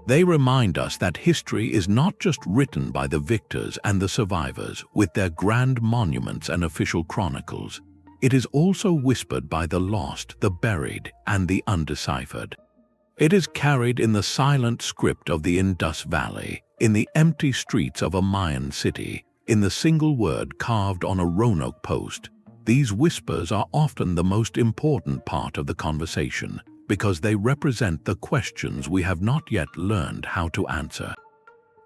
They remind us that history is not just written by the victors and the survivors with their grand monuments and official chronicles. it is also whispered by the lost, the buried, and the undeciphered. It is carried in the silent script of the Indus Valley, in the empty streets of a Mayan city, in the single word carved on a Roanoke post. These whispers are often the most important part of the conversation because they represent the questions we have not yet learned how to answer.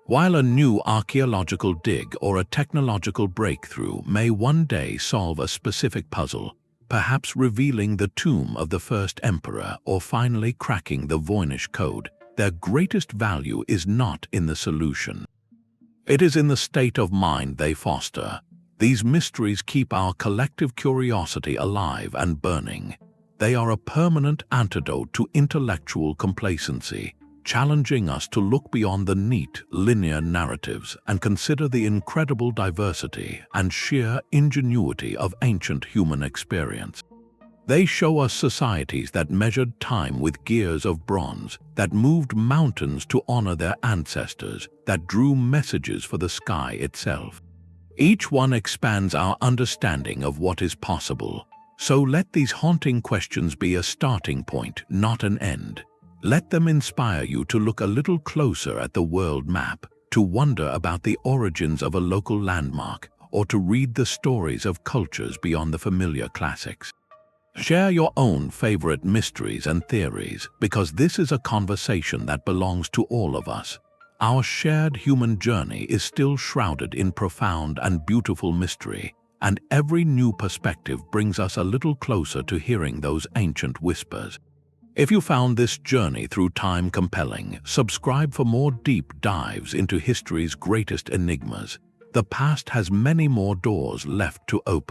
While a new archaeological dig or a technological breakthrough may one day solve a specific puzzle, perhaps revealing the tomb of the first emperor or finally cracking the Voynich code, their greatest value is not in the solution. It is in the state of mind they foster. These mysteries keep our collective curiosity alive and burning. They are a permanent antidote to intellectual complacency, challenging us to look beyond the neat, linear narratives and consider the incredible diversity and sheer ingenuity of ancient human experience. They show us societies that measured time with gears of bronze, that moved mountains to honor their ancestors, that drew messages for the sky itself. Each one expands our understanding of what is possible. So let these haunting questions be a starting point, not an end. Let them inspire you to look a little closer at the world map, to wonder about the origins of a local landmark, or to read the stories of cultures beyond the familiar classics. Share your own favorite mysteries and theories, because this is a conversation that belongs to all of us. Our shared human journey is still shrouded in profound and beautiful mystery, and every new perspective brings us a little closer to hearing those ancient whispers. If you found this journey through time compelling, subscribe for more deep dives into history's greatest enigmas. The past has many more doors left to open.